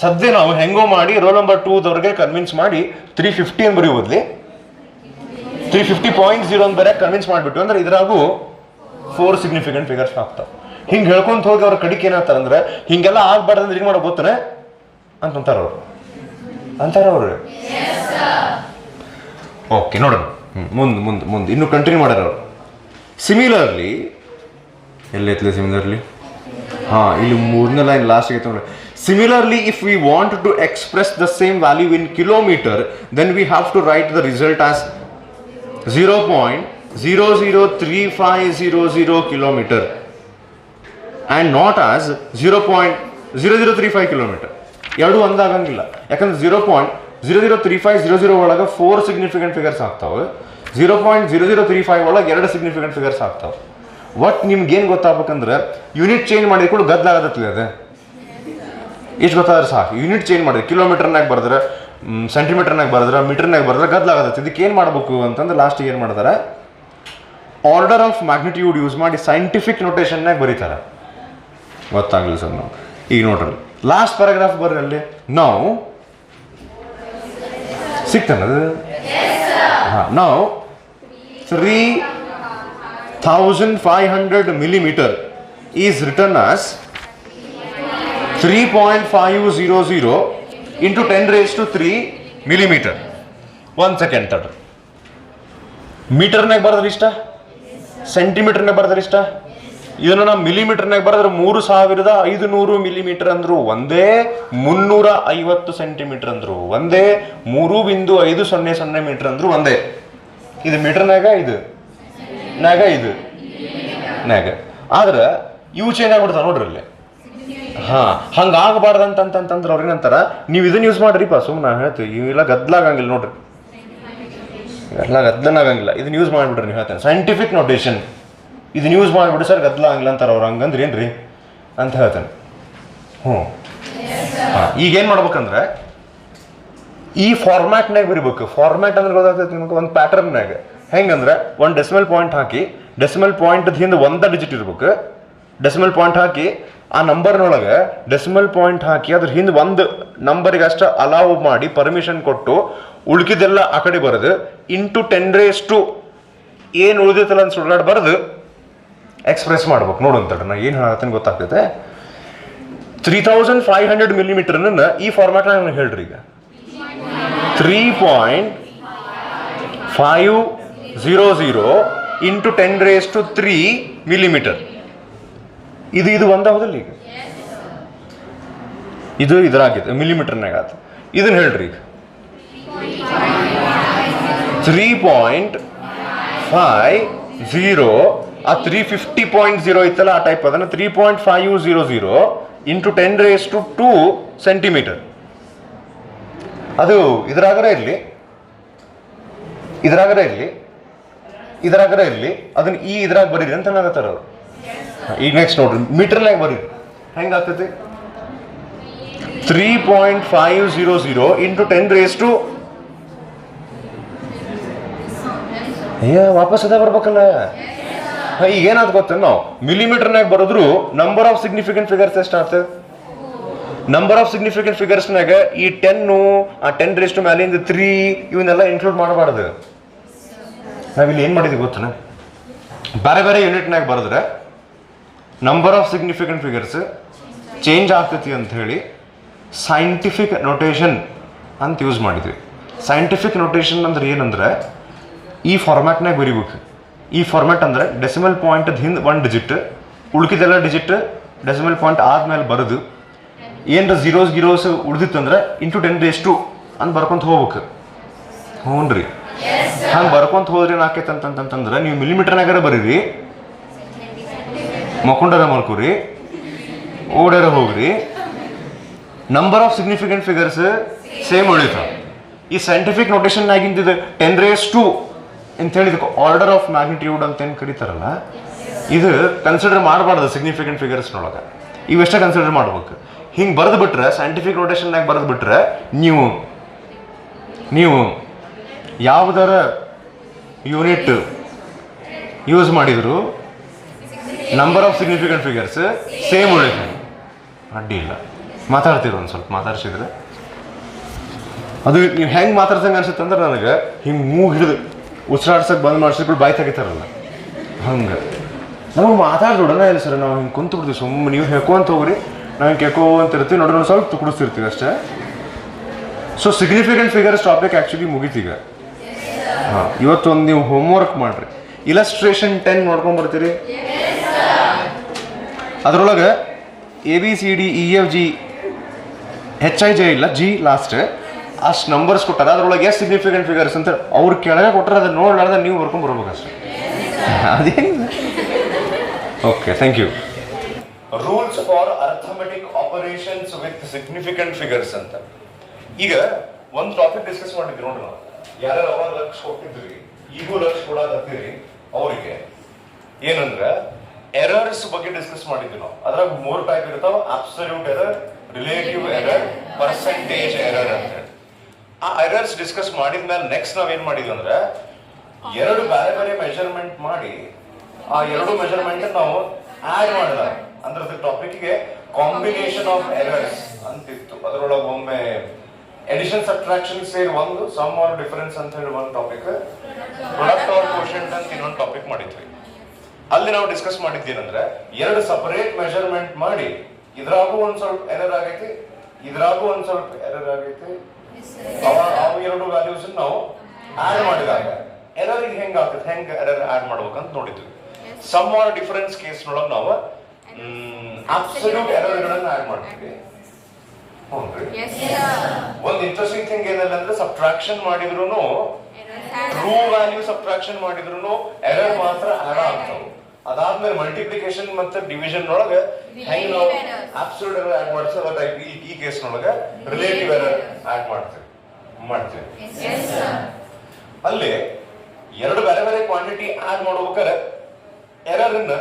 ಸದ್ಯ ನಾವು ಹೆಂಗೋ ಮಾಡಿ ರೋಲ್ ನಂಬರ್ 2ದವ್ರಿಗೆ ಕನ್ವಿನ್ಸ್ ಮಾಡಿ 350 ಅಂತ ಬರೆಯೋದ್ಲಿ 350.0 ಅಂತ ಬರೆಯಕ್ಕೆ ಕನ್ವಿನ್ಸ್ ಮಾಡಿಬಿಟ್ಟು ಅಂದ್ರೆ ಇದ್ರಾಗೂ 4 ಸಿಗ್ನಿಫಿಕೆಂಟ್ ಫಿಗರ್ಸ್ ಆಗ್ತಾವೆ. ಹಿಂಗೆ ಹೇಳ್ಕೊಂತ ಹೋಗಿ ಅವ್ರ ಕಡಿಕೆ ಏನಾಗ್ತಾರೆ ಅಂದ್ರೆ ಹಿಂಗೆಲ್ಲ ಆಗ್ಬಾರ್ದಂದ್ರೆ ಏನು ಮಾಡೋ ಗೊತ್ತಾನೆ ಅಂತಾರ ಅವ್ರು. ಓಕೆ, ನೋಡೋಣ ಮುಂದೆ ಇನ್ನು ಕಂಟಿನ್ಯೂ ಮಾಡ್ಯಾರ ಅವರು. ಸಿಮಿಲರ್ಲಿ ಎಲ್ಲೈತ್ಲಿ ಸಿಮಿಲರ್ಲಿ, ಇಲ್ಲಿ 3ನೇ ಲೈನ್ ಲಾಸ್ಟ್ ಆಗೈತೆ ನೋಡಿ. Similarly, if we want to express the same value in kilometer, then we have to write the result as 0.003500 kilometer and not as 0.0035 kilometer. ಎರಡು ಒಂದಾಗಂಗಿಲ್ಲ, ಯಾಕಂದ್ರೆ 0.003500 ಒಳಗೆ 4 ಸಿಗ್ನಿಫಿಕೆಂಟ್ ಫಿಗರ್ಸ್ ಆಗ್ತಾವೆ, 0.0035 ಒಳಗೆ 2 ಸಿಗ್ನಿಫಿಕೆಂಟ್ ಫಿಗರ್ಸ್ ಆಗ್ತಾವೆ. ಒಟ್ಟು ನಿಮ್ಗೇನು ಗೊತ್ತಾಗ್ಬೇಕಂದ್ರೆ ಯೂನಿಟ್ ಚೇಂಜ್ ಮಾಡಿದ್ಕೊಂಡು ಗದ್ದಲಾಗತ್ತಲ್ಲ, ಅದೇ ಎಷ್ಟು ಗೊತ್ತಾದ್ರೆ ಸಾಕು. ಯೂನಿಟ್ ಚೇಂಜ್ ಮಾಡಿದ್ರೆ ಕಿಲೋಮೀಟರ್ನಾಗ ಬರೆದ್ರೆ, ಸೆಂಟಿಮೀಟರ್ನಾಗ ಬರೆದ್ರೆ, ಮೀಟರ್ನಾಗ ಬರೆದ್ರೆ ಗದ್ದಲಾಗತ್ತೆ. ಇದಕ್ಕೆ ಏನು ಮಾಡಬೇಕು ಅಂತಂದ್ರೆ ಲಾಸ್ಟಿಗೆ ಏನು ಮಾಡ್ತಾರೆ, ಆರ್ಡರ್ ಆಫ್ ಮ್ಯಾಗ್ನಿಟ್ಯೂಡ್ ಯೂಸ್ ಮಾಡಿ ಸೈಂಟಿಫಿಕ್ ನೊಟೇಷನ್ನಾಗ ಬರೀತಾರೆ. ಗೊತ್ತಾಗಲಿ ಸರ್ ನಾವು. ಈಗ ನೋಡ್ರಿ ಲಾಸ್ಟ್ ಪ್ಯಾರಾಗ್ರಾಫ್ ಬರ್ರಿ, ಅಲ್ಲಿ ನಾವು ಸಿಗ್ತಾನದು. ನಾವು 3500 millimeter is written as 3.500 into 10⁻³ millimeter. 1 second ತಡ್ರಿ. ಮೀಟರ್ನಾಗ ಬರೆದ್ರೆ ಇಷ್ಟ, ಸೆಂಟಿಮೀಟರ್ನಾಗ ಬರೆದ್ರೆ ಇಷ್ಟ, ಇದನ್ನು ನಾವು ಮಿಲಿಮೀಟರ್ನಾಗ ಬರೆದ್ರೆ 3500 ಮಿಲಿಮೀಟರ್ ಅಂದ್ರು ಒಂದೇ, 350 ಸೆಂಟಿಮೀಟರ್ ಅಂದ್ರು ಒಂದೇ, 3.500 ಮೀಟರ್ ಅಂದ್ರು ಒಂದೇ. ಇದು ಮೀಟರ್ನಾಗ, ಇದು ಆದ್ರೆ ಇವು ಚೇಂಜ್ ಆಗ್ಬಿಡ್ತಾವ ನೋಡ್ರಿ ಅಲ್ಲಿ. ಹಂಗಾಗಬಾರ್ದಂತಂತಂದ್ರೆ ಅವ್ರು ಏನಂತಾರ, ನೀವು ಇದನ್ನ ಯೂಸ್ ಮಾಡ್ರಿಪ್ಪ, ಸುಮ್ಮನೆ ಹೇಳ್ತೀವಿ, ಇವೆಲ್ಲ ಗದ್ದಲಾಗಂಗಿಲ್ಲ ನೋಡ್ರಿ, ಎಲ್ಲ ಗದ್ದಲಾಗಂಗಿಲ್ಲ, ಇದನ್ನ ಯೂಸ್ ಮಾಡಿಬಿಡ್ರಿ ನೀವು ಹೇಳ್ತೇನೆ. ಸೈಂಟಿಫಿಕ್ ನೊಟೇಷನ್ ಇದನ್ನ ಯೂಸ್ ಮಾಡಿಬಿಡ್ರಿ ಸರ್, ಗದ್ದಲಾಗಂಗಿಲ್ಲ ಅಂತಾರೆ ಅವ್ರು. ಹಂಗಂದ್ರೆ ಏನ್ರಿ ಅಂತ ಹೇಳ್ತೇನೆ. ಈಗೇನು ಮಾಡ್ಬೇಕಂದ್ರೆ ಈ ಫಾರ್ಮ್ಯಾಟ್ನಾಗ ಬರಿಬೇಕು. ಫಾರ್ಮ್ಯಾಟ್ ಅಂದ್ರೆ ಗೊತ್ತಾಗ್ತೈತೆ ನಿಮ್ಗೆ, ಒಂದು ಪ್ಯಾಟರ್ನ್ನಾಗ. ಹೆಂಗಂದ್ರೆ ಒಂದು ಡೆಸಿಮಲ್ ಪಾಯಿಂಟ್ ಹಾಕಿ, ಡೆಸಿಮಲ್ ಪಾಯಿಂಟ್ ಹಿಂದೆ 1 ಡಿಜಿಟ್ ಇರ್ಬೇಕು. ಡೆಸಿಮಲ್ ಪಾಯಿಂಟ್ ಹಾಕಿ ಆ ನಂಬರ್ನೊಳಗೆ ಡೆಸಿಮಲ್ ಪಾಯಿಂಟ್ ಹಾಕಿ ಅದ್ರ ಹಿಂದೆ 1 ನಂಬರಿಗೆ ಅಷ್ಟು ಅಲಾವ್ ಮಾಡಿ ಪರ್ಮಿಷನ್ ಕೊಟ್ಟು ಉಳ್ಕಿದೆಲ್ಲ ಆ ಕಡೆ ಬರೋದು ಇಂಟು 10⁻² ಏನು ಉಳಿದೈತಲ್ಲ ಅಂತ ಸುಳ್ಳಾಡ್ ಬರೆದು ಎಕ್ಸ್ಪ್ರೆಸ್ ಮಾಡ್ಬೇಕು. ನೋಡಂತಡ್ರಿ ನಾ ಏನು ಹೇಳತ್ತೀನಿ ಗೊತ್ತಾಗ್ತೈತೆ. 3500 ಮಿಲಿಮೀಟರ್ನ ಈ ಫಾರ್ಮ್ಯಾಟ್ನಾಗ ನಾನು ಹೇಳ್ರಿ. ಈಗ 3.500 ಇಂಟು 10⁻³ ಮಿಲಿಮೀಟರ್. ಇದು ಒಂದಾಗೋದಿಲ್ಲ. ಈಗ ಇದು ಇದ್ರಾಗಿದೆ ಮಿಲಿಮೀಟರ್ನಾಗ ಆಯ್ತು. ಇದನ್ನ ಹೇಳ್ರಿ. ಈಗ 3.50 ಆ 350.0 ಇತ್ತಲ್ಲ ಆ ಟೈಪ್, ಅದನ್ನ 3.500 ಇಂಟು 10⁻² ಸೆಂಟಿಮೀಟರ್. ಅದು ಇದ್ರಾಗರೆ ಇರಲಿ, ಅದನ್ನ ಇದ್ರಾಗ ಬರೀರಿ ಅಂತ ಹೇಳತ್ತಾರ ಅವರು. ಈಗ ನೆಕ್ಸ್ಟ್ ನೋಡ್ರಿ, ಮೀಟರ್ನಾಗ ಬರೀರಿ. ಹೆಂಗಾಗ್ತೈತಿ? 3.500 ಇಂಟು 10⁻². ವಾಪಸ್ ಅದೇ ಬರ್ಬೇಕಲ್ಲ. ಈಗ ಏನಾದ್ ಗೊತ್ತ, ನಾವು ಮಿಲಿಮೀಟರ್ನಾಗ ಬರೋದ್ರು ನಂಬರ್ ಆಫ್ ಸಿಗ್ನಿಫಿಕೆಂಟ್ ಫಿಗರ್ಸ್ ಎಷ್ಟಾಗ್ತದೆ? ನಂಬರ್ ಆಫ್ ಸಿಗ್ನಿಫಿಕೆಂಟ್ ಫಿಗರ್ಸ್ನಾಗ ಈ 10 ಆ 10⁻³ ಮ್ಯಾಲಿಂದ 3 ಇವನ್ನೆಲ್ಲ ಇನ್ಕ್ಲೂಡ್ ಮಾಡಬಾರ್ದು. ನಾವಿಲ್ಲಿ ಏನು ಮಾಡಿದ್ವಿ ಗೊತ್ತನ, ಬೇರೆ ಬೇರೆ ಯೂನಿಟ್ನಾಗ ಬರೆದ್ರೆ number of significant figures change ಆಗ್ತೈತಿ ಅಂತ ಹೇಳಿ ಸೈಂಟಿಫಿಕ್ ನೊಟೇಷನ್ ಅಂತ ಯೂಸ್ ಮಾಡಿದ್ವಿ. ಸೈಂಟಿಫಿಕ್ ನೊಟೇಷನ್ ಅಂದ್ರೆ ಏನಂದ್ರೆ ಈ ಫಾರ್ಮ್ಯಾಟ್ನಾಗ ಬರಿಬೇಕು. ಈ ಫಾರ್ಮ್ಯಾಟ್ ಅಂದ್ರೆ ಡೆಸಿಮಲ್ ಪಾಯಿಂಟ್ ಹಿಂದೆ 1 ಡಿಜಿಟ್, ಉಳ್ಕಿದೆಲ್ಲ ಡಿಜಿಟ್ ಡೆಸಿಮಲ್ ಪಾಯಿಂಟ್ ಆದ್ಮೇಲೆ ಬರೋದು. ಏನರ ಝೀರೋಸ್ ಉಳಿದಿತ್ತಂದ್ರೆ ಇಂಟು 10⁻² ಅಂತ ಬರ್ಕೊಂತ ಹೋಗ್ಬೇಕು. ಹ್ಞೂ ರೀ. ಹಂಗೆ ಬರ್ಕೊಂತ ಹೋದ್ರಿ ಏನಾಕೈತೆ ಅಂತಂತಂದ್ರೆ ನೀವು ಮಿಲಿಮೀಟರ್ನಾಗಾರ ಬರೀರಿ, ಮಕ್ಕೊಂಡಾರ ಮಲ್ಕೋರಿ, ಓಡ್ಯಾರ ಹೋಗ್ರಿ, number of significant figures same ಉಳಿತಾವ. ಈ ಸೈಂಟಿಫಿಕ್ ನೋಟೇಷನ್ನಾಗಿಂದ 10⁻² ಅಂತ ಹೇಳಿದಕ್ಕೆ ಆರ್ಡರ್ ಆಫ್ ಮ್ಯಾಗ್ನಿಟ್ಯೂಡ್ ಅಂತ ಏನು ಕರೀತಾರಲ್ಲ, ಇದು ಕನ್ಸಿಡರ್ ಮಾಡಬಾರ್ದು ಸಿಗ್ನಿಫಿಕೆಂಟ್ ಫಿಗರ್ಸ್ನೊಳಗೆ. ಇವೆಷ್ಟೇ ಕನ್ಸಿಡರ್ ಮಾಡ್ಬೇಕು. ಹಿಂಗೆ ಬರೆದು ಬಿಟ್ರೆ, ಸೈಂಟಿಫಿಕ್ ನೋಟೇಷನ್ನಾಗ ಬರೆದು ಬಿಟ್ರೆ ನೀವು ಯಾವುದರ ಯೂನಿಟ್ ಯೂಸ್ ಮಾಡಿದ್ರು number of significant figures same ಉಳಿತಾವೆ. ಅಡ್ಡಿ ಇಲ್ಲ. ಮಾತಾಡ್ತೀರ ಒಂದು ಸ್ವಲ್ಪ ಮಾತಾಡ್ಸಿದ್ರೆ ಅದು ನೀವು ಹೆಂಗೆ ಮಾತಾಡ್ಸಂಗೆ ಅನ್ಸುತ್ತೆ ಅಂದ್ರೆ ನನಗೆ ಹಿಂಗೆ ಮೂಗು ಹಿಡಿದು ಉಸಿರಾಡ್ಸಕ್ಕೆ ಬಂದ್ ಮಾಡಿಸಿದ್ರು ಬಾಯಿ ತೆಗಿತಾರಲ್ಲ ಹಂಗೆ ನಮಗೆ ಮಾತಾಡೋಣ ಇಲ್ಲ ಸರ್. ನಾವು ಹಿಂಗೆ ಕುಂತು ಬಿಡ್ತೀವಿ ಸುಮ್ಮನೆ, ನೀವು ಹೆಕೋಂತ ಹೋಗ್ರಿ, ನಾವು ಹಿಂಗೆ ಕೆಕೋ ಅಂತ ಇರ್ತೀವಿ ನೋಡ್ರಿ, ನಾವು ಸ್ವಲ್ಪ ತುಕಡಿಸ್ತಿರ್ತೀವಿ ಅಷ್ಟೇ. So significant figures topic actually ಮುಗಿತೀಗ. ಹಾಂ, ಇವತ್ತೊಂದು ನೀವು ಹೋಮ್ವರ್ಕ್ ಮಾಡಿರಿ. ಇಲಸ್ಟ್ರೇಷನ್ 10 ನೋಡ್ಕೊಂಡು ಬರ್ತೀರಿ. ಅದರೊಳಗೆ ABCDEFG HIJ ಇಲ್ಲ, G ಲಾಸ್ಟ್, ಅಷ್ಟು ನಂಬರ್ಸ್ ಕೊಟ್ಟಾರ. ಅದ್ರೊಳಗೆ ಎಷ್ಟು ಸಿಗ್ನಿಫಿಕೆಂಟ್ ಫಿಗರ್ಸ್ ಅಂತ ಅವ್ರು ಕೆಳಗೆ ಕೊಟ್ಟರೆ ಅದನ್ನ ನೋಡ್ಲಾರ್ದ ನೀವು ಬರ್ಕೊಂಡು ಬರ್ಬೇಕು ಅಷ್ಟೇ. ಅದೇನಿಲ್ಲ. Okay, thank you. Rules for arithmetic operations with significant figures ಅಂತ. ಈಗ ಒಂದು ಟಾಪಿಕ್ ಡಿಸ್ಕಸ್ ಮಾಡಿದ್ವಿ ನೋಡ್ರಿ ನಾವು. ಯಾರು ಅವಾಗ ಲಕ್ಷ ಕೊಟ್ಟಿದ್ರಿ, ಈಗೂ ಲಕ್ಷ ಕೊಡಾಕತ್ತೀರಿ ಅವರಿಗೆ ಏನಂದ್ರೆ ಎರರ್ಸ್ ಬಗ್ಗೆ ಡಿಸ್ಕಸ್ ಮಾಡಿದ್ವಿ ನಾವು. ಅದ್ರಾಗ 3 ಟೈಪ್ ಇರ್ತಾವ: absolute error, relative error, percentage error ಅಂತ ಹೇಳಿ. ಆ ಎರರ್ಸ್ ಡಿಸ್ಕಸ್ ಮಾಡಿದ್ಮೇಲೆ ನೆಕ್ಸ್ಟ್ ನಾವೇನ್ ಮಾಡಿದ್ವಿ ಅಂದ್ರೆ 2 ಬೇರೆ ಬೇರೆ ಮೆಜರ್ಮೆಂಟ್ ಮಾಡಿ ಆ 2 ಮೆಜರ್ಮೆಂಟ್ ನಾವು ಆಡ್ ಮಾಡಿದ ಅಂದ್ರೆ ಟಾಪಿಕ್ಗೆ ಕಾಂಬಿನೇಷನ್ ಆಫ್ ಎರರ್ಸ್ ಅಂತಿತ್ತು. ಅದರೊಳಗೆ ಒಮ್ಮೆ ಎಡಿಷನ್ ಸಬ್ಟ್ರಾಕ್ಷನ್ ಸೇರಿ ಒಂದು, ಸಮ್ ಆರ್ ಡಿಫರೆನ್ಸ್ ಅಂತ ಹೇಳಿ ಒಂದು ಟಾಪಿಕ್, ಪ್ರಾಡಕ್ಟ್ ಆರ್ ಕೋಶೆಂಟ್ ಅಂತ ಇನ್ನೊಂದು ಟಾಪಿಕ್ ಮಾಡಿದ್ವಿ. ಅಲ್ಲಿ ನಾವು ಡಿಸ್ಕಸ್ ಮಾಡಿದ್ದೇನಂದ್ರೆ 2 ಸಪರೇಟ್ ಮೆಜರ್ಮೆಂಟ್ ಮಾಡಿ ಇದ್ರಾಗೂ ಒಂದ್ ಸ್ವಲ್ಪ ಎರರ್ ಆಗೈತಿ, ಇದ್ರಾಗೂ ಒಂದ್ ಸ್ವಲ್ಪ ಎರರ್ ಆಗೈತಿ, ಅವು 2 ವ್ಯಾಲ್ಯೂಸ್ ನಾವು ಆಡ್ ಮಾಡಿದಾಗ ಎರರ್ ಹೆಂಗ್ ಆಗ್ತದೆ, ಹೆಂಗ್ ಎರರ್ ಆಡ್ ಮಾಡ್ಬೇಕಂತ ನೋಡಿದ್ವಿ. ಸಮ್ ಆರ್ ಡಿಫರೆನ್ಸ್ ಕೇಸ್ ನೊಳಗೆ ನಾವು ಅಬ್ಸಲ್ಯೂಟ್ ಎರರ್ ಗಳನ್ನ ಆಡ್ ಮಾಡ್ತೀವಿ. ಒಂದು ಇಂಟ್ರೆಸ್ಟಿಂಗ್ ಥಿಂಗ್ ಏನಲ್ಲ ಅಂದ್ರೆ ಸಬ್ಟ್ರಾಕ್ಷನ್ ಮಾಡಿದ್ರು, ಟ್ರೂ ವ್ಯಾಲ್ಯೂ ಸಬ್ಟ್ರಾಕ್ಷನ್ ಮಾಡಿದ್ರು ಎರರ್ ಮಾತ್ರ ಆಡ್ ಆಗ್ತಾವ. ಅದಾದ್ಮೇಲೆ ಮಲ್ಟಿಪ್ಲಿಕೇಶನ್ ಮತ್ತೆ ಡಿವಿಷನ್ ಒಳಗೆ ಹೆಂಗ್ ನಾವು ಅಬ್ಸಲ್ಯೂಟ್ ಎರರ್ ಆಡ್ ಮಾಡ್ತೀವಿ, ಅದ ಟೈಪ್ ಈ ಕೇಸ್ ನೊಳಗೆ ರಿಲೇಟಿವ್ ಎರರ್ ಆಡ್ ಮಾಡ್ತೀವಿ. ಅಲ್ಲಿ 2 ಬೇರೆ ಬೇರೆ ಕ್ವಾಂಟಿಟಿ ಆಡ್ ಮಾಡ್ಬೇಕಾದ್ರೆ ಎರರ್ ಅನ್ನ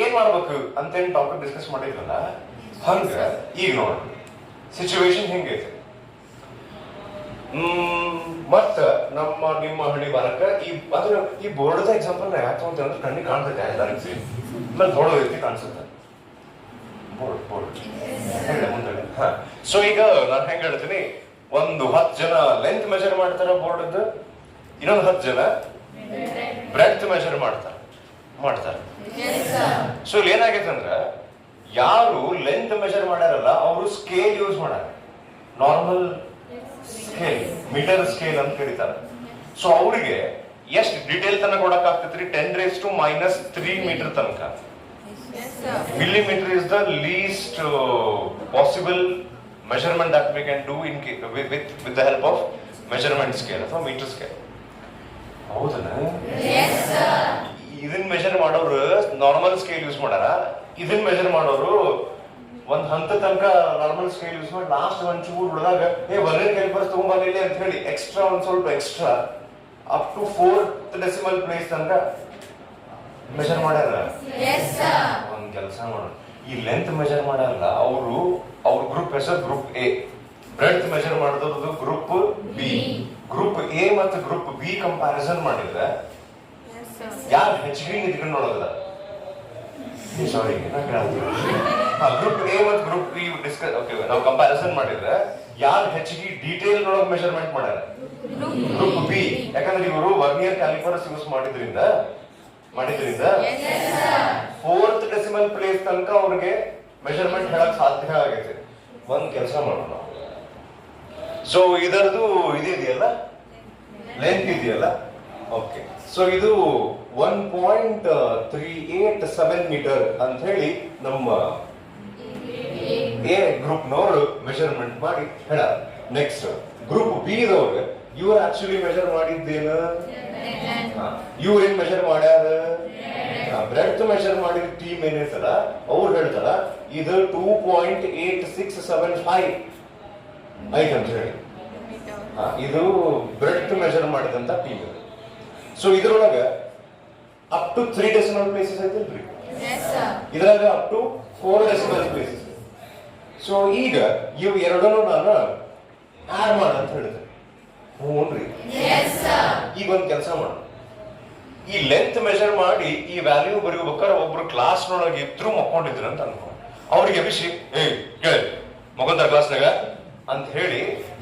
ಏನ್ ಮಾಡ್ಬೇಕು ಅಂತ ಏನ್ ಟಾಪಿಕ್ ಡಿಸ್ಕಸ್ ಮಾಡಿದ್ರಲ್ಲ, ಹಂಗ ಈಗ ನೋಡ್ರಿ ಸಿಚುವೇಶನ್ ಹೆಂಗೈತೆ. ಮತ್ತ ನಿಮ್ಮ ಹಳ್ಳಿ ಬರಕ ಈ ಬೋರ್ಡ್ ಎಕ್ಸಾಂಪಲ್ ನಾ ಯಾಕೆ ಅಂತ ಅಂದ್ರೆ ಕಣ್ಣಿಗೆ ಕಾಣ್ತೈತೆ ಎಲ್ಲರಿಗೂ ಆಮೇಲೆ ದೊಡ್ಡ ವ್ಯಕ್ತಿ ಕಾಣಿಸುತ್ತೆ ಬೋರ್ಡ್ ಮುಂದೆ. ಸೊ ಈಗ ನಾನು ಹೆಂಗ್ ಹೇಳ್ತೀನಿ, ಒಂದು 10 ಜನ ಲೆಂತ್ ಮೆಜರ್ ಮಾಡ್ತಾರ ಬೋರ್ಡ್, ಇನ್ನೊಂದು 10 ಜನ ಬ್ರೆಡ್ತ್ ಮೆಜರ್ ಮಾಡ್ತಾರೆ. ಸೊ ಇಲ್ಲಿ ಏನಾಗೈತೆ ಅಂದ್ರ ಯಾರು ಲೆಂತ್ ಮೆಜರ್ ಮಾಡ್ಯಾರಲ್ಲ ಅವರು ಸ್ಕೇಲ್ ಯೂಸ್ ಮಾಡ್ಯಾರ, ನಾರ್ಮಲ್ ಸ್ಕೇಲ್, ಮೀಟರ್ ಸ್ಕೇಲ್ ಅಂತ ಕರೀತಾರೆ. ಸೊ ಅವರಿಗೆ ಎಷ್ಟು ಡಿಟೇಲ್ ತನಕ ಕೊಡಕ್ ಆಗ್ತೈತ್ರಿ? 10⁻³ ಮೀಟರ್ ತನಕ. millimeter is the least possible measurement that we can do with the help of measurement scale ಅಥವಾ meter scale. ಹೌದಲ್ಲ? ಇದನ್ನ ಮೆಜರ್ ಮಾಡೋರು ನಾರ್ಮಲ್ ಸ್ಕೇಲ್ ಯೂಸ್ ಮಾಡಾರ, ಇದನ್ನ ಮೆಜರ್ ಮಾಡೋರು ಒಂದ್ ಹಂತ ತನಕ ನಾರ್ಮಲ್ ಸ್ಕೇಲ್ ಯೂಸ್ ಮಾಡಿ ಲಾಸ್ಟ್ ಒಂಚೂರು ಉಳಿದಾಗ ವರ್ನಿಯರ್ ಕ್ಯಾಲಿಪರ್ಸ್ ತಗೊಂಬರ್ಲಿಲ್ಲ ಅಂತ ಹೇಳಿ ಎಕ್ಸ್ಟ್ರಾ ಒಂದ್ ಸ್ವಲ್ಪ extra up to 4th decimal place ತನಕ ಮೆಜರ್ ಮಾಡ್ಯಾರ. ಒಂದ್ ಕೆಲಸ ಮಾಡೋಣ, ಈ ಲೆಂತ್ ಮೆಜರ್ ಮಾಡಲ್ಲ ಅವ್ರ ಗ್ರೂಪ್ ಹೆಸರು ಗ್ರೂಪ್ ಎ, ಬ್ರೆಡ್ತ್ ಮೆಜರ್ ಮಾಡಿದವ್ರದ್ದು ಗ್ರೂಪ್ ಬಿ. ಗ್ರೂಪ್ ಎ ಮತ್ತು ಗ್ರೂಪ್ ಬಿ ಕಂಪ್ಯಾರಿಸನ್ ಮಾಡಿದ್ರೆ ಯಾರು ಹೆಚ್ಚಿಗೆ ನಿಂತ್ಕೊಂಡು ನೋಡೋದಿಲ್ಲ. ಸಾರಿ, ಗ್ರೂಪ್ ಎ ಮತ್ತು ಗ್ರೂಪ್ ಬಿ ಡಿಸ್ಕಸ್ ನಾವು ಕಂಪ್ಯಾರಿಸನ್ ಮಾಡಿದ್ರೆ ಯಾರು ಹೆಚ್ಚಿಗೆ ಡೀಟೇಲ್ ಒಳಗೆ ಮೆಜರ್ಮೆಂಟ್ ಮಾಡ್ಯಾರ? Group B. ಯಾಕಂದ್ರೆ ಇವರು ವರ್ನಿಯರ್ ಕ್ಯಾಲಿಪರ್ಸ್ ಯೂಸ್ ಮಾಡಿದ್ರಿಂದ 4th ಡೆಸಿಮಲ್ ಪ್ಲೇಸ್ ತನಕ ಅವ್ರಿಗೆ ಮೆಜರ್ಮೆಂಟ್ ಹೇಳಕ್ ಸಾಧ್ಯ ಆಗೈತೆ. ಒಂದ್ ಕೆಲಸ ಮಾಡೋಣ, ಸೊ ಇದರದು ಇದೆಯಲ್ಲ ಲೆಂತ್ ಇದೆಯಲ್ಲ, ಓಕೆ. ಸೊ ಇದು 1.387 ಮೀಟರ್ ಅಂತ ಹೇಳಿ ನಮ್ಮ ಎ ಗ್ರೂಪ್ ನವರು ಮೆಜರ್ಮೆಂಟ್ ಮಾಡಿ ಹೇಳ. ನೆಕ್ಸ್ಟ್ ಗ್ರೂಪ್ ಬಿ ದವ್ರು ಇವ್ರು ಆಕ್ಚುಲಿ ಮೆಜರ್ ಮಾಡಿದ್ದೇನು, ಇವ್ರೇನ್ ಮೆಜರ್ ಮಾಡ್ಯಾರ, ಬ್ರೆಡ್ ಮೆಜರ್ ಮಾಡಿದ ಟೀಮ್ ಏನಿರ್ತಲ್ಲ ಅವ್ರು ಹೇಳ್ತಾರ ಇದು 2.8675 ಐತೆ ಅಂತ ಹೇಳಿ. ಇದು ಬ್ರೆಡ್ ಮೆಜರ್ ಮಾಡಿದಂತ ಟೀಮ್ ಇದು. ಸೊ ಇದ್ರೊಳಗ ಅಪ್ ಟು 3 ಡೆಸಿಮಲ್ ಪ್ಲೇಸಸ್ ಐತಿಲ್ರಿ, ಇದ್ರಾಗ up to 4 decimal places. So ಈಗ ಇವು ಎರಡನ್ನೂ ನಾನು ಆಡ್ ಮಾಡ ಅಂತ ಹೇಳಿದೆ. ಹ್ಞೂನ್ರಿ, ಈಗ ಒಂದ್ ಕೆಲಸ ಮಾಡ, ಈ ಲೆಂತ್ ಮೆಜರ್ ಮಾಡಿ ಈ ವ್ಯಾಲ್ಯೂ ಬರೀಬೇಕಾದ್ರೆ ಒಬ್ರು ಕ್ಲಾಸ್ನೊಳಗೆ ಇದ್ರು ಮಕ್ಕೊಂಡಿದ್ರು ಅಂತ ಅನ್ಕೊ, ಅವ್ರಿಗೆ ಎಬಿಸಿ ಮಗೊಂತಾರ ಕ್ಲಾಸ್ನಾಗ ಅಂತ ಹೇಳಿ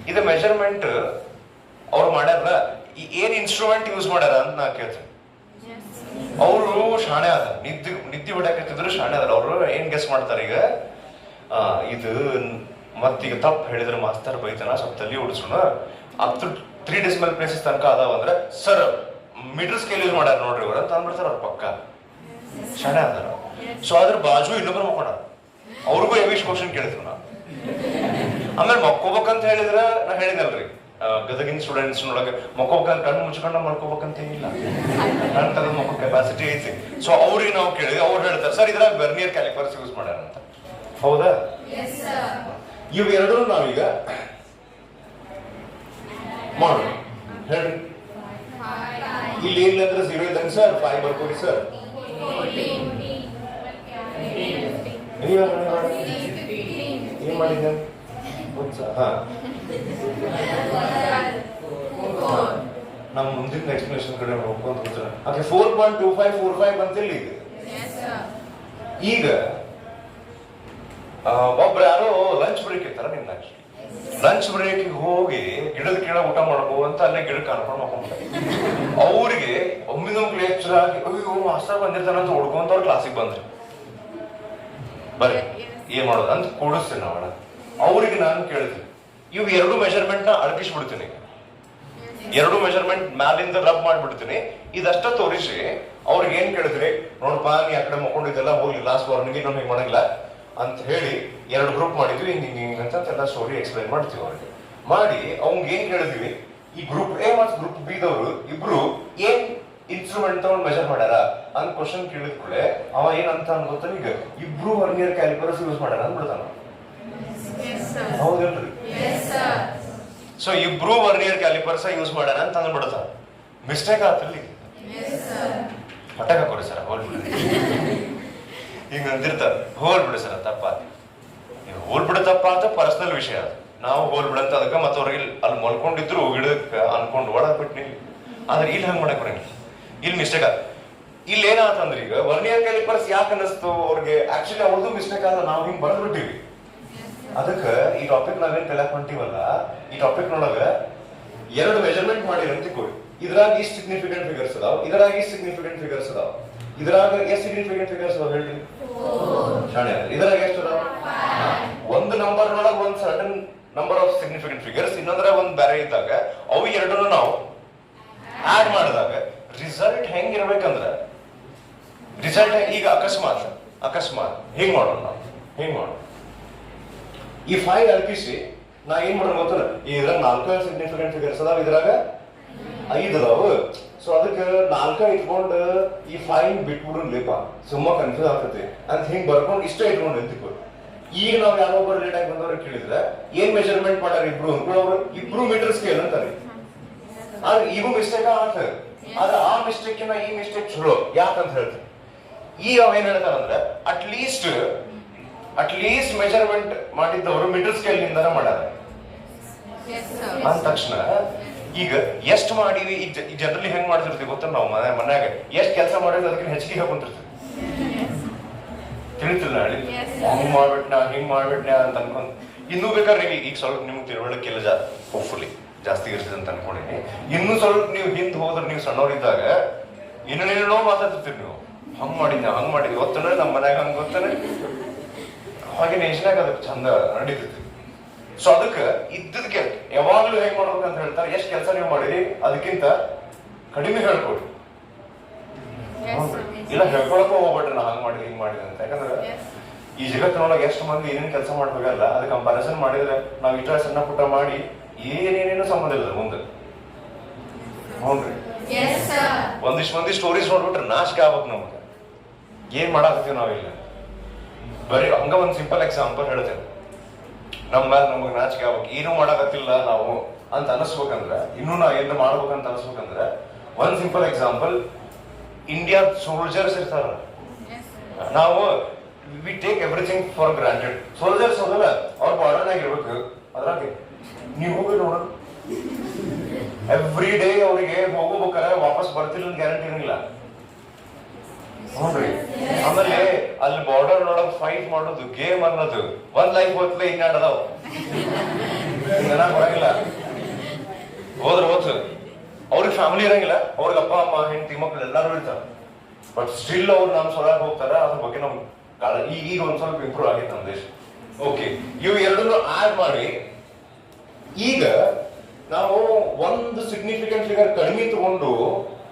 ಇದು ಮೆಜರ್ಮೆಂಟ್ ಅವ್ರು ಮಾಡ್ಯಾರ. ಏನ್ ಇನ್ಸ್ಟ್ರೂಮೆಂಟ್ ಯೂಸ್ ಮಾಡ್ಯಾರ ಅಂತ ನಾ ಕೇಳ್ತೀನಿ. ಅವರು ಶಾಣೆ ಅದ, ನಿದ್ದೆ ಹೊಡ್ಯಾಕತ್ತಿದ್ರು ಶಾಣೆ ಅದಾರ. ಅವ್ರು ಏನ್ ಗೆಸ್ ಮಾಡ್ತಾರ, ಈಗ ಇದು ಮತ್ತೀಗ ತಪ್ಪು ಹೇಳಿದ್ರೆ ಮಾಸ್ತರ್ ಬೈತಾನ, ಸ್ವಲ್ಪ ತಲೆ ಉಡಿಸೋಣ, ಅಪ್ ಟು 3 ಡೆಸಿಮಲ್ ಪ್ಲೇಸಸ್ ತನಕ ಅದಾವ ಅಂದ್ರೆ ಸರ್ ಮೀಟರ್ ಸ್ಕೇಲ್ ಯೂಸ್ ಮಾಡ್ಯಾರ ನೋಡ್ರಿ ಇವ್ರು ಅಂತ ಅಂದ್ಬಿಡ್ತಾರ. ಅವ್ರ ಪಕ್ಕ ಶಾಣೆ ಅದಾರ. ಸೊ ಅದ್ರ ಬಾಜು ಇನ್ನೊಬ್ರು ಮಕ್ಕೊಂಡ, ಅವ್ರಿಗೂ ಎವಿಶ್ ಕ್ವಶನ್ ಕೇಳಿದ್ರು ನಾ. ಆಮೇಲೆ ಮಕ್ಕೋಬೇಕಂತ ಹೇಳಿದ್ರ ನಾ ಹೇಳಿದಲ್ರಿ, ಗದಗಿನ ಸ್ಟೂಡೆಂಟ್ಸ್ ನೊಳಗೆ ಮಕ್ಕೋಬೇಕಂತ ಕಣ್ಣು ಮುಚ್ಕೊಂಡ ಮಾಡ್ಕೋಬೇಕಂತ ಏನಿಲ್ಲ, ಕಣ್ ತಗದ್ ಮಕ್ಕೋ ಕೆಪಾಸಿಟಿ ಐತಿ. ಸೊ ಅವ್ರಿಗೆ ನಾವು ಕೇಳಿದ್ವಿ, ಅವ್ರು ಹೇಳ್ತಾರೆ ಸರ್ ಇದ್ರಾಗ ವೆರ್ನಿಯರ್ ಕ್ಯಾಲಿಪರ್ಸ್ ಯೂಸ್ ಮಾಡ್ಯಾರ ಅಂತ. ಹೌದಾ? ಇವು ಎರಡೂ ನಾವೀಗ ಮಾಡೋಣ. ಹೇಳ್ರಿ, ಇಲ್ಲಿ ಏನಿಲ್ಲ 0 ಇದ್ದಂಗೆ ಸರ್ 5 ಬರ್ಕೊಡಿ ಸರ್. ಏನ್ ಮಾಡಿದ್ದೆ? ಹಾ, ನಮ್ ಮುಂದಿನ ಎಕ್ಸ್ಪ್ಲೇಷನ್ ಕಡೆ ಹೋಗ್ಕೊಂತ ಕೂತ್ರೆ ಅದೇ 4.2545 ಬಂತಿಲ್ಲ ಈಗ. ಈಗ ಒಬ್ರು ಯಾರೋ ಲಂಚ್ ಬ್ರೇಕ್ ಇರ್ತಾರ ನಿಮ್ನ, ಲಂಚ್ ಬ್ರೇಕ್ ಹೋಗಿ ಗಿಡದ ಕೀಳ ಊಟ ಮಾಡ್ಕೋ ಅಂತ ಅಲ್ಲೇ ಗಿಡಕ್ಕೆ ಅನ್ಕೊಂಡು ಮಾಡ್ಕೊಂಡ್ಬಿಟ್ಟ. ಅವ್ರಿಗೆ ಒಮ್ಮಿನೊಮ್ಮೆ ಲೆಕ್ಚರ್ ಆಗಿ ಅಯ್ಯೋ ಮಾಸ್ಟರ್ ಬಂದಿರ್ತಾರ ಅಂತ ಹುಡ್ಕೊಂತ ಅವ್ರ ಕ್ಲಾಸಿಗೆ ಬಂದ್ರಿ. ಬರ್ರಿ ಏನ್ ಮಾಡೋದು ಅಂತ ಕೂಡಿಸ್ತೀನಿ ನಾವಣ. ಅವ್ರಿಗೆ ನಾನು ಕೇಳ್ತೀನಿ, ಇವು ಎರಡು ಮೆಜರ್ಮೆಂಟ್ ನ ಅಡಗಿಸ್ಬಿಡ್ತೀನಿ, ಎರಡು ಮೆಜರ್ಮೆಂಟ್ ಮ್ಯಾಲಿಂದ ರಬ್ ಮಾಡ್ಬಿಡ್ತೀನಿ. ಇದಷ್ಟ ತೋರಿಸಿ ಅವ್ರಿಗೆ ಏನ್ ಕೇಳಿದ್ರಿ, ನೋಡಪ್ಪ ನೀ ಆ ಕಡೆ ಮಕ್ಕೊಂಡಿದ್ದೆಲ್ಲ ಹೋಗ್ಲಿ ಲಾಸ್ಟ್ ವಾರ್ನಿಗೆ ನಾವು ಹಿಂಗೆ ಮಾಡಂಗಿಲ್ಲ ಅಂತ ಹೇಳಿ 2 ಗ್ರೂಪ್ ಮಾಡಿದ್ವಿ, ಹಿಂಗ್ ಅಂತ ಎಲ್ಲ ಸ್ಟೋರಿ ಎಕ್ಸ್ಪ್ಲೈನ್ ಮಾಡ್ತೀವಿ ಅವ್ರಿಗೆ. ಮಾಡಿ ಅವ್ಗೆ ಏನ್ ಕೇಳಿದ್ವಿ, ಈ ಗ್ರೂಪ್ ಎ ಮತ್ತು ಗ್ರೂಪ್ ಬಿ ದವರು ಇಬ್ರು ಏನ್ ಇನ್ಸ್ಟ್ರೂಮೆಂಟ್ ತಗೊಂಡು ಮೆಜರ್ ಮಾಡ್ಯಾರ ಅಂತ ಕ್ವಶನ್ ಕೇಳಿದ ಕೂಡಲೇ ಅವ ಏನಂತ ಅನ್ಕೋತಾನ, ಈಗ ಇಬ್ರು ವರ್ನಿಯರ್ ಕ್ಯಾಲಿಪರ್ಸ್ ಯೂಸ್ ಮಾಡ್ಯಾರ ಅಂದ್ಬಿಡ್ತಾನ. ಹೌದಿಲ್ರಿ? ಸೊ ಇಬ್ರು ವರ್ನಿಯರ್ ಕ್ಯಾಲಿಪರ್ಸ್ ಯೂಸ್ ಮಾಡ್ಯಾರ ಅಂತ ಅಂದ್ಬಿಡ್ತಾನ. ಮಿಸ್ಟೇಕ್ ಆತಲ್ಲಿ, ಪಟಾಕ ಹಾಕೋರಿ ಸರ್ ಹೋಲ್ಬಿಡ್ರಿ ಹಿಂಗ ಅಂದಿರ್ತಾರ, ಹೋಲ್ಬಿಡಿ ಸರ್ ತಪ್ಪಾತ. ಹೋಲ್ಬಿಡ ತಪ್ಪ ಅಂತ ಪರ್ಸನಲ್ ವಿಷಯ, ನಾವು ಹೋಲ್ಬಿಡಂತ ಅದಕ್ಕೆ ಮತ್ತೆ ಅವ್ರಿಗೆ ಅಲ್ಲಿ ಮಲ್ಕೊಂಡಿದ್ರು ಗಿಡಕ್ಕೆ ಅನ್ಕೊಂಡು ಒಳಗ್ ಬಿಟ್ಟು ನಿಲ್ಲಿ. ಆದ್ರೆ ಇಲ್ಲಿ ಹಂಗ್ ಮಾಡಕ್ ಬರಂಗಿಲ್ಲ, ಇಲ್ಲಿ ಮಿಸ್ಟೇಕ್ ಆದ. ಇಲ್ಲಿ ಏನಾತಂದ್ರೆ ಈಗ ವರ್ನಿಯರ್ ಕ್ಯಾಲಿಪರ್ಸ್ ಯಾಕೆ ಅನ್ನಿಸ್ತು ಅವ್ರಿಗೆ, ಆಕ್ಚುಲಿ ಅವ್ರದ್ದು ಮಿಸ್ಟೇಕ್ ಆದ, ನಾವು ಹಿಂಗ್ ಬರೆದ್ಬಿಟ್ಟಿವಿ. ಅದಕ್ಕೆ ಈ ಟಾಪಿಕ್ ನಾವೇನ್ ಕಲಿಯಾಕ್ ಹೊಂಟಿವಲ್ಲ, ಈ ಟಾಪಿಕ್ ನೊಳಗ 2 ಮೆಜರ್ಮೆಂಟ್ ಮಾಡಿರಿ ಅಂತ ತಿಳ್ಕೊಳ್ಳಿ. ಇದ್ರಾಗ ಇಷ್ಟು ಸಿಗ್ನಿಫಿಕೆಂಟ್ ಫಿಗರ್ಸ್ ಅದಾವ, ಇದ್ರಾಗ ಇಷ್ಟು ಸಿಗ್ನಿಫಿಕೆಂಟ್ ಫಿಗರ್ಸ್ ಅದಾವ. ಇದ್ರಾಗ ಎಷ್ಟು ಸಿಗ್ನಿಫಿಕೆಂಟ್ ಫಿಗರ್ಸ್ ಅದಾವ ಹೇಳ್ರಿ? ಇದ್ರಾಗ ಎಷ್ಟು ಅದಾವ? ಒಂದು ನಂಬರ್ ನೊಳಗ ಒಂದ್ certain number of significant figures, ಇನ್ನೊಂದ್ರ ಒಂದ್ ಬೇರೆ ಇದ್ದಾಗ ಅವು ಎರಡನ್ನು ನಾವು ಆಡ್ ಮಾಡಿದಾಗ ರಿಸಲ್ಟ್ ಹೆಂಗಿರ್ಬೇಕಂದ್ರ, ರಿಸಲ್ಟ್ ಈಗ ಅಕಸ್ಮಾತ್ ಹಿಂಗ್ ಮಾಡೋಣ, ನಾವು ಹಿಂಗ್ ಮಾಡೋಣ. ಈ 5 ಅಲ್ಕಿಸಿ ನಾ ಏನ್ ಮಾಡೋಣ ಗೊತ್ತಲ್ಲ, ಇದ್ರಾಗ 4 ಸಿಗ್ನಿಫಿಕೆಂಟ್ ಫಿಗರ್ಸ್ ಅದಾವ, ಇದ್ರಾಗ 5 ಅದಾವ. ಸೊ ಅದಕ್ಕೆ 4 ಇಟ್ಕೊಂಡು ಈ 5 ಬಿಟ್ಬಿಡ್ಲೇಪ, ಸುಮ್ಮ ಕನ್ಫ್ಯೂಸ್ ಆಗ್ತೈತಿ ಅಂತ ಹಿಂಗ್ ಬರ್ಕೊಂಡು ಇಷ್ಟ ಇಟ್ಕೊಂಡು ನಿಂತಿಕೊ. ಈಗ ನಾವ್ ಯಾರೊಬ್ಬರು ಲೇಟ್ ಆಗಿ ಬಂದವ್ರಿಗೆ ಕೇಳಿದ್ರೆ ಏನ್ ಮೆಜರ್ಮೆಂಟ್ ಮಾಡ್ಯಾರ ಇಬ್ರು ಅಂದ್ಕೊಂಡು ಅವ್ರು ಇಬ್ರು ಮೀಟರ್ ಸ್ಕೇಲ್ ಅಂತಾರೆ. ಆದ್ರೆ ಈಗೂ ಮಿಸ್ಟೇಕ್ ಆಗ್ತದೆ. ಆದ್ರೆ ಆ ಮಿಸ್ಟೇಕ್ ಈ ಮಿಸ್ಟೇಕ್ ಚಲೋ ಯಾಕಂತ ಹೇಳ್ತಾರೆ. ಈಗ ಅವ್ ಏನ್ ಹೇಳ್ತಾರಂದ್ರೆ ಅಟ್ಲೀಸ್ಟ್ ಮೆಜರ್ಮೆಂಟ್ ಮಾಡಿದ್ದವರು ಮೀಟರ್ ಸ್ಕೇಲ್ ನಿಂದ ಮಾಡ್ಯಾರ ಅಂದ ತಕ್ಷಣ ಈಗ ಎಷ್ಟು ಮಾಡಿವಿ. ಈಗ ಜನರಲಿ ಹೆಂಗ್ ಮಾಡ್ತಿರ್ತೀವಿ ಗೊತ್ತ, ನಾವು ಮನ್ಯಾಗ ಎಷ್ಟ್ ಕೆಲಸ ಮಾಡಿದ್ರೆ ಅದಕ್ಕೆ ಹೆಚ್ಚಿಗೆ ಹಾಕೊಂತಿರ್ತೀವಿ, ತಿಳಿತಿಲ್ಲ ಹೇಳಿ ಹಿಂಗ್ ಮಾಡ್ಬಿಟ್ನ ಅಂತ ಅನ್ಕೊಂಡ್. ಇನ್ನೂ ಬೇಕಾದ್ರೆ ಈಗ ಸ್ವಲ್ಪ ನಿಮ್ಗೆ ತಿಳುವಳಿಕೆಲ್ಲ ಹೋಪ್ಫುಲಿ ಜಾಸ್ತಿ ಇರ್ತದೆ ಅಂತ ಅನ್ಕೊಂಡಿನಿ. ಇನ್ನೂ ಸ್ವಲ್ಪ ನೀವು ಹಿಂದ್ ಹೋದ್ರೆ, ನೀವು ಸಣ್ಣವ್ರಿದ್ದಾಗ ಇನ್ನೇನೋ ಮಾತಾಡ್ತಿರ್ತೀರಿ ನೀವು, ಹಂಗ್ ಮಾಡಿದ್ವಿ ಗೊತ್ತಂದ್ರೆ ನಮ್ಮ ಮನ್ಯಾಗ ಹಂಗ್ ಗೊತ್ತಾನೆ, ಹಾಗೆ ನೇಷನಾಗ ಅದಕ್ಕೆ ಚಂದ ನಡೀತೈತಿ. ಸೊ ಅದಕ್ಕೆ ಇದ್ದದಕ್ಕೆ ಯಾವಾಗ್ಲೂ ಹೆಂಗ್ ಮಾಡ್ಬೇಕಂತ ಹೇಳ್ತಾರೆ, ಎಷ್ಟ್ ಕೆಲಸ ನೀವು ಮಾಡಿರಿ ಅದಕ್ಕಿಂತ ಕಡಿಮೆ ಹೇಳ್ಕೊಡಿ. ಇಲ್ಲ ಹೇಳ್ಕೊಳಕ್ಕೂ ಹೋಗ್ಬೇಡ್ರಿ ನಾ ಹಂಗ್ ಮಾಡಿದ್ರಿ ಹಿಂಗ್ ಮಾಡಿದ್ರಿ ಅಂತ. ಯಾಕಂದ್ರೆ ಈ ಜಗತ್ತಿನೊಳಗೆ ಎಷ್ಟು ಮಂದಿ ಏನೇನ್ ಕೆಲಸ ಮಾಡ್ಬೇಕಲ್ಲ, ಅದು ಕಂಪಾರಿಸನ್ ಮಾಡಿದ್ರೆ ನಾವ್ ಇಷ್ಟ ಸಣ್ಣ ಪುಟ್ಟ ಮಾಡಿ ಏನೇನೇನು ಸಂಬಂಧ ಇಲ್ಲ ಮುಂದೆ. ನೋಡ್ರಿ ಒಂದಿಷ್ಟು ಮಂದಿ ಸ್ಟೋರೀಸ್ ನೋಡ್ಬಿಟ್ರೆ ನಾಚಿಕೆ ಆಗ್ಬೇಕು ನಮ್ಗೆ. ಏನ್ ಮಾಡಾಕತ್ತೀವಿ ನಾವಿಲ್ಲ. ಬರೀ ಹಂಗ ಒಂದ್ ಸಿಂಪಲ್ ಎಕ್ಸಾಂಪಲ್ ಹೇಳ್ತೇನೆ. ನಮ್ಮ ಮೇಲೆ ನಮಗ್ ನಾಚಿಕೆ ಆಗ್ಬೇಕು, ಏನೂ ಮಾಡಾಕತ್ತಿಲ್ಲ ನಾವು ಅಂತ ಅನಿಸ್ಬೇಕಂದ್ರ, ಇನ್ನೂ ನಾವ್ ಏನ್ ಮಾಡ್ಬೇಕಂತ ಅನಿಸ್ಬೇಕಂದ್ರ ಒಂದ್ ಸಿಂಪಲ್ ಎಕ್ಸಾಂಪಲ್, ಇಂಡಿಯಾ ಸೋಲ್ಜರ್ಸ್ ಇರ್ತಾರ. ನಾವು we take everything for granted. Soldiers ಹೋದಲ್ಲ ಅವ್ರ ಬಾರ್ಡರ್ನಾಗ ಇರ್ಬೇಕು. ಅದ್ರಾಗ ನೀವು ಹೋಗಿ ನೋಡ, ಎವ್ರಿ ಡೇ ಅವ್ರಿಗೆ ಹೋಗ್ಬೇಕಾರೆ ವಾಪಸ್ ಬರ್ತಿಲ್ಲ ಗ್ಯಾರಂಟಿ ಇರಂಗಿಲ್ಲ. ನೋಡ್ರಿ, ಆಮೇಲೆ ಅಲ್ಲಿ ಬಾರ್ಡರ್ ಒಳಗ್ ಫೈಟ್ ಮಾಡೋದು, ಗೇಮ್ ಅನ್ನೋದು, ಒಂದ್ ಲೈಫ್ ಹೋಗ್ತಲೇ ಇನ್ನಾಡದಾವ್ ಬರಂಗಿಲ್ಲ. ಹೋದ್ರು ಅವ್ರಿಗೆ ಫ್ಯಾಮಿಲಿ ಇರಂಗಿಲ್ಲ, ಅವ್ರಿಗೆ ಅಪ್ಪ ಅಮ್ಮ ಹೆಂಡತಿ ಮಕ್ಳು ಎಲ್ಲಾರು ಇರ್ತಾರ. ಬಟ್ ಸ್ಟಿಲ್ ಅವ್ರು ನಮ್ ಸೊಳಗ್ ಹೋಗ್ತಾರ. ಅದ್ರ ಬಗ್ಗೆ ನಮ್ ಈಗ ಒಂದ್ ಸ್ವಲ್ಪ ಇಂಪ್ರೂವ್ ಆಗಿತ್ತು ನಮ್ಮ ದೇಶ. ಓಕೆ, ಇವು ಎರಡನ್ನು ಆಡ್ ಮಾಡಿ ಈಗ ನಾವು ಒಂದು ಸಿಗ್ನಿಫಿಕೆಂಟ್ ಫಿಗರ್ ಕಡಿಮೆ ತಗೊಂಡು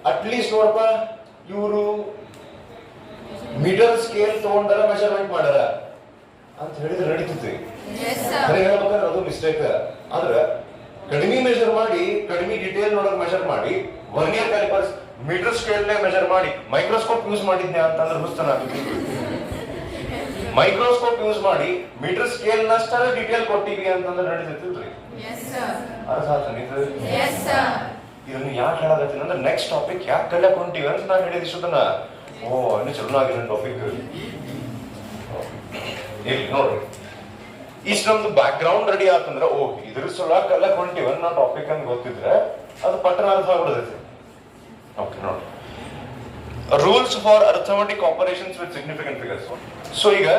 ಅಟ್ಲೀಸ್ಟ್ ನೋಡಪ್ಪ ಇವರು ಮೀಟರ್ ಸ್ಕೇಲ್ ತಗೊಂಡಾರ ಮೆಷರ್ಮೆಂಟ್ ಮಾಡಾರ ಅಂತ ಹೇಳಿದ್ರೆ ನಡೀತೈತಿ. ಹೇಳ್ಬೇಕಾದ್ರೆ ಅದು ಮಿಸ್ಟೇಕ್. ಆದ್ರೆ ಕಡಿಮೆ ಮೆಷರ್ ಮಾಡಿ, ಕಡಿಮೆ ಡಿಟೇಲ್ ನೋಡಕ್ ಮೆಷರ್ ಮಾಡಿ, vernier callipers metre scale measure ಮಾಡಿ ಮೈಕ್ರೋಸ್ಕೋಪ್ ಯೂಸ್ ಮಾಡಿದ್ನೆ ಅಂತಂದ್ರೆ ಹುಸ್ತನ. ಮೈಕ್ರೋಸ್ಕೋಪ್ ಯೂಸ್ ಮಾಡಿ ಮೀಟರ್ ಸ್ಕೇಲ್ ನಷ್ಟ ಡಿಟೇಲ್ ಕೊಟ್ಟಿವಿ ಅಂತಂದ್ರೆ ನಡೀತೈತಿಲ್ರಿ? ಅರ್ಥ ಆಯ್ತು ಇದು? ಇದನ್ನ ಯಾಕೆ ಹೇಳಕತ್ತೀನಿ ಅಂದ್ರೆ ನೆಕ್ಸ್ಟ್ ಟಾಪಿಕ್ ಯಾಕೆ ಕಲಿಯಕ್ ಹೊಂಟಿವಿ ಅಂತ ನಾನು ಹೇಳಿದ ಇಷ್ಟನ್ನ. ಓ ಇನ್ನು ಚಲೋ ಆಗಿರೋ ಟಾಪಿಕ್ ಇಲ್ಲಿ ನೋಡ್ರಿ. ಇಷ್ಟು ನಮ್ದು ಬ್ಯಾಕ್ ಗ್ರೌಂಡ್ ರೆಡಿ ಆತಂದ್ರೆ ಓ ಇದ್ರ ಸಲ ಕಲಿಯಕ್ ಹೊಂಟಿವಿ ಅನ್ನೋ ಟಾಪಿಕ್ ಅಂತ ಗೊತ್ತಿದ್ರೆ ಅದು ಪಟ್ಟಣ ಅರ್ಥ ಆಗ್ಬಿಡ್ತೈತಿ. ಓಕೆ ನೋಡ್ರಿ, rules for arithmetic operations with significant figures. So ಈಗ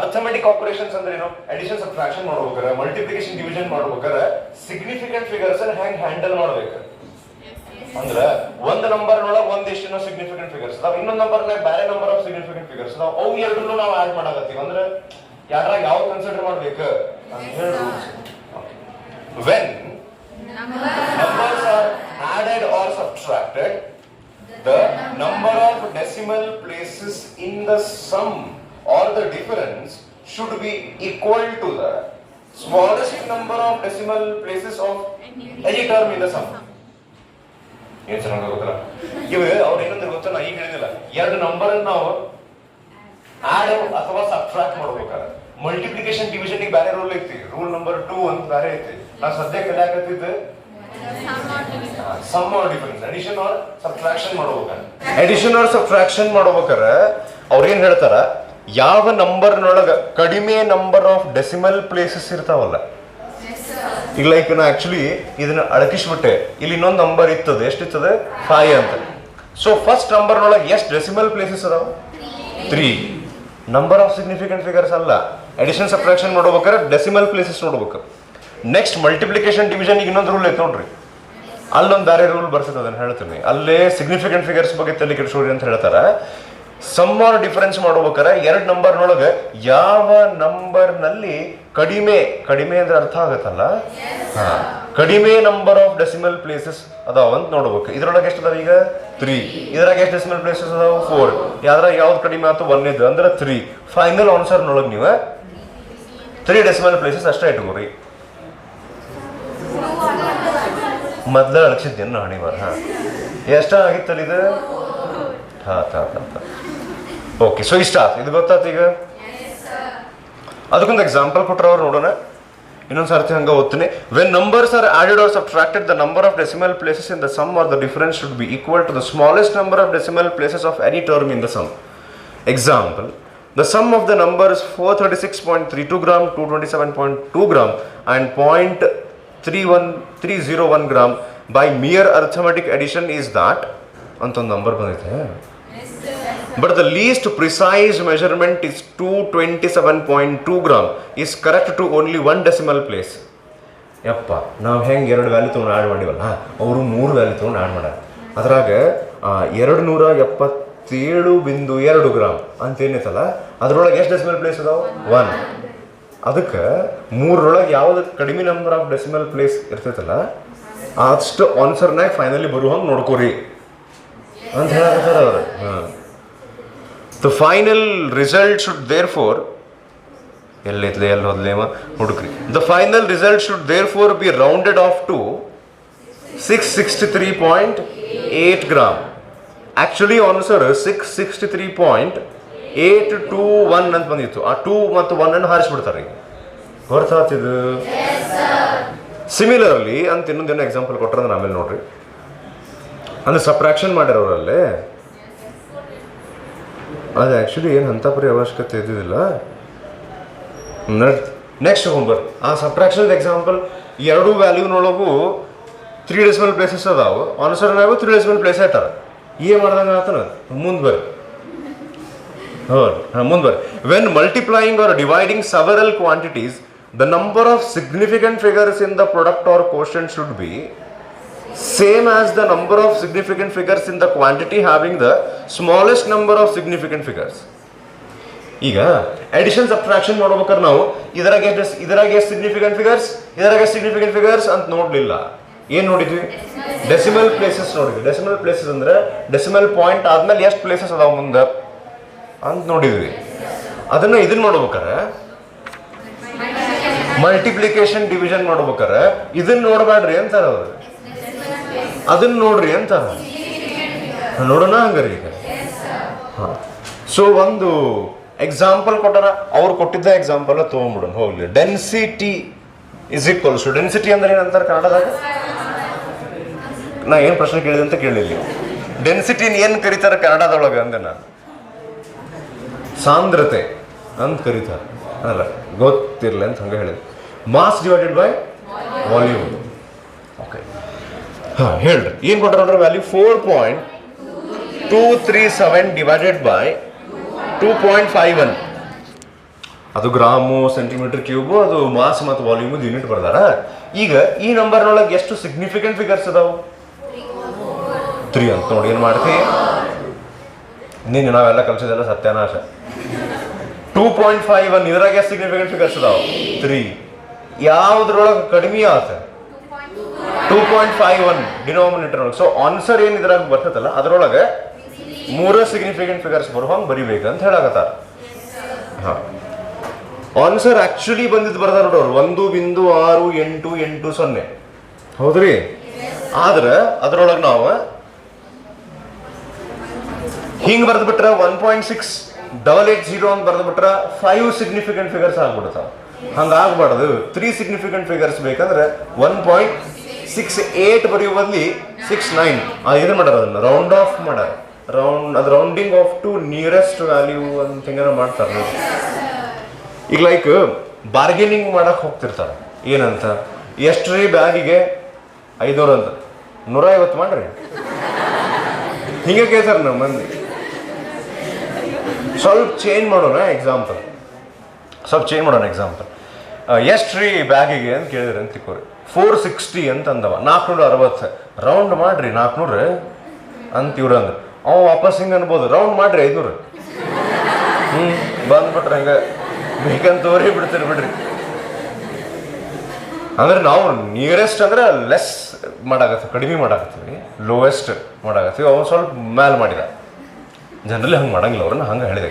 ಅರ್ಥಮೆಟಿಕ್ ಆಪರೇಷನ್ಸ್ ಅಂದ್ರೆ ಏನು? ಅಡಿಷನ್ ಸಬ್ಟ್ರಾಕ್ಷನ್ ಮಾಡ್ಬೇಕಾರೆ, ಮಲ್ಟಿಪ್ಲಿಕೇಶನ್ ಡಿವಿಷನ್ ಮಾಡ್ಬೇಕಾರೆ ಸಿಗ್ನಿಫಿಕೆಂಟ್ ಫಿಗರ್ಸ್ ಹೆಂಗ್ ಹ್ಯಾಂಡಲ್ ಮಾಡ್ಬೇಕು ಅಂದ್ರ ಒಂದ್ ನಂಬರ್ ಒಳಗೆ ಒಂದಿಷ್ಟು ಸಿಗ್ನಿಫಿಕೆಂಟ್ ಫಿಗರ್ಸ್ ಅದಾವ, ಇನ್ನೊಂದ್ ನಂಬರ್ನಾಗ ಬೇರೆ ನಂಬರ್ ಆಫ್ ಸಿಗ್ನಿಫಿಕೆಂಟ್ ಫಿಗರ್ಸ್ ಅದಾವ. ಅವು ಎರಡನ್ನೂ ನಾವು ಆಡ್ ಮಾಡಾಕತ್ತೀವಿ ಅಂದ್ರೆ ಯಾರಾಗ ಯಾವ ಕನ್ಸಿಡರ್ ಮಾಡ್ಬೇಕು ಅಂತ ಹೇಳಿ rules. When numbers are added or subtracted, the number of decimal places in the sum or the difference should be equal to the smallest number of decimal places of any term in the sum. ಏನ್ ಚೆನ್ನಾಗಿ ಗೊತ್ತಲ್ಲ ಇವು ಅವ್ರು ಏನಂದ್ರೆ ಗೊತ್ತ, ನಾ ಈಗ ಹೇಳಿದಿಲ್ಲ, ಎರಡು ನಂಬರ್ ನಾವು ಆಡ್ ಅಥವಾ ಸಬ್ಟ್ರಾಕ್ಟ್ ಮಾಡ್ಬೇಕಾದ್ರೆ ಮಲ್ಟಿಪ್ಲಿಕೇಶನ್ ಡಿವಿಷನ್ ಬೇರೆ ರೂಲ್ ಐತಿ, ರೂಲ್ ನಂಬರ್ 2 ಅಂತ ಬೇರೆ ಐತಿ. ನಾ ಸದ್ಯ ಕಲಿಯಾಕತ್ತಿದ್ದೆ sum or difference, addition or subtraction ಮಾಡ್ಬೇಕಾರೆ. ಅಡಿಷನ್ ಆರ್ ಸಬ್ಟ್ರಾಕ್ಷನ್ ಮಾಡ್ಬೇಕಾರೆ ಅವ್ರ ಏನ್ ಹೇಳ್ತಾರ, ಯಾವ ನಂಬರ್ನೊಳಗ ಕಡಿಮೆ ನಂಬರ್ ಆಫ್ ಡೆಸಿಮಲ್ ಪ್ಲೇಸಸ್ ಇರ್ತಾವಲ್ಲ, ಈಗ ಲೈಕ್ ನಾ ಆಕ್ಚುಲಿ ಇದನ್ನ ಅಡಕಿಸ್ಬಿಟ್ಟೆ, ಇಲ್ಲಿ ಇನ್ನೊಂದು ನಂಬರ್ ಇರ್ತದೆ, ಎಷ್ಟಿರ್ತದೆ 5 ಅಂತ. ಸೊ ಫಸ್ಟ್ ನಂಬರ್ನೊಳಗೆ ಎಷ್ಟು ಡೆಸಿಮಲ್ ಪ್ಲೇಸಸ್ ಅದಾವ? 3. ನಂಬರ್ ಆಫ್ ಸಿಗ್ನಿಫಿಕೆಂಟ್ ಫಿಗರ್ಸ್ ಅಲ್ಲ. ಅಡಿಷನ್ ಸಬ್ಟ್ರಾಕ್ಷನ್ ಮಾಡ್ಬೇಕಾದ್ರೆ ಡೆಸಿಮಲ್ ಪ್ಲೇಸಸ್ ನೋಡ್ಬೇಕು. ನೆಕ್ಸ್ಟ್ ಮಲ್ಟಿಪ್ಲಿಕೇಶನ್ ಡಿವಿಷನ್ ಈಗ ಇನ್ನೊಂದು ರೂಲ್ ಐತೆ ನೋಡ್ರಿ, ಅಲ್ಲೊಂದು ಬೇರೆ ರೂಲ್ ಬರ್ತದೆ, ಅದನ್ನ ಹೇಳ್ತೀನಿ. ಅಲ್ಲೇ ಸಿಗ್ನಿಫಿಕೆಂಟ್ ಫಿಗರ್ಸ್ ಬಗ್ಗೆ ತಲೆ ಕೆಡಿಸೋರಿ ಅಂತ ಹೇಳ್ತಾರ. ಸಮ್ ಆರ್ ಡಿಫರೆನ್ಸ್ ಮಾಡ್ಬೇಕಾರೆ ಎರಡು ನಂಬರ್ನೊಳಗೆ ಯಾವ ನಂಬರ್ನಲ್ಲಿ ಕಡಿಮೆ ಅಂದ್ರೆ ಅರ್ಥ ಆಗತ್ತಲ್ಲ, ಕಡಿಮೆ ನಂಬರ್ ಆಫ್ ಡೆಸಿಮಲ್ ಪ್ಲೇಸಸ್ ಅದಾವ ಅಂತ ನೋಡ್ಬೇಕು. ಇದ್ರೊಳಗೆ ಎಷ್ಟು ಅದಾವ? ಈಗ 3. ಇದ್ರಾಗ ಎಷ್ಟು ಡೆಸಿಮಲ್ ಪ್ಲೇಸಸ್ ಅದಾವ? 4. ಯಾವ್ದು ಕಡಿಮೆ ಆಯ್ತು? 1 ಇದ್ದು ಅಂದ್ರೆ 3. ಫೈನಲ್ ಆನ್ಸರ್ನೊಳಗೆ ನೀವು 3 ಡೆಸಿಮಲ್ ಪ್ಲೇಸಸ್ ಅಷ್ಟೇ ಇಟ್ಕೋರಿ. ಮೊದ್ಲ ಅಳಸಿದ್ದೇನು ಹಣಿವಾರ? ಎಷ್ಟ ಆಗಿತ್ತಲ್ಲ ಇದು? ಓಕೆ, ಸೊ ಇಷ್ಟ ಆಯ್ತು, ಇದು ಗೊತ್ತಾಯ್ತು ಈಗ. ಅದಕ್ಕೊಂದು ಎಕ್ಸಾಂಪಲ್ ಕೊಟ್ರೆ ಅವ್ರು ನೋಡೋಣ. ಇನ್ನೊಂದು ಸರ್ತಿ ಹಂಗೆ ಓದ್ತೀನಿ. When numbers are added or subtracted, the number of decimal places in the sum or the difference should be equal to the smallest number of decimal places of any term in the sum. Example, the sum of the numbers 436.32 gram, 227.2 gram and 0.301 gram by mere arithmetic addition is that ಅಂತ ಒಂದು number ಬಂದೈತೆ. But the least precise measurement is 227.2 gram is correct to only 1 decimal place. ಯಪ್ಪ, ನಾವು ಹೆಂಗೆ 2 value ತೊಗೊಂಡು add ಮಾಡಿವಲ್ಲ, ಅವರು 3 value ತೊಗೊಂಡು add ಮಾಡ್ಯಾರ. ಅದ್ರಾಗ 277.2 ಗ್ರಾಮ್ ಅಂತ ಏನೈತಲ್ಲ, ಅದ್ರೊಳಗೆ ಎಷ್ಟು ಡೆಸಿಮಲ್ ಪ್ಲೇಸ್ ಅದಾವ? 1. ಅದಕ್ಕೆ 3ರೊಳಗೆ ಯಾವ್ದು ಕಡಿಮೆ ನಂಬರ್ ಆಫ್ ಡೆಸಿಮಲ್ ಪ್ಲೇಸ್ ಇರ್ತೈತಲ್ಲ ಅಷ್ಟು ಆನ್ಸರ್ನಾಗ ಫೈನಲಿ ಬರುವಂಗೆ ನೋಡ್ಕೋರಿ ಅಂತ ಹೇಳಕತ್ತಾರ ಅವ್ರು. The final result should therefore ಎಲ್ಲಿ ಹೋದ್ಲೇಮ ಹುಡುಕ್ರಿ. The final result should therefore be rounded off to 663.8 gram. Actually answer 663.821 ಅಂತ ಬಂದಿತ್ತು. ಆ 2 ಮತ್ತು 1 ಅನ್ನು ಹಾರಿಸ್ಬಿಡ್ತಾರೆ ಈಗ. ಹೊರತಾತಿದು ಸಿಮಿಲರ್ಲಿ ಅಂತ ಇನ್ನೊಂದೇನೋ ಎಕ್ಸಾಂಪಲ್ ಕೊಟ್ಟರೆ ಆಮೇಲೆ ನೋಡ್ರಿ, ಅಂದ್ರೆ ಸಬ್ಟ್ರಾಕ್ಷನ್ ಮಾಡಿರೋರಲ್ಲೇ ಅದು ಆ್ಯಕ್ಚುಲಿ ಏನು ಅಂಥ ಪರಿ ಅವಶ್ಯಕತೆ ಇದ್ದಿದ್ದಿಲ್ಲ. ನೆಕ್ಸ್ಟ್ ಹೋಗ್ಬರ್ರಿ. ಆ ಸಬ್ಟ್ರಾಕ್ಷನ್ ಎಕ್ಸಾಂಪಲ್ ಎರಡೂ ವ್ಯಾಲ್ಯೂನೊಳಗೂ 3 ಡೆಸಿಮಲ್ ಪ್ಲೇಸಸ್ ಅದಾವು. ಆನ್ಸರ್ನಾಗೂ 3 ಡೆಸಿಮಲ್ ಪ್ಲೇಸ್ ಆಯ್ತಾರ. ಏನು ಮಾಡ್ದಂಗೆ ಆತನ ಮುಂದೆ ಬರ್ರಿ. ಮುಂದೆ ಬರ್ರಿ. When multiplying or dividing several quantities, the number of significant figures in the product or quotient should be same as the number of significant figures in the quantity having the smallest number of significant figures. ಈಗ addition subtraction ಮಾಡ್ಬೇಕಾದ್ರೆ ನಾವು ಇದರಾಗೆ significant figures ಅಂತ ನೋಡಲಿಲ್ಲ. ಏನು ನೋಡಿದ್ವಿ? Decimal places ನೋಡಿದ್ವಿ. Decimal places ಅಂದ್ರೆ decimal point ಆದ್ಮೇಲೆ ಎಷ್ಟು ಪ್ಲೇಸಸ್ ಅದಾವ ಮುಂದೆ ಅಂತ ನೋಡಿದ್ವಿ. ಇದನ್ನ ಮಾಡ್ಬೇಕಾರೆ ಮಲ್ಟಿಪ್ಲಿಕೇಶನ್ ಡಿವಿಷನ್ ಮಾಡ್ಬೇಕಾರೆ ಇದನ್ನ ನೋಡ್ಬೇಡ್ರಿ ಅಂತಾರ ಅವ್ರು, ಅದನ್ನ ನೋಡ್ರಿ ಅಂತಾರ. ನೋಡೋಣ ಹಂಗಾರೆ ಈಗ. ಸೊ ಒಂದು ಎಕ್ಸಾಂಪಲ್ ಕೊಟ್ಟಾರ, ಅವ್ರು ಕೊಟ್ಟಿದ್ದ ಎಕ್ಸಾಂಪಲ್ ತೊಗೊಂಡ್ಬಿಡೋಣ ಹೋಗ್ಲಿ. Density is equals to, density ಅಂದ್ರೆ ಏನಂತಾರೆ ಕನ್ನಡದಾಗ? ನಾ ಏನು ಪ್ರಶ್ನೆ ಕೇಳಿದೆ ಅಂತ ಕೇಳಿಲ್ಲ. ಡೆನ್ಸಿಟಿನ ಏನು ಕರೀತಾರೆ ಕನ್ನಡದೊಳಗೆ ಅಂದೆ ನಾನು? ಸಾಂದ್ರತೆ ಅಂತ ಕರೀತಾರೆ ಅಲ್ಲ, ಗೊತ್ತಿರಲಿ ಅಂತ ಹಂಗೆ ಹೇಳಿದೆ. Mass divided by volume. Okay, ಹಾಂ ಹೇಳ್ರಿ. ಏನು ಕೊಟ್ಟಾರ ವ್ಯಾಲ್ಯೂ? 4.237 divided by 2.51. ಅದು ಗ್ರಾಮು, ಸೆಂಟಿಮೀಟರ್ ಕ್ಯೂಬು, ಅದು ಮಾಸ್ ಮತ್ತು ವಾಲ್ಯೂಮ್ ಯೂನಿಟ್ ಬರ್ದಾರ. ಈಗ ಈ ನಂಬರ್ನೊಳಗೆ ಎಷ್ಟು ಸಿಗ್ನಿಫಿಕೆಂಟ್ ಫಿಗರ್ಸ್ ಅದಾವು? 3 ಅಂತ ನೋಡಿ. ಏನು ಮಾಡ್ತೀವಿ? ನೀನು ನಾವೆಲ್ಲ ಕಲಿಸಿದೆಲ್ಲ ಸತ್ಯನಾಶ. 2.51 ಇದ್ರಾಗ ಎಷ್ಟು ಸಿಗ್ನಿಫಿಕೆಂಟ್ ಫಿಗರ್ಸ್ ಅದಾವ? 3. ಯಾವುದ್ರೊಳಗೆ ಕಡಿಮೆ ಆತ? 2.51 ಡಿನೋಮಿನೇಟರ್ ಒಳಗೆ. ಸೊ ಆನ್ಸರ್ ಏನು ಇದ್ರಾಗ ಬರ್ತೈತಲ್ಲ ಅದರೊಳಗೆ 3 ಸಿಗ್ನಿಫಿಕೆಂಟ್ ಫಿಗರ್ಸ್ ಬರೋ ಹಂಗೆ ಬರಿಬೇಕಂತ ಹೇಳಕತ್ತಾರ. ಹಾಂ, ಆನ್ಸರ್ ಆಕ್ಚುಲಿ ಬಂದಿದ್ದು ಬರ್ದಾರ ನೋಡೋರು 1.68880. ಹೌದ್ರಿ? ಆದ್ರೆ ಅದರೊಳಗೆ ನಾವು ಹಿಂಗೆ ಬರೆದು ಬಿಟ್ರೆ 1.6880 ಅಂತ ಬರೆದು ಬಿಟ್ರೆ 5 ಸಿಗ್ನಿಫಿಕೆಂಟ್ ಫಿಗರ್ಸ್ ಆಗ್ಬಿಡ್ತಾವ. ಹಂಗಾಗ್ಬಾರ್ದು. 3 ಸಿಗ್ನಿಫಿಕೆಂಟ್ ಫಿಗರ್ಸ್ ಬೇಕಂದ್ರೆ 1.68 ಬರೆಯುವ ಬದಲಿ 69 ಏನು ಮಾಡ್ಯಾರ? ಅದನ್ನ ರೌಂಡ್ ಆಫ್ ಮಾಡ್ಯಾರ. Rounding off to nearest value ಅಂತ ಹಿಂಗ ಮಾಡ್ತಾರೆ. ಈಗ ಲೈಕ್ ಬಾರ್ಗೇನಿಂಗ್ ಮಾಡಕ್ ಹೋಗ್ತಿರ್ತಾರೆ. ಏನಂತ? ಎಷ್ಟ್ರಿ ಬ್ಯಾಗಿಗೆ 500 ಅಂತ, 150 ಮಾಡ್ರಿ, ಹಿಂಗೆ ಕೇಳ್ತಾರೆ ನಮ್ಮ ಮಂದಿ. ಸ್ವಲ್ಪ ಚೇಂಜ್ ಮಾಡೋಣ ಎಕ್ಸಾಂಪಲ್. ಎಷ್ಟ್ರಿ ಬ್ಯಾಗಿಗೆ ಅಂತ ಕೇಳಿದ್ರಿ ಅಂತ ತಿಳ್ಕೊರಿ. 460 ಅಂತ ಅಂದವ. 460 ರೌಂಡ್ ಮಾಡ್ರಿ 400 ಅಂತ ಇವ್ರು ಅಂದ್ರು. ಅವ ವಾಪಸ್ ಹಿಂಗೆ ಅನ್ಬೋದು, ರೌಂಡ್ ಮಾಡ್ರಿ 500. ಬಂದ್ಬಿಟ್ರೆ ಹಂಗೆ ಬೇಕಂತ ತೋರಿ ಬಿಡ್ತೀರಿ ಬಿಡ್ರಿ. ಅಂದ್ರೆ ನಾವು ನಿಯರೆಸ್ಟ್ ಅಂದ್ರೆ ಲೆಸ್ ಮಾಡಾಕತ್ತೀವಿ, ಕಡಿಮೆ ಮಾಡಾಕತ್ತೀವಿ, ಲೋವೆಸ್ಟ್ ಮಾಡಾಕತ್ತೀವಿ. ಅವ್ನು ಸ್ವಲ್ಪ ಮ್ಯಾಲ್ ಮಾಡಿದ. ಜನರಲಿ ಹಂಗೆ ಮಾಡಂಗಿಲ್ಲ, ಅವ್ರನ್ನ ಹಂಗೆ ಹೇಳಿದೆ.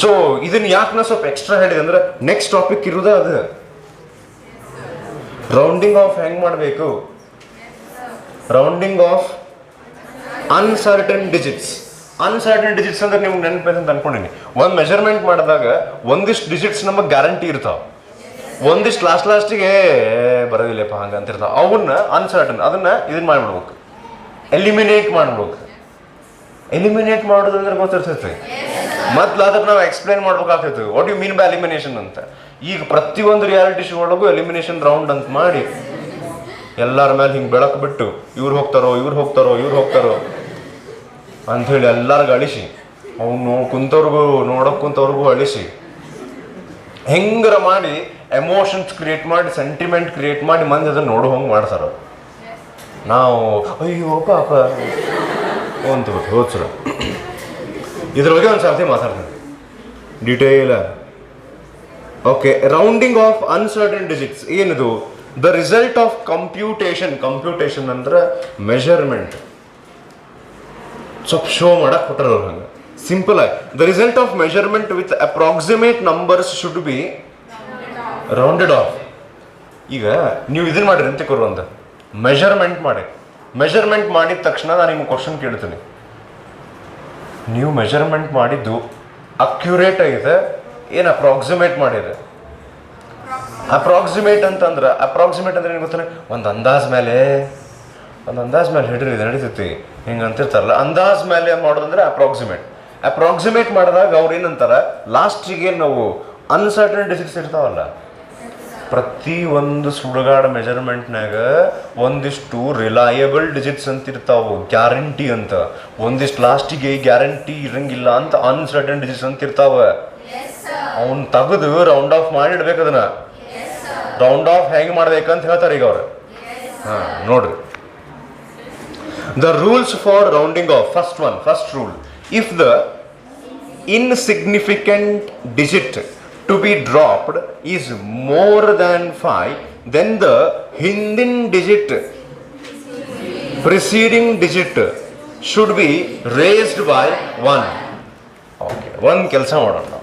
ಸೊ ಇದನ್ನ ಯಾಕೆ ನಾ ಸ್ವಲ್ಪ ಎಕ್ಸ್ಟ್ರಾ ಹೇಳಿದೆ ಅಂದ್ರೆ ನೆಕ್ಸ್ಟ್ ಟಾಪಿಕ್ ಇರೋದ ಅದು ರೌಂಡಿಂಗ್ ಆಫ್ ಹೆಂಗ್ ಮಾಡಬೇಕು. ರೌಂಡಿಂಗ್ ಆಫ್ ಅನ್ಸರ್ಟನ್ ಡಿಜಿಟ್ಸ್ ಅಂದ್ರೆ ನಿಮ್ಗೆ ನೆನಪೈತೆ ಅಂತ ಅನ್ಕೊಂಡಿನಿ. ಒಂದು ಮೆಜರ್ಮೆಂಟ್ ಮಾಡಿದಾಗ ಒಂದಿಷ್ಟು ಡಿಜಿಟ್ಸ್ ನಮಗೆ ಗ್ಯಾರಂಟಿ ಇರ್ತಾವ, ಒಂದಿಷ್ಟು ಲಾಸ್ಟಿಗೆ ಬರೋದಿಲ್ಲಪ್ಪ ಹಂಗೆ ಅಂತಿರ್ತಾವ. ಅವನ್ನ ಅನ್ಸರ್ಟನ್, ಅದನ್ನ ಇದನ್ನ ಮಾಡ್ಬಿಡ್ಬೇಕು, ಎಲಿಮಿನೇಟ್ ಮಾಡ್ಬೇಕು. ಎಲಿಮಿನೇಟ್ ಮಾಡೋದಂದ್ರೆ ಗೊತ್ತಿರ್ತೈತಿ. ಮೊದ್ಲು ಅದಕ್ಕೆ ನಾವು ಎಕ್ಸ್ಪ್ಲೈನ್ ಮಾಡ್ಬೇಕಾಗ್ತೈತಿ what you mean by elimination ಅಂತ. ಈಗ ಪ್ರತಿಯೊಂದು ರಿಯಾಲಿಟಿ ಶೋ ಒಳಗೂ ಎಲಿಮಿನೇಷನ್ ರೌಂಡ್ ಅಂತ ಮಾಡಿ ಎಲ್ಲರ ಮೇಲೆ ಹಿಂಗೆ ಬೆಳಕು ಬಿಟ್ಟು ಇವ್ರು ಹೋಗ್ತಾರೋ ಅಂಥೇಳಿ ಎಲ್ಲರಿಗೂ ಅಳಿಸಿ, ಅವನು ನೋಡೋಕೆ ಕುಂತವ್ರಿಗೂ ಅಳಿಸಿ, ಹೆಂಗಾರ ಮಾಡಿ ಎಮೋಷನ್ಸ್ ಕ್ರಿಯೇಟ್ ಮಾಡಿ, ಸೆಂಟಿಮೆಂಟ್ ಕ್ರಿಯೇಟ್ ಮಾಡಿ ಮಂದಿ ಅದನ್ನು ನೋಡೋ ಹಂಗೆ ಮಾಡ್ತಾರ. ನಾವು ಅಯ್ಯೋ ಪಾಪ ಅಂತ ಹೋದ್ಸರ ಇದ್ರ ಬಗ್ಗೆ ಒಂದು ಸರ್ತಿ ಮಾತಾಡ್ತೀನಿ detail. Okay, rounding of uncertain digits ಏನಿದು? ದ ರಿಸಲ್ಟ್ ಆಫ್ ಕಂಪ್ಯೂಟೇಷನ್ ಅಂದ್ರೆ ಮೆಜರ್ಮೆಂಟ್. ಸ್ವಲ್ಪ ಶೋ ಮಾಡಕ್ ಕೊಟ್ಟರು ಅವ್ರು ಹಂಗೆ ಸಿಂಪಲ್ ಆಗಿ. The result of measurement with approximate numbers should be rounded of. ಈಗ ನೀವು ಇದನ್ನ ಮಾಡ್ರಿ ಅಂತ ಕೊರು ಅಂತ ಮೆಷರ್ಮೆಂಟ್ ಮಾಡಿದ ತಕ್ಷಣ ನಾನು ನಿಮ್ಗೆ ಕ್ವಶನ್ ಕೇಳ್ತೀನಿ, ನೀವು ಮೆಷರ್ಮೆಂಟ್ ಮಾಡಿದ್ದು ಅಕ್ಯುರೇಟ್ ಆಗಿದೆ ಏನು ಅಪ್ರಾಕ್ಸಿಮೇಟ್ ಮಾಡಿದೆ? ಅಪ್ರಾಕ್ಸಿಮೇಟ್ ಅಂದ್ರೆ ಏನು ಗೊತ್ತಾನೆ, ಒಂದು ಅಂದಾಜ್ ಮೇಲೆ ಹಿಡ್ರಿ ಇದು ನಡೀತೈತಿ ಹಿಂಗೆ ಅಂತಿರ್ತಾರಲ್ಲ, ಅಂದಾಜ್ ಮೇಲೆ ಮಾಡೋದಂದ್ರೆ ಅಪ್ರಾಕ್ಸಿಮೇಟ್ ಮಾಡಿದಾಗ ಅವ್ರು ಏನಂತಾರೆ, ಲಾಸ್ಟಿಗೆ ನಾವು ಅನ್ಸರ್ಟನ್ ಡಿಜಿಟ್ಸ್ ಇರ್ತಾವಲ್ಲ, ಪ್ರತಿ ಒಂದು ಸುಡುಗಾಡ ಮೆಜರ್ಮೆಂಟ್ನಾಗ ಒಂದಿಷ್ಟು ರಿಲಯಬಲ್ ಡಿಜಿಟ್ಸ್ ಅಂತ ಇರ್ತಾವು, ಗ್ಯಾರಂಟಿ ಅಂತ, ಒಂದಿಷ್ಟು ಲಾಸ್ಟಿಗೆ ಗ್ಯಾರಂಟಿ ಇರಂಗಿಲ್ಲ ಅಂತ ಅನ್ಸರ್ಟನ್ ಡಿಜಿಟ್ಸ್ ಅಂತ ಇರ್ತಾವ. ಅವ್ನು ತೆಗೆದು ರೌಂಡ್ ಆಫ್ ಮಾಡಿಡ್ಬೇಕು. ಅದನ್ನ ರೌಂಡ್ ಆಫ್ ಹೆಂಗೆ ಮಾಡ್ಬೇಕಂತ ಹೇಳ್ತಾರೆ ಈಗ ಅವ್ರು. ನೋಡ್ರಿ, the rules for rounding of. First rule, if the insignificant digit to be dropped is more than 5, then the preceding digit should be raised by 1. Okay, one ಕೆಲಸ ಮಾಡೋಣ.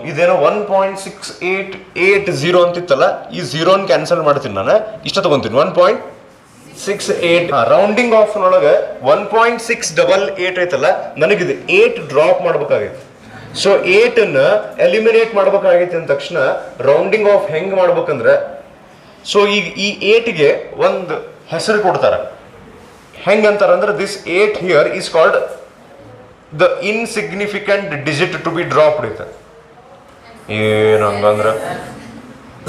ಇದೇನೋ 1.6880 ಅಂತಿತ್ತಲ್ಲ, ಈ 0 ಕ್ಯಾನ್ಸಲ್ ಮಾಡ್ತೀನಿ ನಾನು, ಇಷ್ಟ ತಗೊಂತೀನಿ 1.68. ರೌಂಡಿಂಗ್ ಆಫ್ ನೊಳಗೆ 1.688 ಐತಲ್ಲ, ನನಗಿದು 8 ಡ್ರಾಪ್ ಮಾಡ್ಬೇಕಾಗೈತಿ. ಸೊ 8 ಎಲಿಮಿನೇಟ್ ಮಾಡ್ಬೇಕಾಗೈತಿ ಅಂದ ತಕ್ಷಣ ರೌಂಡಿಂಗ್ ಆಫ್ ಹೆಂಗ್ ಮಾಡ್ಬೇಕಂದ್ರೆ, ಸೊ ಈಗ ಈ 8ಗೆ ಒಂದು ಹೆಸರು ಕೊಡ್ತಾರೆ. ಹೆಂಗಂತಾರ ಅಂದ್ರೆ, this 8 here is called the insignificant digit to be dropped ಐತೆ. ಏನು ಹಂಗಂದ್ರೆ,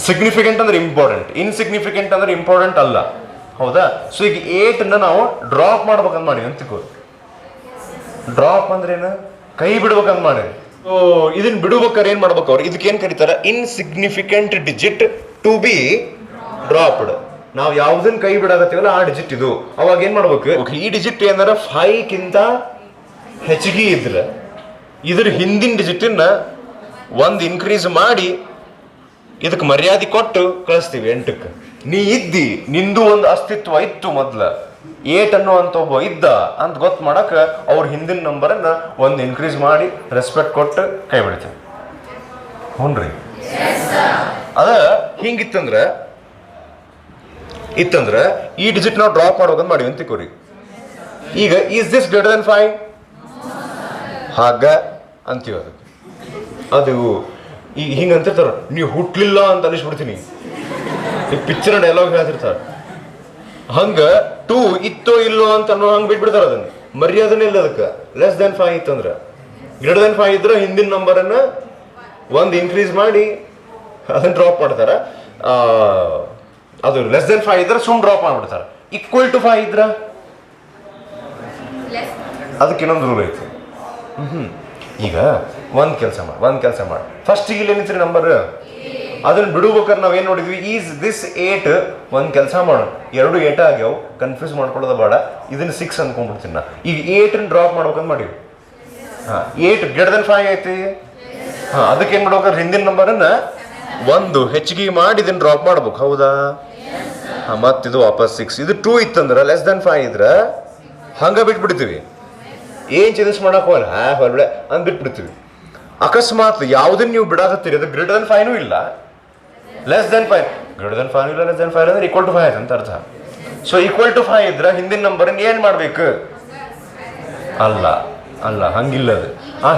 ಸಿಗ್ನಿಫಿಕೆಂಟ್ ಅಂದ್ರೆ ಇಂಪಾರ್ಟೆಂಟ್, ಇನ್ಸಿಗ್ನಿಫಿಕೆಂಟ್ ಅಂದ್ರೆ ಇಂಪಾರ್ಟೆಂಟ್ ಅಲ್ಲ, ಹೌದಾ? ಸೊ ಈಗ 8 ನಾವು ಡ್ರಾಪ್ ಮಾಡ್ಬೇಕಂತ ಮಾಡಿ ಅಂತಿಕೋ. ಡ್ರಾಪ್ ಅಂದ್ರೆ ಏನು? ಕೈ ಬಿಡ್ಬೇಕಂತ ಮಾಡಿ. ಸೊ ಇದನ್ನ ಬಿಡ್ಬೇಕಾದ್ರೆ ಏನ್ ಮಾಡ್ಬೇಕು ಅವ್ರು, ಇದಕ್ಕೇನ್ ಕರೀತಾರೆ, insignificant digit to be dropped. ನಾವು ಯಾವ್ದನ್ನ ಕೈ ಬಿಡಾಕತ್ತೀವಲ್ಲ ಆ ಡಿಜಿಟ್ ಇದು. ಅವಾಗ ಏನ್ ಮಾಡ್ಬೇಕು, ಈ ಡಿಜಿಟ್ ಏನಾರ 5ಗಿಂತ ಹೆಚ್ಚಿಗೆ ಇದ್ರೆ ಇದ್ರ ಹಿಂದಿನ ಡಿಜಿಟನ್ನ ಒಂದು ಇನ್ಕ್ರೀಸ್ ಮಾಡಿ ಇದಕ್ಕೆ ಮರ್ಯಾದೆ ಕೊಟ್ಟು ಕಳಿಸ್ತೀವಿ 8ಕ್ಕೆ. ನೀ ಇದ್ದಿ, ನಿಂದು ಒಂದು ಅಸ್ತಿತ್ವ ಇತ್ತು ಮೊದ್ಲ, 8 ಅನ್ನುವಂತ ಒಬ್ಬ ಇದ್ದ ಅಂತ ಗೊತ್ತು ಮಾಡಕ ಅವ್ರ ಹಿಂದಿನ ನಂಬರನ್ನ ಒಂದು ಇನ್ಕ್ರೀಸ್ ಮಾಡಿ ರೆಸ್ಪೆಕ್ಟ್ ಕೊಟ್ಟು ಕೈ ಬಿಡ್ತೀವಿ. ಹ್ಞೂನ್ರಿ, ಅದ ಹಿಂಗಿತ್ತಂದ್ರೆ ಈ ಡಿಜಿಟ್ ನಾವು ಡ್ರಾಪ್ ಮಾಡ್ಬೇಕಂತ ಮಾಡಿವಿ ಅಂತ ತಿಳ್ಕೊರಿ. ಈಗ ಈಸ್ ದಿಸ್ ಗ್ರೇಟರ್ ದನ್ 5 ಹಾಗ ಅಂತೀವ. ಅದು ಈಗ ಹಿಂಗೆ ಅಂತಿರ್ತಾರ, ನೀವು ಹುಟ್ಲಿಲ್ಲ ಅಂತ ಅನಿಸ್ಬಿಡ್ತೀನಿ. ಈ ಪಿಕ್ಚರ್ ಡೈಲಾಗ್ ಹೇಳ್ತಿರ್ತಾರೆ, ಹಂಗ 2 ಇತ್ತೋ ಇಲ್ಲೋ ಅಂತ ಅನ್ನೋ ಹಂಗೆ ಬಿಟ್ಬಿಡ್ತಾರ. ಅದನ್ನ ಮರ್ಯಾದನೇ ಇಲ್ಲ ಅದಕ್ಕೆ. ಲೆಸ್ ದೆನ್ 5 ಇತ್ತಂದ್ರೆ, ಗ್ರೇಟರ್ ದೆನ್ 5 ಇದ್ರೆ ಹಿಂದಿನ ನಂಬರನ್ನ ಒಂದು ಇನ್ಕ್ರೀಸ್ ಮಾಡಿ ಅದನ್ನ ಡ್ರಾಪ್ ಮಾಡ್ತಾರ. ಅದು ಲೆಸ್ ದೆನ್ 5 ಇದ್ರೆ ಸುಮ್ ಡ್ರಾಪ್ ಮಾಡ್ಬಿಡ್ತಾರ. ಈಕ್ವಲ್ ಟು 5 ಇದ್ರ ಅದಕ್ಕೆ ಇನ್ನೊಂದು ರೂಲ್ ಐತಿ. ಈಗ ಒಂದು ಕೆಲಸ ಮಾಡಿ ಫಸ್ಟ್ ಇಲ್ಲಿ ಏನಿತ್ರಿ ನಂಬರ್, ಅದನ್ನ ಬಿಡ್ಬೇಕಾದ್ರೆ ನಾವೇನು ನೋಡಿದ್ವಿ, ಈಸ್ ದಿಸ್ 8. ಒಂದು ಕೆಲಸ ಮಾಡೋಣ, 2 8 ಆಗ್ಯಾವ, ಕನ್ಫ್ಯೂಸ್ ಮಾಡ್ಕೊಳ್ಳೋದು ಬೇಡ, ಇದನ್ನ 6 ಅನ್ಕೊಂಡ್ಬಿಡ್ತೀನಿ ನಾ. ಈಗ 8 ಡ್ರಾಪ್ ಮಾಡ್ಬೇಕಂತ ಮಾಡಿವಿ. 8 ಗ್ರೇಟರ್ ದೆನ್ 5 ಐತಿ. ಅದಕ್ಕೆ ಏನು ಮಾಡ್ಬೇಕಾದ್ರೆ ಹಿಂದಿನ ನಂಬರನ್ನ ಒಂದು ಹೆಚ್ಚಿಗೆ ಮಾಡಿ ಇದನ್ನ ಡ್ರಾಪ್ ಮಾಡ್ಬೇಕು, ಹೌದಾ? ಮತ್ತಿದು ವಾಪಸ್ 6. ಇದು 2 ಇತ್ತಂದ್ರೆ ಲೆಸ್ ದೆನ್ 5 ಇದ್ರೆ ಹಂಗ ಬಿಟ್ಬಿಡ್ತೀವಿ, ಏನ್ ಚೇಂಜಸ್ ಮಾಡಕ್ ಹೋಗಲ್ಲ, ಹೊರಗಡೆ ಅಂದ್ ಬಿಟ್ಬಿಡ್ತೀವಿ. ಅಕಸ್ಮಾತ್ ಯಾವ್ದನ್ನ ನೀವು ಬಿಡಾಕತ್ತೀರಿ, ಅದು ಗ್ರೇಟರ್ ದೆನ್ 5 ಇಲ್ಲ, ಲೆಸ್ ದೆನ್ 5, ಗ್ರೇಟರ್ ದೆನ್ 5 ಇಲ್ಲ, ಲೆಸ್ ದೆನ್ 5 ಅಂದ್ರೆ ಈಕ್ವಲ್ ಟು 5 ಅಂತ ಅರ್ಥ. ಸೊ ಈಕ್ವಲ್ ಟು 5 ಇದ್ರೆ ಹಿಂದಿನ ನಂಬರ್ ಏನ್ ಮಾಡ್ಬೇಕು? ಅಲ್ಲ ಹಂಗಿಲ್ಲ ಅದು.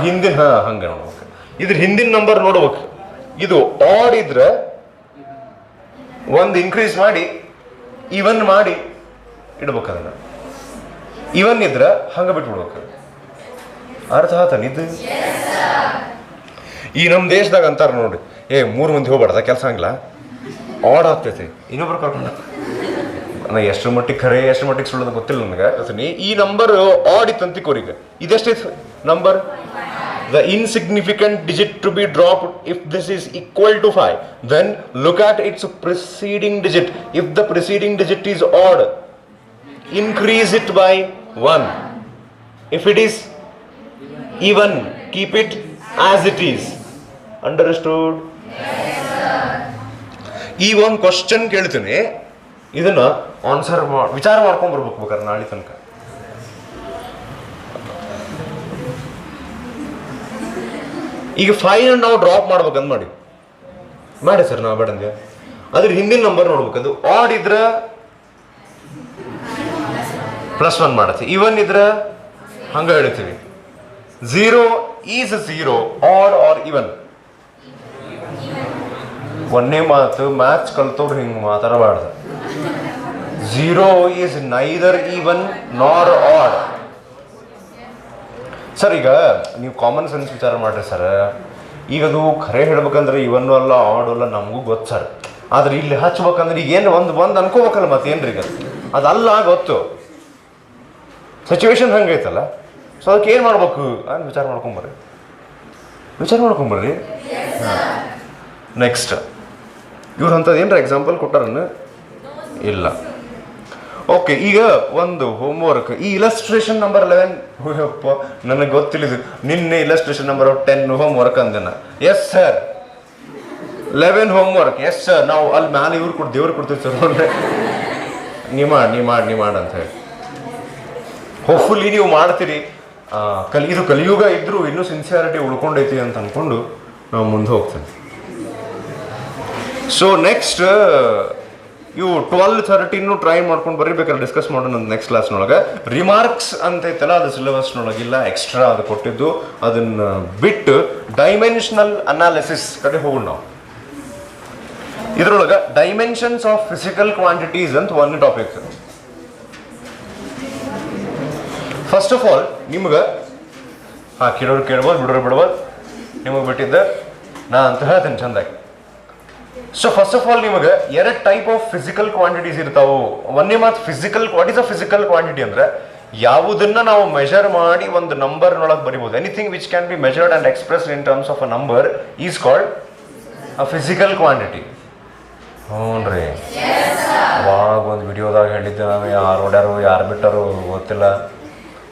ಹಿಂದಿನ ಹಂಗ ನೋಡ್ಬೇಕು. ಇದ್ರ ಹಿಂದಿನ ನಂಬರ್ ನೋಡ್ಬೇಕು. ಇದು ಆಡ್ ಇದ್ರೆ ಒಂದು ಇನ್ಕ್ರೀಸ್ ಮಾಡಿ ಇವನ್ ಮಾಡಿ ಇಡ್ಬೇಕು. ಅದನ್ನ ಇವನ್ ಇದ್ರೆ ಹಂಗ ಬಿಟ್ಬಿಡ್ಬೇಕು. ಅರ್ಥ ಆತನ ಇದು? ಈ ನಮ್ಮ ದೇಶದಾಗ ಅಂತಾರ ನೋಡಿ, 3 ಮಂದಿ ಹೋಗ್ಬಾರ್ದ ಕೆಲಸ ಹಂಗಿಲ್ಲ, ಆಡ್ ಆಗ್ತೈತಿ. ಇನ್ನೊಬ್ರು ಕರ್ಕೊಂಡು ನಾ ಎಷ್ಟ್ರ ಮಟ್ಟಿಗೆ ಖರೆ ಎಷ್ಟ್ರ ಮಟ್ಟಿಗೆ ಸುಳ್ಳೋದು ಗೊತ್ತಿಲ್ಲ ನನಗೆ. ಈ ನಂಬರ್ ಆಡ್ ಇತ್ತಂತ ಕೋರಿಗೆ, ಇದೆಷ್ಟೈತಿ number? The insignificant digit to be dropped, if this is equal to 5, then look at its preceding digit. If the preceding digit is odd, increase it by 1. If it is even, keep it as it is. Understood? ಈ ಒಂದು question ಕೇಳ್ತೀನಿ, ಇದನ್ನ answer ವಿಚಾರ ಮಾಡ್ಕೊಂಡ್ ಬರ್ಬೇಕು ಬೇಕಾದ್ರೆ ನಾಳೆ ತನಕ. ಈಗ 5 ನಾವು ಡ್ರಾಪ್ ಮಾಡ್ಬೇಕಂತ ಮಾಡಿ ಸರ್, ನಾವು ಬೇಡಂದ್ವಿ. ಅದ್ರ ಹಿಂದಿನ ನಂಬರ್ ನೋಡ್ಬೇಕು. ಅದು ಆಡ್ ಇದ್ರ +1 ಮಾಡತ್ತೆ, ಇವನ್ ಇದ್ರ ಹಂಗ ಹೇಳ್ತೀವಿ. 0 ಈಸ್ 0 ಆಡ್ ಆರ್ ಇವನ್. ಒಂದೇ ಮಾತು ಮ್ಯಾಥ್ಸ್ ಕಲ್ತವ್ರು ಹಿಂಗೆ ಮಾತಾಡಬಾರ್ದು. 0 ಈಸ್ ನೈದರ್ ಈವನ್ ನಾರ್ ಆಡ್. ಸರ್ ಈಗ ನೀವು ಕಾಮನ್ ಸೆನ್ಸ್ ವಿಚಾರ ಮಾಡ್ರಿ ಸರ್. ಈಗ ಅದು ಖರೆ ಹೇಳ್ಬೇಕಂದ್ರೆ ಇವನ್ನೂ ಅಲ್ಲ ಆಡು ಅಲ್ಲ ನಮಗೂ ಗೊತ್ತು ಸರ್. ಆದ್ರೆ ಇಲ್ಲಿ ಹಚ್ಬೇಕಂದ್ರೆ ಈಗ ಏನು ಒಂದು ಅನ್ಕೋಬೇಕಲ್ಲ, ಮತ್ತೆ ಏನ್ರಿ ಈಗ ಅದಲ್ಲ ಗೊತ್ತು, ಸಿಚುವೇಶನ್ ಹಂಗೈತಲ್ಲ. ಸೊ ಅದಕ್ಕೆ ಏನು ಮಾಡ್ಬೇಕು ಅಂತ ವಿಚಾರ ಮಾಡ್ಕೊಂಬರ್ರಿ. ನೆಕ್ಸ್ಟ್ ಇವ್ರು ಅಂಥದ್ದು ಏನರ ಎಕ್ಸಾಂಪಲ್ ಕೊಟ್ಟಾರನ್ನು ಇಲ್ಲ. ಓಕೆ, ಈಗ ಒಂದು ಹೋಮ್ವರ್ಕ್. ಈ ಇಲಸ್ಟ್ರೇಷನ್ ನಂಬರ್ 11 ನನಗೆ ಗೊತ್ತಿಲ್ಲಿದ್ದು ನಿನ್ನೆ ಇಲಸ್ಟ್ರೇಷನ್ ನಂಬರ್ 10 ಹೋಮ್ವರ್ಕ್ ಅಂದೆನ. Yes sir, 11 homework. Yes sir, ನಾವು ಅಲ್ಲಿ ಮ್ಯಾಲೆ ದೇವ್ರು ಕೊಡ್ತೀವಿ ಸರ್. ನೀ ಮಾಡಿ ಅಂತ ಹೇಳಿ ಹೋಪ್ಫುಲಿ ನೀವು ಮಾಡ್ತೀರಿ. ಇದು ಕಲಿಯುಗ ಇದ್ರೂ ಇನ್ನೂ ಸಿನ್ಸಿಯಾರಿಟಿ ಉಳ್ಕೊಂಡೈತಿ ಅಂತ ಅಂದ್ಕೊಂಡು ನಾವು ಮುಂದೆ ಹೋಗ್ತೀವಿ. ಸೊ ನೆಕ್ಸ್ಟ್ ಇವು 12, 13 ಟ್ರೈ ಮಾಡ್ಕೊಂಡು ಬರೀಬೇಕಾದ್ರೆ ಡಿಸ್ಕಸ್ ಮಾಡೋಣ ನೆಕ್ಸ್ಟ್ ಕ್ಲಾಸ್ನೊಳಗೆ. ರಿಮಾರ್ಕ್ಸ್ ಅಂತೈತಲ್ಲ, ಅದು ಸಿಲೆಬಸ್ನೊಳಗಿಲ್ಲ, ಎಕ್ಸ್ಟ್ರಾ ಅದು ಕೊಟ್ಟಿದ್ದು. ಅದನ್ನು ಬಿಟ್ಟು ಡೈಮೆನ್ಷನಲ್ ಅನಾಲಿಸಿಸ್ ಕಡೆ ಹೋಗೋಣ ನಾವು. ಇದ್ರೊಳಗೆ ಡೈಮೆನ್ಷನ್ಸ್ ಆಫ್ ಫಿಸಿಕಲ್ ಕ್ವಾಂಟಿಟೀಸ್ ಅಂತ ಒಂದು ಟಾಪಿಕ್. ಫಸ್ಟ್ ಆಫ್ ಆಲ್ ನಿಮ್ಗೆ ಕೇಳೋರು ಕೇಳ್ಬೋದು, ಬಿಡೋರು ನಿಮಗೆ ಬಿಟ್ಟಿದ್ದೆ ನಾ ಅಂತ ಹೇಳ್ತೇನೆ ಚಂದಾಗಿ. ಸೊ ಫಸ್ಟ್ ಆಫ್ ಆಲ್ ನಿಮಗೆ 2 ಟೈಪ್ ಆಫ್ ಫಿಸಿಕಲ್ ಕ್ವಾಂಟಿಟೀಸ್ ಇರ್ತಾವೆ. ಒಂದೇ ಮಾತು physical, what is a physical quantity ಅಂದ್ರೆ ಯಾವುದನ್ನ ನಾವು ಮೆಜರ್ ಮಾಡಿ ಒಂದು ನಂಬರ್ನೊಳಗೆ ಬರಿಬೋದು. Anything which can be measured and expressed in terms of a number is called a physical quantity. ಹ್ಞೂ ರೀ, ಅವಾಗ ಒಂದು ವಿಡಿಯೋದಾಗ ಹೇಳಿದ್ದೆ ನಾನು, ಯಾರು ಹೊಡ್ಯಾರು ಯಾರು ಬಿಟ್ಟರು ಗೊತ್ತಿಲ್ಲ.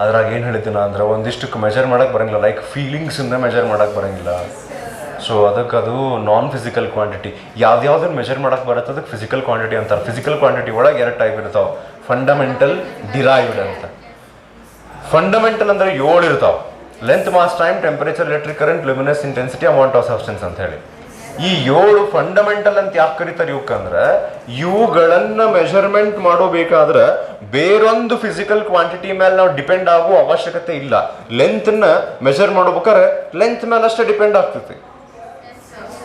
ಅದ್ರಾಗ ಏನು ಹೇಳಿದ್ದೆ ಅಂದ್ರೆ ಒಂದಿಷ್ಟಕ್ಕೆ ಮೆಜರ್ ಮಾಡೋಕ್ಕೆ ಬರೋಂಗಿಲ್ಲ, ಲೈಕ್ ಫೀಲಿಂಗ್ಸನ್ನ ಮೆಜರ್ ಮಾಡೋಕ್ಕೆ ಬರೋಂಗಿಲ್ಲ. ಸೊ ಅದಕ್ಕೆ ಅದು ನಾನ್ ಫಿಸಿಕಲ್ ಕ್ವಾಂಟಿಟಿ. ಯಾವ್ದಾವ್ದನ್ನು ಮೆಜರ್ ಮಾಡೋಕ್ಕೆ ಬರುತ್ತೆ ಅದಕ್ಕೆ ಫಿಸಿಕಲ್ ಕ್ವಾಂಟಿಟಿ ಅಂತಾರೆ. ಫಿಸಿಕಲ್ ಕ್ವಾಂಟಿಟಿ ಒಳಗೆ 2 ಟೈಪ್ ಇರ್ತಾವೆ, ಫಂಡಮೆಂಟಲ್, ಡಿರೈವ್ಡ್ ಅಂತ. ಫಂಡಮೆಂಟಲ್ ಅಂದರೆ 7 ಇರ್ತಾವೆ: length, mass, time, temperature, electric current, luminous intensity, amount of substance ಅಂತ ಹೇಳಿ. ಈ 7 ಫಂಡಮೆಂಟಲ್ ಅಂತ ಯಾಕೆ ಕರೀತಾರೆ ಇವಕ್ಕಂದ್ರೆ ಇವುಗಳನ್ನು ಮೆಜರ್ಮೆಂಟ್ ಮಾಡೋಬೇಕಾದ್ರೆ ಬೇರೊಂದು ಫಿಸಿಕಲ್ ಕ್ವಾಂಟಿಟಿ ಮೇಲೆ ನಾವು ಡಿಪೆಂಡ್ ಆಗೋ ಅವಶ್ಯಕತೆ ಇಲ್ಲ. ಲೆಂತ್ನ ಮೆಜರ್ ಮಾಡ್ಬೇಕಾದ್ರೆ ಲೆಂತ್ ಮೇಲೆ ಅಷ್ಟೇ ಡಿಪೆಂಡ್ ಆಗ್ತೈತಿ.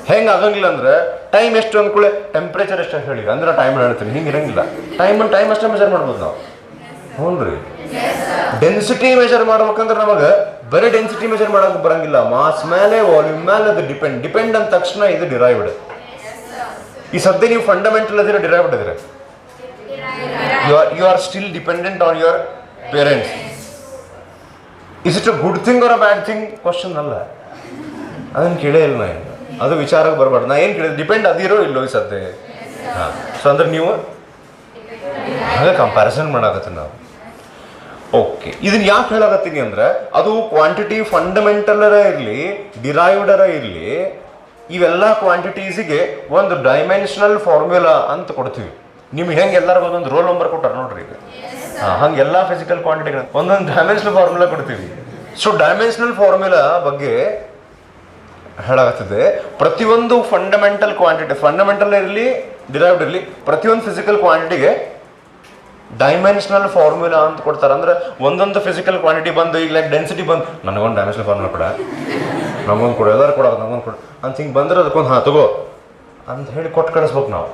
ಹೆಂಗೆ ಆಗಂಗಿಲ್ಲ ಅಂದ್ರೆ ಟೈಮ್ ಎಷ್ಟು ಅಂದ್ಕೊಳ್ಳಿ, ಟೆಂಪ್ರೇಚರ್ ಎಷ್ಟು ಅಂತ ಹೇಳಿ ಅಂದ್ರೆ ಟೈಮ್ ಹೇಳ್ತೀನಿ, ಹಿಂಗೆ ಇರಂಗಿಲ್ಲ. ಟೈಮ್ ಅಷ್ಟೇ ಮೆಜರ್ ಮಾಡ್ಬೋದು ನಾವು. ಹ್ಞೂ ರೀ. ಡೆನ್ಸಿಟಿ ಮೆಜರ್ ಮಾಡ್ಬೇಕಂದ್ರೆ ನಮಗೆ ಬರೀ ಡೆನ್ಸಿಟಿ ಮೆಜರ್ ಮಾಡೋಕೆ ಬರಂಗಿಲ್ಲ. ಮಾಸ್ ಮೇಲೆ, ವಾಲ್ಯೂಮ್ ಮೇಲೆ ಅದು ಡಿಪೆಂಡ್ ಅಂದ ತಕ್ಷಣ ಇದು ಡಿರೈವ್ಡ್. ಈ ಸದ್ಯ ನೀವು ಫಂಡಮೆಂಟಲ್ ಅದಿರ, ಡಿರೈವ್ಡ್ ಅದಿರ, you are still dependent on your parents. Is it a good thing or a bad thing question ಅಲ್ಲ, ಅದನ್ನು ಕೇಳೇ ಇಲ್ಲ ನಾ. ಅದು ವಿಚಾರಕ್ಕೆ ಬರಬಾರ್ದು. ನಾ ಏನು ಕೇಳಿದೆ, ಡಿಪೆಂಡ್ ಅದಿರೋ ಇಲ್ಲೋ ಈ ಸದ್ಯ. ಹಾಂ, ಸೊ ಅಂದ್ರೆ ನೀವು ಹಾಗೆ ಕಂಪ್ಯಾರಿಸನ್ ಮಾಡಾಕತ್ತೀನಿ ನಾವು. ಓಕೆ, ಇದನ್ನ ಯಾಕೆ ಹೇಳಾಕತ್ತೀನಿ ಅಂದ್ರೆ ಅದು ಕ್ವಾಂಟಿಟಿ ಫಂಡಮೆಂಟಲರ ಇರಲಿ, ಡಿರೈವ್ಡರ ಇರಲಿ, ಇವೆಲ್ಲ ಕ್ವಾಂಟಿಟೀಸಿಗೆ ಒಂದು ಡೈಮೆನ್ಷನಲ್ ಫಾರ್ಮ್ಯುಲಾ ಅಂತ ಕೊಡ್ತೀವಿ. ನಿಮ್ಗೆ ಹೆಂಗೆ ಎಲ್ಲರಿಗೂ ಒಂದೊಂದು ರೋಲ್ ನಂಬರ್ ಕೊಟ್ಟಾರ ನೋಡ್ರಿ ಈಗ. ಹಂಗೆ ಎಲ್ಲ ಫಿಸಿಕಲ್ ಕ್ವಾಂಟಿಟಿಗಳು ಒಂದೊಂದು ಡೈಮೆನ್ಷನಲ್ ಫಾರ್ಮುಲಾ ಕೊಡ್ತೀವಿ. ಸೊ ಡೈಮೆನ್ಷನಲ್ ಫಾರ್ಮುಲಾ ಬಗ್ಗೆ ಹೇಳಾಗ್ತದೆ. ಪ್ರತಿಯೊಂದು ಫಂಡಮೆಂಟಲ್ ಕ್ವಾಂಟಿಟಿ, ಫಂಡಮೆಂಟಲ್ ಇರಲಿ ಡಿರೈವ್ಡ್ ಇರಲಿ, ಪ್ರತಿಯೊಂದು ಫಿಸಿಕಲ್ ಕ್ವಾಂಟಿಟಿಗೆ ಡೈಮೆನ್ಷನಲ್ ಫಾರ್ಮುಲಾ ಅಂತ ಕೊಡ್ತಾರೆ. ಅಂದ್ರೆ ಒಂದೊಂದು ಫಿಸಿಕಲ್ ಕ್ವಾಂಟಿಟಿ ಬಂದು ಈಗ ಲೈಕ್ ಡೆನ್ಸಿಟಿ ಬಂದು ನನಗೊಂದು ಡೈಮೆನ್ಷನಲ್ ಫಾರ್ಮುಲಾ ಕೊಡ, ನಮಗೊಂದು ಕೊಡು, ಎಲ್ಲರೂ ಕೊಡೋದು ನಮಗೊಂದು ಕೊಡು ಅಂತ ಹಿಂಗೆ ಬಂದ್ರೆ ಅದಕ್ಕೊಂದು ತಗೋ ಅಂತ ಹೇಳಿ ಕೊಟ್ಟು ಕಳಿಸ್ಬೇಕು. ನಾವು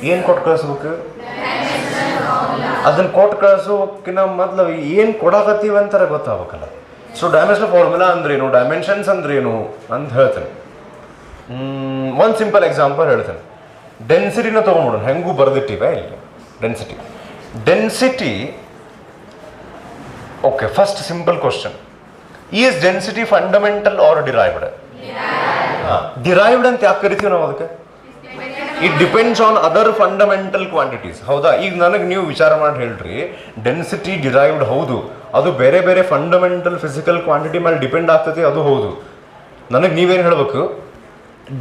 ಏನು ಕೊಟ್ಟು ಕಳಿಸ್ಬೇಕು? ಅದನ್ನು ಕೊಟ್ಟು ಕಳಿಸೋಕಿನ್ನ ಮೊದಲು ಏನು ಕೊಡಾಕತ್ತೀವಿ ಅಂತಾರೆ ಗೊತ್ತಾಗಬೇಕಲ್ಲ. ಸೊ ಡೈಮೆನ್ಷನಲ್ ಫಾರ್ಮುಲಾ ಅಂದ್ರೇನು, ಡೈಮೆನ್ಷನ್ಸ್ ಅಂದ್ರೇನು ಅಂತ ಹೇಳ್ತೇನೆ. ಒಂದು ಸಿಂಪಲ್ ಎಕ್ಸಾಂಪಲ್ ಹೇಳ್ತೇನೆ. ಡೆನ್ಸಿಟಿನ ತೊಗೊಂಡ್ಬಿಡೋಣ, ಹೆಂಗೂ ಬರೆದಿಟ್ಟಿವೆ ಇಲ್ಲಿ. Density okay, first simple question, is density fundamental or derived? Derived ಅಂತ ಯಾಕೆ ಕರಿತೀವಿ ನಾವು ಅದಕ್ಕೆ? It depends on other fundamental quantities. ಹೌದಾ? ಈಗ ನನಗೆ ನೀವು ವಿಚಾರ ಮಾಡಿ ಹೇಳ್ರಿ, ಡೆನ್ಸಿಟಿ ಡಿರೈವ್ಡ್ ಹೌದು, ಅದು ಬೇರೆ ಬೇರೆ ಫಂಡಮೆಂಟಲ್ ಫಿಸಿಕಲ್ ಕ್ವಾಂಟಿಟಿ ಮೇಲೆ ಡಿಪೆಂಡ್ ಆಗ್ತದೆ, ಅದು ಹೌದು. ನನಗೆ ನೀವೇನು ಹೇಳಬೇಕು?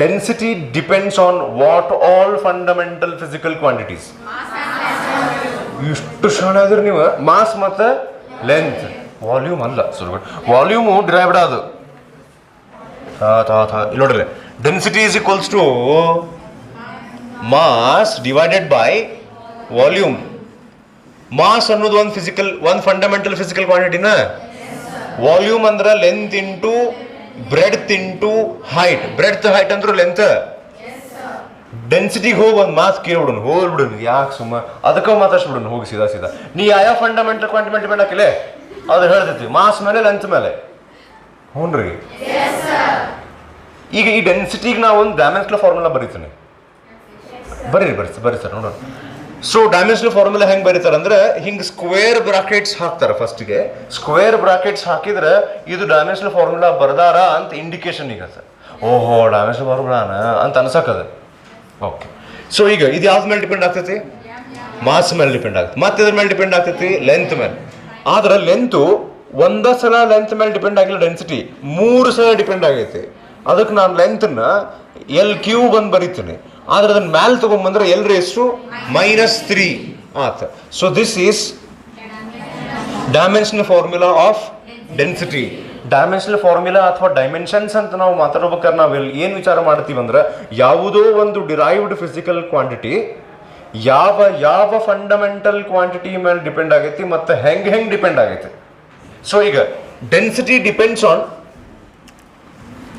Density depends on what all fundamental physical quantities. ಇಷ್ಟು ಕ್ಷಣ ಆದ್ರೆ ನೀವು ಮಾಸ್ ಮತ್ತು ಲೆಂತ್, ವಾಲ್ಯೂಮ್ ಅಲ್ಲ. ವಾಲ್ಯೂಮು ಡಿರೈವ್ಡ್ ಅದು. ನೋಡ್ರಿ, density is equals to mass divided by volume. Mass ಅನ್ನೋದು ಒಂದು ಫಂಡಮೆಂಟಲ್ ಫಿಸಿಕಲ್ ಕ್ವಾಂಟಿಟಿನ. ವಾಲ್ಯೂಮ್ ಅಂದ್ರೆ length into breadth into height. Breadth height ಅಂದ್ರೆ ಲೆಂತ್. ಡೆನ್ಸಿಟಿಗೆ ಹೋಗಿ ಒಂದು ಮಾಸ್ ಕೇಳ್ಬಿಡೋನು, ಹೋಗ್ಬಿಡೋನು, ಯಾಕೆ ಸುಮ್ಮ ಅದಕ್ಕೆ ಮಾತಾಡ್ಸ್ಬಿಡೋನು ಹೋಗಿ ಸೀದಾ. ನೀ ಯಾವ ಫಂಡಮೆಂಟಲ್ ಕ್ವಾಂಟಿಟಿ ಡಿಪೆಂಡ್ ಹಾಕಿಲ್ಲ ಅದು ಹೇಳ್ತೈತಿ, ಮಾಸ್ ಮೇಲೆ ಲೆಂತ್ ಮೇಲೆ. ಹ್ಞೂ ರೀ. ಈಗ ಈ ಡೆನ್ಸಿಟಿಗೆ ನಾವು ಒಂದು ಡೈಮೆನ್ಷನಲ್ ಫಾರ್ಮುಲಾ ಬರೀತೀನಿ. ಬರ್ರಿ ಸರ್ ನೋಡೋಣ. ಸೊ ಡೈಮೆನ್ಷನಲ್ ಫಾರ್ಮುಲಾ ಹೆಂಗೆ ಬರೀತಾರೆ ಅಂದ್ರೆ ಹಿಂಗೆ ಸ್ಕ್ವೇರ್ ಬ್ರಾಕೆಟ್ಸ್ ಹಾಕ್ತಾರೆ. ಫಸ್ಟಿಗೆ ಸ್ಕ್ವೇರ್ ಬ್ರಾಕೆಟ್ಸ್ ಹಾಕಿದ್ರೆ ಇದು ಡೈಮೆನ್ಷನಲ್ ಫಾರ್ಮುಲಾ ಬರ್ದಾರ ಅಂತ ಇಂಡಿಕೇಶನ್. ಈಗ ಸರ್ ಓಹೋ ಡೈಮೆನ್ಷನಲ್ ಫಾರ್ಮುಲಾನ ಅಂತ ಅನ್ಸಕ್ಕದ. ಓಕೆ. ಸೊ ಈಗ ಇದು ಯಾವ್ದ ಮೇಲೆ ಡಿಪೆಂಡ್ ಆಗ್ತೈತಿ? ಮಾಸ್ ಮೇಲೆ ಡಿಪೆಂಡ್ ಆಗ್ತೈತಿ. ಮತ್ತೆ ಇದ್ರ ಮೇಲೆ ಡಿಪೆಂಡ್ ಆಗ್ತೈತಿ ಲೆಂತ್ ಮೇಲೆ. ಆದ್ರೆ ಲೆಂತು ಒಂದ ಸಲ ಲೆಂತ್ ಮೇಲೆ ಡಿಪೆಂಡ್ ಆಗಿಲ್ಲ, ಡೆನ್ಸಿಟಿ 3 ಸಲ ಡಿಪೆಂಡ್ ಆಗೈತಿ. ಅದಕ್ಕೆ ನಾನು ಲೆಂತ್ನ L³ ಬಂದು ಬರೀತೀನಿ. ಆದ್ರೆ ಅದನ್ನ ಮ್ಯಾಲ್ ತಗೊಂಡ್ಬಂದ್ರೆ L⁻³ ಆತ. So this is dimensional formula of density. Dimensional formula ಅಥವಾ ಡೈಮೆನ್ಷನ್ಸ್ ಅಂತ ನಾವು ಮಾತಾಡ್ಬೇಕಾದ್ರೆ ನಾವು ಏನು ವಿಚಾರ ಮಾಡ್ತೀವಿ ಅಂದ್ರೆ ಯಾವುದೋ ಒಂದು ಡಿರೈವ್ಡ್ ಫಿಸಿಕಲ್ ಕ್ವಾಂಟಿಟಿ ಯಾವ ಫಂಡಮೆಂಟಲ್ ಕ್ವಾಂಟಿಟಿ ಮೇಲೆ ಡಿಪೆಂಡ್ ಆಗೈತಿ ಮತ್ತು ಹೆಂಗೆ ಡಿಪೆಂಡ್ ಆಗೈತಿ. ಸೊ ಈಗ ಡೆನ್ಸಿಟಿ ಡಿಪೆಂಡ್ಸ್ ಆನ್,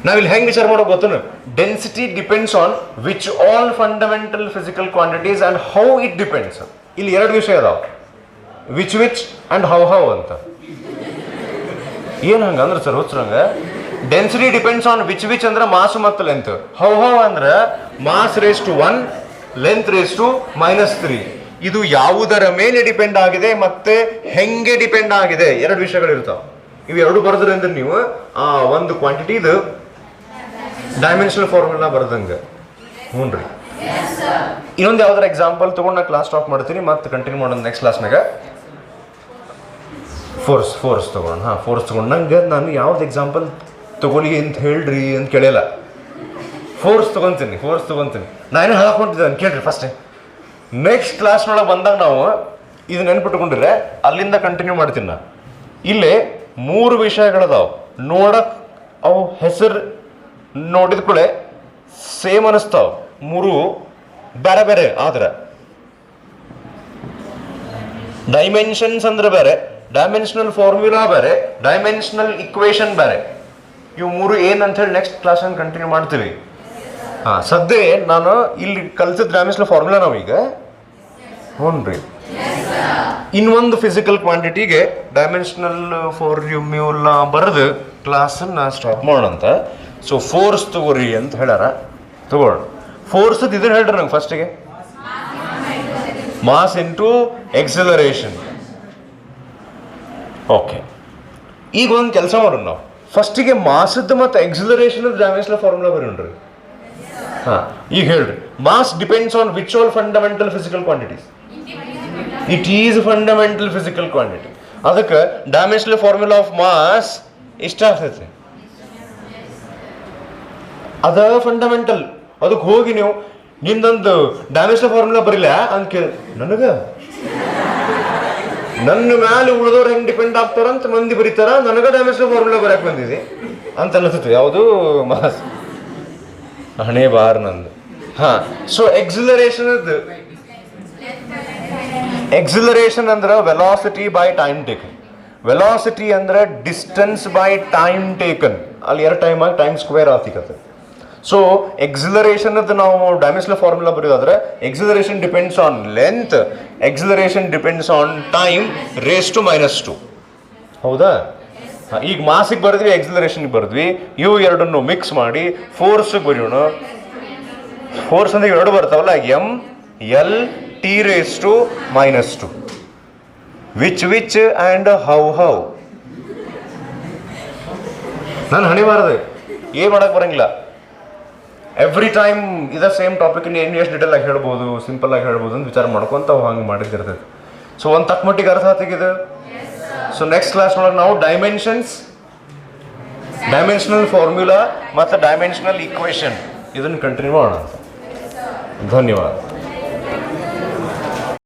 ನಾವಿಲ್ಲಿ ಹೆಂಗೆ ವಿಚಾರ ಮಾಡೋಕೆ ಗೊತ್ತು, density depends on which all fundamental physical quantities and how it depends. ಇಲ್ಲಿ 2 ವಿಷಯ ಅದಾವ, ವಿಚ್ ಆ್ಯಂಡ್ ಹೌ ಅಂತ. ಏನು ಹಂಗೆ ಅಂದ್ರೆ ಸರ್ ಹುಚ್ಚರಂಗೆ ಡೆನ್ಸಿಟಿ ಡಿಪೆಂಡ್ಸ್ ಆನ್ ವಿಚ್ ಅಂದ್ರೆ ಮಾಸ್ ಮತ್ತು ಲೆಂತ್. ಹೌ ಅಂದ್ರೆ mass raise to 1 length raise to -3. ಇದು ಯಾವುದರ ಮೇಲೆ ಡಿಪೆಂಡ್ ಆಗಿದೆ ಮತ್ತೆ ಹೆಂಗೆ ಡಿಪೆಂಡ್ ಆಗಿದೆ, 2 ವಿಷಯಗಳಿರ್ತಾವೆ. ಇವು 2 ಬರೆದ್ರಿಂದ ನೀವು ಆ ಒಂದು ಕ್ವಾಂಟಿಟಿದು ಡೈಮೆನ್ಷನಲ್ ಫಾರ್ಮುಲಾ ಬರ್ದಂಗೆ. ಹ್ಞೂ ರೀ. ಇನ್ನೊಂದು ಯಾವ್ದಾರ ಎಕ್ಸಾಂಪಲ್ ತೊಗೊಂಡು ನಾನು ಕ್ಲಾಸ್ ಸ್ಟಾಪ್ ಮಾಡ್ತೀನಿ, ಮತ್ತೆ ಕಂಟಿನ್ಯೂ ಮಾಡೋಣ ನೆಕ್ಸ್ಟ್ ಕ್ಲಾಸ್ನಾಗ. ಫೋರ್ಸ್ ತೊಗೊಂಡು ಫೋರ್ಸ್ ತೊಗೊಂಡು ನಂಗೆ ನಾನು ಯಾವ್ದು ಎಕ್ಸಾಂಪಲ್ ತೊಗೊಳ್ಳಿ ಅಂತ ಹೇಳ್ರಿ ಅಂತ ಕೇಳಿಲ್ಲ. ಫೋರ್ಸ್ ತೊಗೊತೀನಿ. ನಾನೇನು ಹಾಕೊಂಡಿದ್ದೆ ಕೇಳ್ರಿ ಫಸ್ಟ್. ನೆಕ್ಸ್ಟ್ ಕ್ಲಾಸ್ನೊಳಗೆ ಬಂದಾಗ ನಾವು ಇದು ನೆನ್ಪಿಟ್ಕೊಂಡಿದ್ರೆ ಅಲ್ಲಿಂದ ಕಂಟಿನ್ಯೂ ಮಾಡ್ತೀನಿ ನಾನು. ಇಲ್ಲೇ 3 ವಿಷಯಗಳದಾವು ನೋಡಕ್, ಅವು ಹೆಸರು ನೋಡಿದ ಕೂಡಲೇ ಸೇಮ್ ಅನಿಸ್ತಾವ. 3 ಬೇರೆ ಬೇರೆ. ಆದ್ರೆ ಡೈಮೆನ್ಷನ್ಸ್ ಅಂದ್ರೆ ಬೇರೆ, ಡೈಮೆನ್ಷನಲ್ ಫಾರ್ಮುಲಾ ಬೇರೆ, ಡೈಮೆನ್ಷನಲ್ ಇಕ್ವೇಶನ್ ಬೇರೆ. ಇವು 3 ಏನಂತ ಹೇಳಿ ನೆಕ್ಸ್ಟ್ ಕ್ಲಾಸನ್ನು ಕಂಟಿನ್ಯೂ ಮಾಡ್ತೀವಿ. ಸದ್ಯ ನಾನು ಇಲ್ಲಿ ಕಲ್ತಿದ್ದ ಡೈಮೆನ್ಷನಲ್ ಫಾರ್ಮುಲಾ ನಾವೀಗ. ಹ್ಞೂ ರೀ. ಇನ್ನೊಂದು ಫಿಸಿಕಲ್ ಕ್ವಾಂಟಿಟಿಗೆ ಡೈಮೆನ್ಷನಲ್ ಫಾರ್ಮ್ಯುಲಾ ಬರೆದು ಕ್ಲಾಸನ್ನು ಸ್ಟಾಪ್ ಮಾಡೋಣಂತ. ಸೊ ಫೋರ್ಸ್ ತಗೋರಿ ಅಂತ ಹೇಳ್ಯಾರ, ತಗೋಣ. ಫೋರ್ಸದ್ದು ಇದನ್ನು ಹೇಳ್ರಿ ನಂಗೆ ಫಸ್ಟಿಗೆ. Mass into acceleration. ಓಕೆ. ಈಗ ಒಂದು ಕೆಲಸ ಮಾಡೋಣ ನಾವು. ಫಸ್ಟಿಗೆ ಮಾಸದ್ದು ಮತ್ತು ಎಕ್ಸಲರೇಷನ್ ಡೈಮೆನ್ಷನಲ್ ಫಾರ್ಮುಲಾ ಬರೋಣ್ರಿ. ಈಗ ಹೇಳ್ರಿ, mass depends on which all fundamental physical quantities. It is fundamental physical quantity. ಅದಕ್ಕೆ ಡೈಮೆನ್ಷನಲ್ ಫಾರ್ಮುಲಾ ಆಫ್ ಮಾಸ್ ಇಷ್ಟ ಆಗ್ತೈತಿ. ಅದ ಫಂಡಮೆಂಟಲ್. ಅದಕ್ಕೆ ಹೋಗಿ ನೀವು ನಿಮ್ದೊಂದು ಡೈಮೆನ್ಷನಲ್ ಫಾರ್ಮುಲಾ ಬರಿಲ್ಲ ಅಂತ ಕೇಳಿ ನನಗೆ, ನನ್ನ ಮ್ಯಾಲೆ ಉಳಿದವ್ರು ಹೆಂಗೆ ಡಿಪೆಂಡ್ ಆಗ್ತಾರಂತ ಮಂದಿ ಬರೀತಾರ, ನನಗೆ ಡೈಮೆನ್ಷನಲ್ ಫಾರ್ಮುಲಾ ಬರಕ್ಕೆ ಬಂದಿದೆ ಅಂತ ಅನಿಸುತ್ತೆ. ಯಾವುದು ಮಾಸ್ ಹಣೆ ಬಾರ್ ನಂದು. ಸೊ ಎಕ್ಸಿಲರೇಷನ್ ಅಂದ್ರೆ velocity by time taken. Velocity ಅಂದ್ರೆ ಡಿಸ್ಟೆನ್ಸ್ ಬೈ ಟೈಮ್ ಟೇಕನ್. ಅಲ್ಲಿ 2 ಟೈಮ್ ಆಗಿ ಟೈಮ್ ಸ್ಕ್ವೇರ್ ಆಗ್ತಿಕತ್ತೆ. ಸೊ ಎಕ್ಸಿಲರೇಷನ್ ಅದು ನಾವು ಡೈಮೆನ್ಷನಲ್ ಫಾರ್ಮುಲಾ ಬರೆಯೋದಾದ್ರೆ acceleration depends on length, acceleration depends on time raise to -2. ಹೌದಾ? ಈಗ ಮಾಸಿಗೆ ಬರೆದ್ವಿ, ಎಕ್ಸಿಲರೇಷನ್ಗೆ ಬರೆದ್ವಿ. ಇವು 2 ಮಿಕ್ಸ್ ಮಾಡಿ ಫೋರ್ಸ್ಗೆ ಬರೆಯೋಣ. ಫೋರ್ಸ್ ಅಂದ್ರೆ 2 ಬರ್ತಾವಲ್ಲ, MLT⁻² ವಿಚ್ ಆ್ಯಂಡ್ ಹೌ. ನಾನು ಹಣೆ ಬಾರದು ಏನು ಮಾಡಕ್ಕೆ ಬರಂಗಿಲ್ಲ. ಎವ್ರಿ ಟೈಮ್ ಇದ ಸೇಮ್ ಟಾಪಿಕ್ ಏನು ಎಷ್ಟು ಡಿಟೇಲ್ ಆಗಿ ಹೇಳ್ಬೋದು, ಸಿಂಪಲ್ ಆಗಿ ಹೇಳ್ಬೋದು ಅಂತ ವಿಚಾರ ಮಾಡ್ಕೊಂತ ಹಂಗೆ ಮಾಡಿದ್ದಿರ್ತೈತೆ. ಸೊ ಒಂದು ತಕ್ಕ ಮಟ್ಟಿಗೆ ಅರ್ಥ ಆಗ್ತಿದೆ. ಸೊ ನೆಕ್ಸ್ಟ್ ಕ್ಲಾಸ್ ಒಳಗೆ ನಾವು ಡೈಮೆನ್ಷನಲ್ ಫಾರ್ಮುಲಾ ಮತ್ತು ಡೈಮೆನ್ಷನಲ್ ಇಕ್ವೇಶನ್ ಇದನ್ನು ಕಂಟಿನ್ಯೂ ಮಾಡೋಣ. ಧನ್ಯವಾದ.